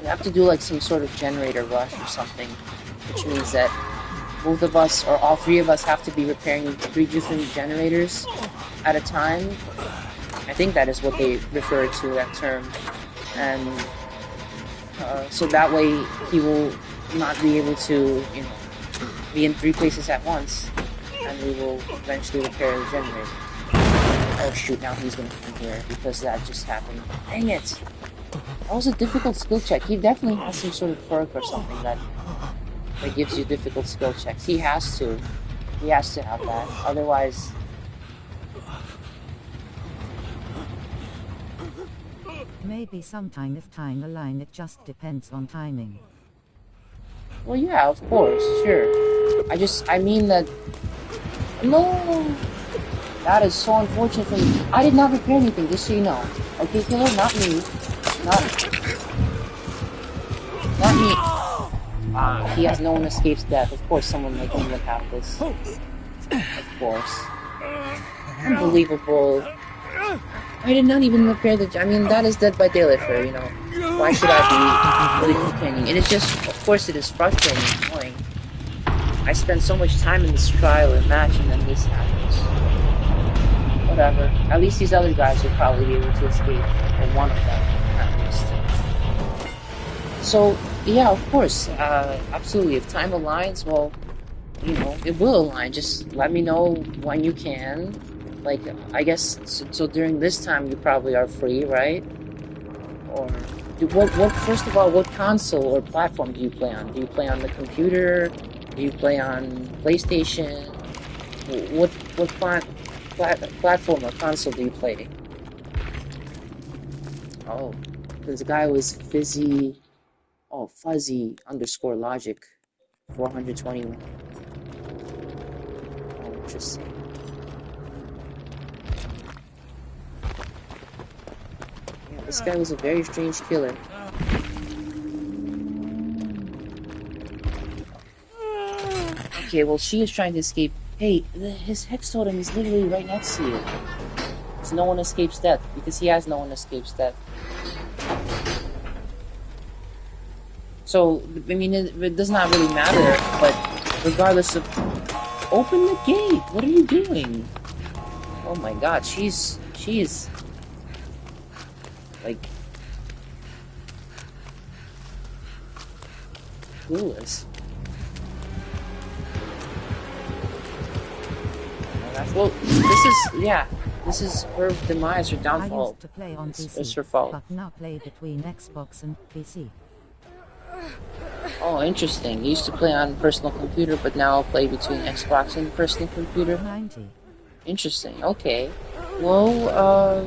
We have to do like some sort of generator rush or something, which means that both of us, or all 3 of us, have to be repairing 3 different generators at a time. I think that is what they refer to, that term. And so that way he will not be able to, you know, be in 3 places at once, and we will eventually repair the generator. Oh shoot, now he's gonna come here, because that just happened. Dang it! That was a difficult skill check. He definitely has some sort of perk or something that gives you difficult skill checks. He has to. He has to have that. Otherwise... Maybe sometime if time align, it just depends on timing. Well, yeah, of course, sure. I mean that... No! That is so unfortunate for me. I did not repair anything, just so you know. Okay, killer? Not me. Not me. He has no one escapes death. Of course someone like him would have this. Of course. Unbelievable. I did not even repair the... I mean, that is Dead by Daylight for, you know. Why should I be really complaining? And it's just... Of course it is frustrating and annoying. I spend so much time in this trial and match, and then this happens. whatever. At least these other guys will probably be able to escape, or one of them, at least. So, yeah, of course, absolutely. If time aligns, well, you know, it will align. Just let me know when you can. Like, I guess, so during this time you probably are free, right? Or, first of all, what console or platform do you play on? Do you play on the computer? Do you play on PlayStation? What platform or console do you play? Oh, this guy was fizzy. Oh, fuzzy underscore logic 421. Oh, interesting. Yeah, this guy was a very strange killer. Okay, well, she is trying to escape. Hey, his hex totem is literally right next to you. So no one escapes death, because he has no one escapes death. So, I mean, it does not really matter, but regardless of... Open the gate! What are you doing? Oh my god, she is... like... clueless. Well, this is her demise, her downfall. I used to play on PC, it's her fault. but now play between Xbox and PC. Oh, interesting. You used to play on personal computer, but now play between Xbox and personal computer? 90. Interesting, okay. Well,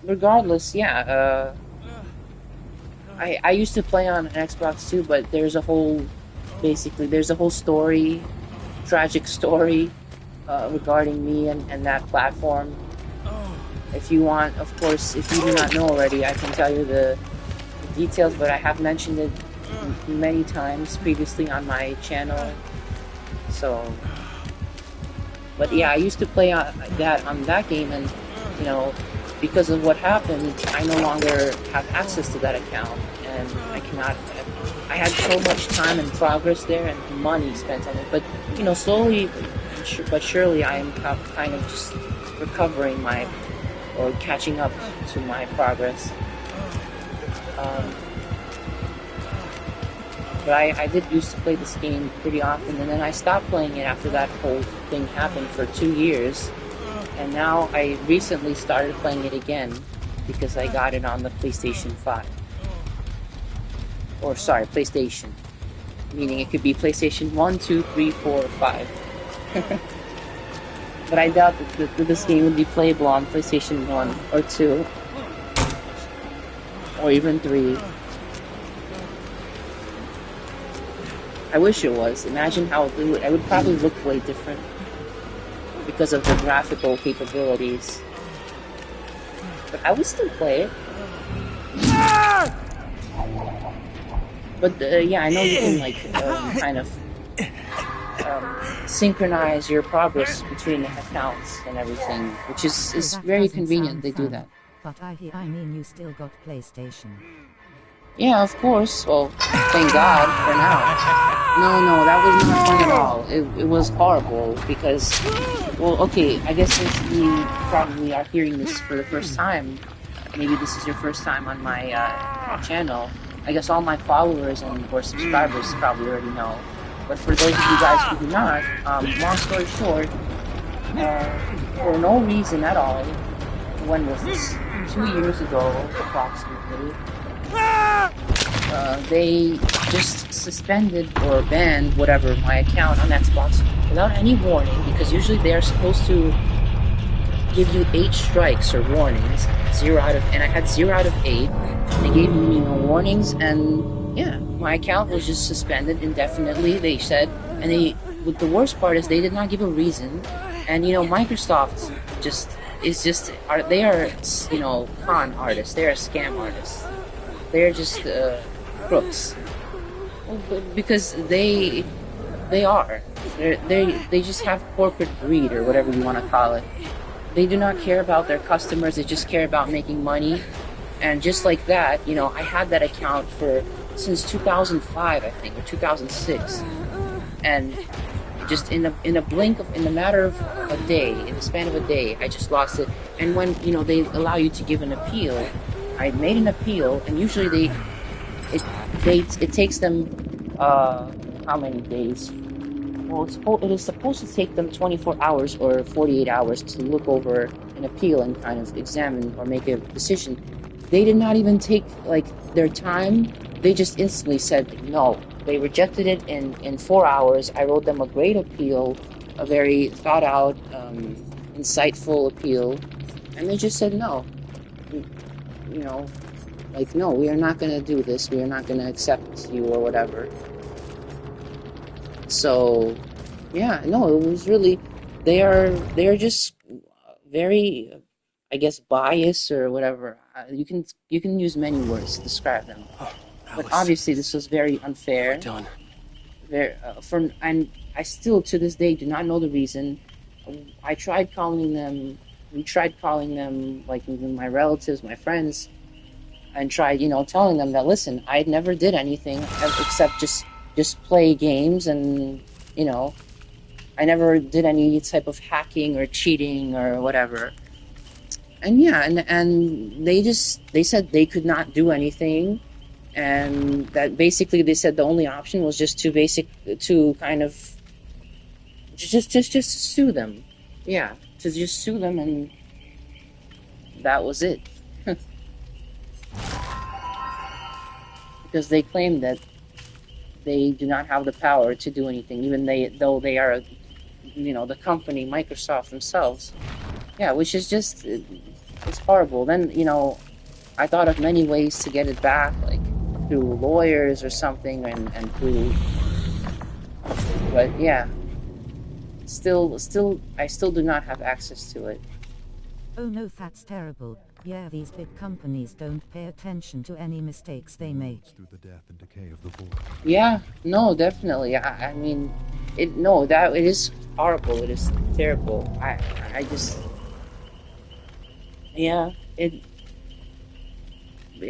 regardless, yeah, I used to play on an Xbox too, but there's a whole story, tragic story, regarding me and that platform. If you want, of course, if you do not know already, I can tell you the details, but I have mentioned it many times previously on my channel. So, but yeah, I used to play on that game, and you know, because of what happened, I no longer have access to that account, and I cannot. I had so much time and progress there, and money spent on it. But you know, slowly but surely, I am kind of just recovering or catching up to my progress. But I did used to play this game pretty often, and then I stopped playing it after that whole thing happened for 2 years. And now I recently started playing it again because I got it on the PlayStation 5. Or sorry, PlayStation. Meaning it could be PlayStation 1, 2, 3, 4, or 5. But I doubt that this game would be playable on PlayStation 1 or 2. Or even 3. I wish it was. Imagine how it would probably look way different because of the graphical capabilities. But I would still play it. But yeah, I know you can like kind of synchronize your progress between the accounts and everything, which is very convenient. They do that. But I mean, you still got PlayStation. Yeah, of course. Well, thank God for now. No, that was not fun at all. It was horrible because, well, okay, I guess since you probably are hearing this for the first time, maybe this is your first time on my channel, I guess all my followers or subscribers probably already know. But for those of you guys who do not, long story short, for no reason at all, when was this? 2 years ago, approximately, they just suspended or banned whatever my account on Xbox without any warning, because usually they are supposed to give you 8 strikes or warnings, and I had 0 out of 8. They gave me no warnings, and yeah, my account was just suspended indefinitely, they said, and the worst part is they did not give a reason, and you know, Microsoft they are, you know, con artists, they are scam artists. They're just crooks, because they just have corporate greed, or whatever you want to call it. They do not care about their customers, they just care about making money. And just like that, you know, I had that account since 2005, I think, or 2006, and Just in a blink of, in the matter of a day, in the span of a day, I just lost it. And when, you know, they allow you to give an appeal, I made an appeal, and usually it takes them how many days? Well, it is supposed to take them 24 hours or 48 hours to look over an appeal and kind of examine or make a decision. They did not even take like their time. They just instantly said no. They rejected it in 4 hours. I wrote them a great appeal, a very thought out, insightful appeal, and they just said no. You know, like, no, we are not going to do this. We are not going to accept you or whatever. So, yeah, no, it was really, they are just very, I guess, biased or whatever. You can use many words to describe them. Oh, But Alice. obviously, this was very unfair. What have I done? And I still to this day do not know the reason. I tried calling them. We tried calling them, like my relatives, my friends, and tried, you know, telling them that, listen, I never did anything except just play games, and, you know, I never did any type of hacking or cheating or whatever. And yeah, and they said they could not do anything, and that basically they said the only option was just to kind of just sue them. Yeah, to just sue them, and that was it. Because they claim that they do not have the power to do anything, even though they are, you know, the company, Microsoft themselves. Yeah, which is just, it's horrible. Then, you know, I thought of many ways to get it back, like through lawyers or something, and through, but yeah, I still do not have access to it. Oh no, that's terrible. Yeah, these big companies don't pay attention to any mistakes they make. Through the death and decay of the void. Yeah, no, definitely. I mean, it is horrible. It is terrible. I just, yeah, it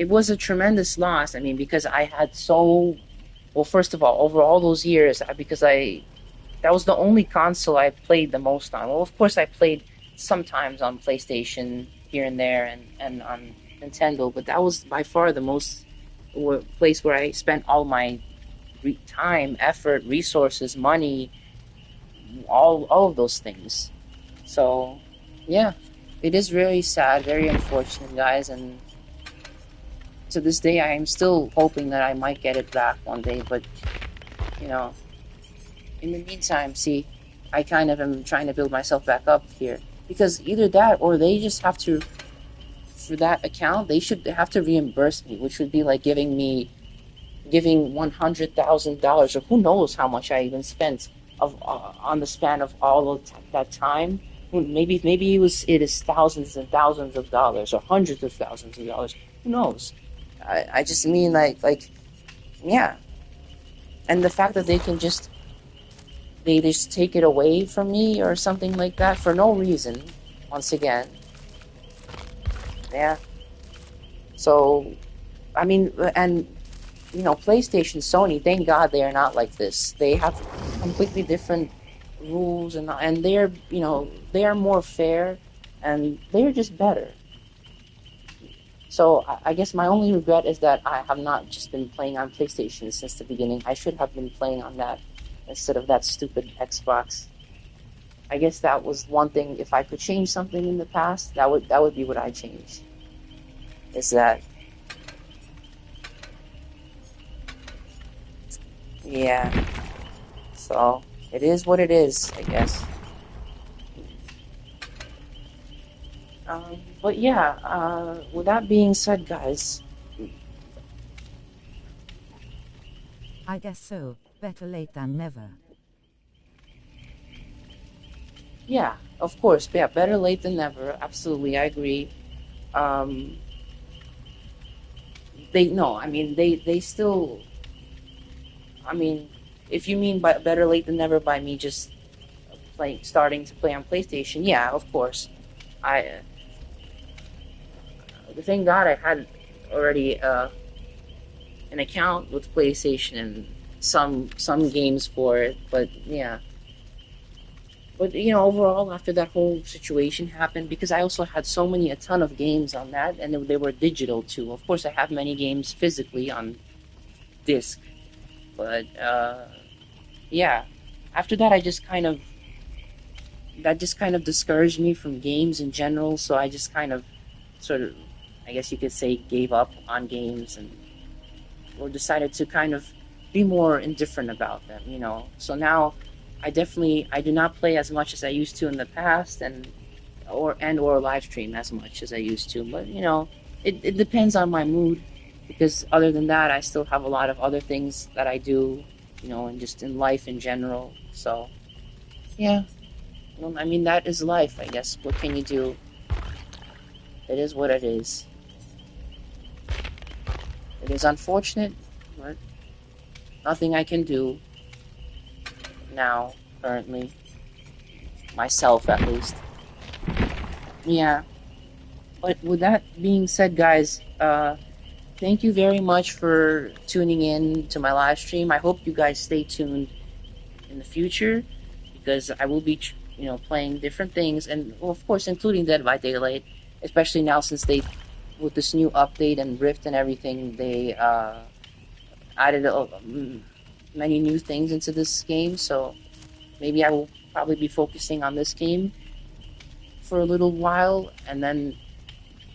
was a tremendous loss. I mean, because I had well, first of all, over all those years, that was the only console I played the most on. Well, of course, I played sometimes on PlayStation here and there, and on Nintendo, but that was by far the most place where I spent all my time, effort, resources, money, all of those things. So, yeah, it is really sad, very unfortunate, guys, and to this day, I am still hoping that I might get it back one day, but, you know, in the meantime, see, I kind of am trying to build myself back up here. Because either that, or they just have to, for that account, they should have to reimburse me, which would be like giving $100,000, or who knows how much I even spent on the span of all of that time. Maybe it is thousands and thousands of dollars, or hundreds of thousands of dollars. Who knows? I just mean like yeah. And the fact that they just take it away from me or something like that for no reason, once again. Yeah. So, I mean, and, you know, PlayStation, Sony, thank God they are not like this. They have completely different rules, and they're, you know, they are more fair, and they're just better. So I guess my only regret is that I have not just been playing on PlayStation since the beginning. I should have been playing on that instead of that stupid Xbox. I guess that was one thing. If I could change something in the past, that would be what I changed. Is that, yeah. So it is what it is, I guess. But yeah, with that being said, guys, I guess so. Better late than never. yeah, of course, yeah, better late than never. Absolutely, I agree. They still, I mean, if you mean by better late than never by me just starting to play on PlayStation, yeah, of course. Thank God I had already an account with PlayStation and some games for it, but yeah, but overall, after that whole situation happened, because I also had a ton of games on that, and they were digital too. Of course, I have many games physically on disc, but yeah. After that, that just kind of discouraged me from games in general. So I just kind of, sort of, I guess you could say, gave up on games and or decided to kind of be more indifferent about them. So now I do not play as much as I used to in the past, or live stream as much as I used to. But it depends on my mood, because other than that, I still have a lot of other things that I do, and just in life in general. So yeah, well, I mean, that is life, I guess. What can you do? It is what it is. It is unfortunate, but nothing I can do now, currently. Myself, at least. Yeah. But with that being said, guys, thank you very much for tuning in to my live stream. I hope you guys stay tuned in the future, because I will be, playing different things, and well, of course, including Dead by Daylight, especially now since with this new update and Rift and everything, they added many new things into this game. So maybe I will probably be focusing on this game for a little while, and then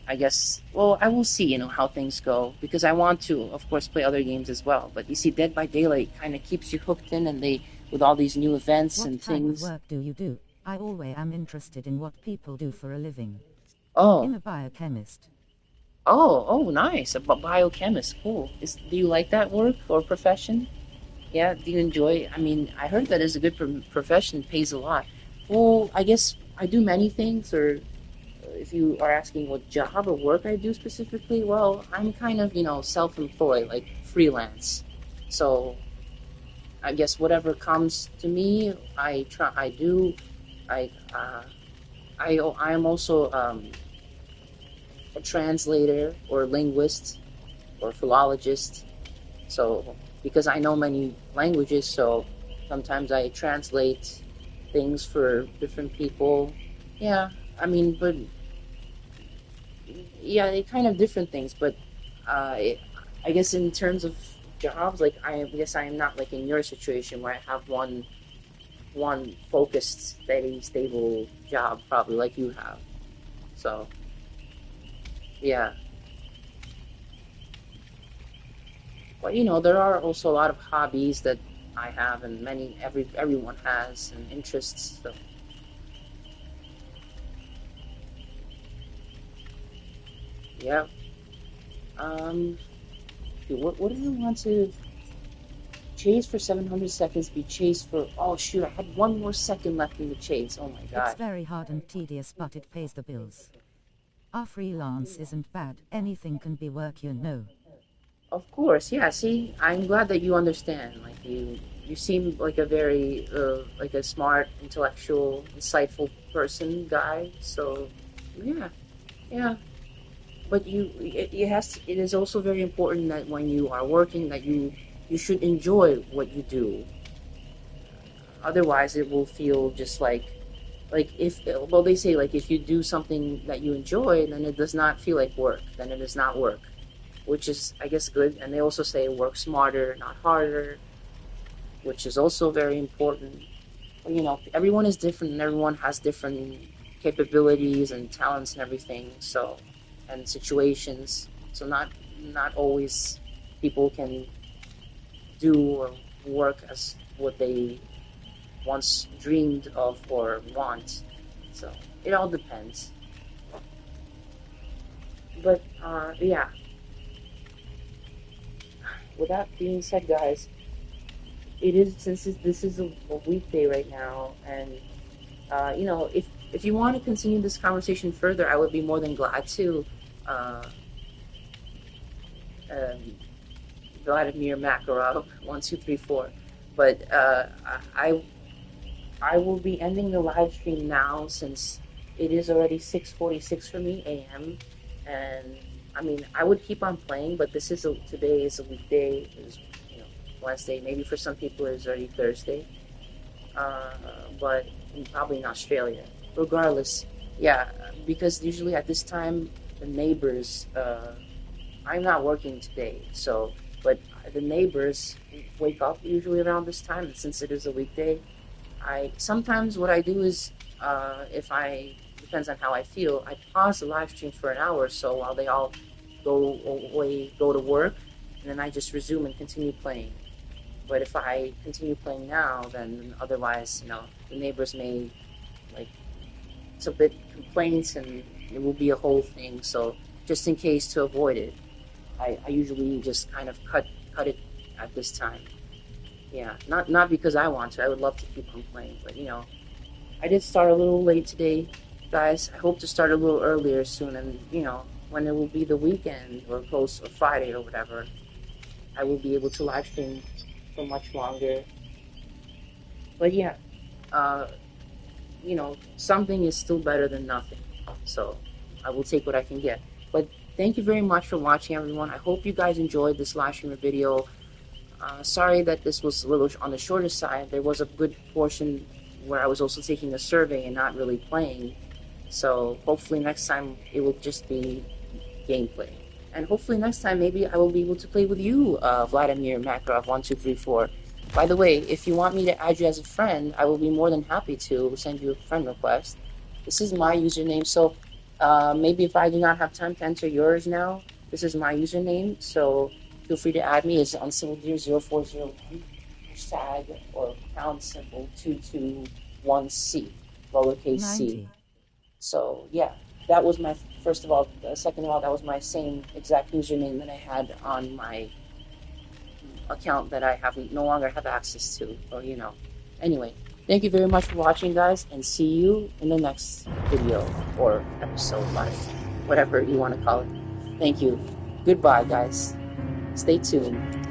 I guess, well, I will see, how things go, because I want to, of course, play other games as well. But you see, Dead by Daylight kind of keeps you hooked in, and with all these new events What and type of things. work do you do? I always am interested in what people do for a living. Oh, I'm a biochemist. oh, nice. A biochemist, cool. Do you like that work or profession? Yeah, do you enjoy? I mean, I heard that is a good profession, pays a lot. Well, I guess I do many things, or if you are asking what job or work I do specifically, well, I'm kind of, self-employed, like freelance. So I guess whatever comes to me, I do. I, I am also a translator or linguist or philologist. So because I know many languages, so sometimes I translate things for different people. Yeah, I mean, but yeah, it kind of different things, but it, I guess in terms of jobs, like I guess I am not like in your situation where I have one focused, steady, stable job, probably like you have. So yeah, but there are also a lot of hobbies that I have, and everyone has, and interests. So yeah, um, what do you want to? Chase for 700 seconds, be chased for... Oh, shoot, I had one more second left in the chase. Oh, my It's God. very hard and tedious, but it pays the bills. Our freelance isn't bad, anything can be work. Of course, yeah, see, I'm glad that you understand. Like, you seem like a very, like a smart, intellectual, insightful guy. So, yeah, yeah. But it is also very important that when you are working, that you should enjoy what you do. Otherwise, it will feel just like if well they say, like, if you do something that you enjoy, then it does not feel like work, then it is not work, which is, I guess, good. And they also say work smarter, not harder, which is also very important. Everyone is different, and everyone has different capabilities and talents and everything, so, and situations. So not always people can do or work as what they once dreamed of or want. So it all depends. But yeah. With that being said, guys, it is since this is a weekday right now, and if you want to continue this conversation further, I would be more than glad to. Uh, um, Vladimir Makarov, 1, 2, 3, 4. But I will be ending the live stream now, since it is already 6:46 for me a.m. And I mean, I would keep on playing, but today is a weekday. It is, Wednesday. Maybe for some people it's already Thursday. but probably in Australia. Regardless, yeah, because usually at this time, the neighbors, I'm not working today, so, but the neighbors wake up usually around this time, and since it is a weekday, sometimes what I do is, if I, depends on how I feel, I pause the live stream for an hour or so while they all go away, go to work, and then I just resume and continue playing. But if I continue playing now, then otherwise, the neighbors may, like, submit complaints and it will be a whole thing. So just in case to avoid it, I usually just kind of cut it at this time. Yeah, not because I want to. I would love to keep on playing, but I did start a little late today, guys. I hope to start a little earlier soon, and when it will be the weekend or close or Friday or whatever, I will be able to live stream for much longer. But yeah, something is still better than nothing. So I will take what I can get. But thank you very much for watching, everyone. I hope you guys enjoyed this live stream video. Sorry that this was a little on the shorter side. There was a good portion where I was also taking a survey and not really playing. So hopefully next time it will just be gameplay. And hopefully next time maybe I will be able to play with you, Vladimir Makarov1234. By the way, if you want me to add you as a friend, I will be more than happy to send you a friend request. This is my username, so maybe if I do not have time to enter yours now, this is my username, so feel free to add me. It's uncivilgear0401, hashtag or pound symbol 221C, lowercase c. 90. So yeah, that was my, first of all. Second of all, that was my same exact username that I had on my account that I no longer have access to, or Anyway, thank you very much for watching, guys, and see you in the next video, or episode, live, whatever you want to call it. Thank you. Goodbye, guys. Stay tuned.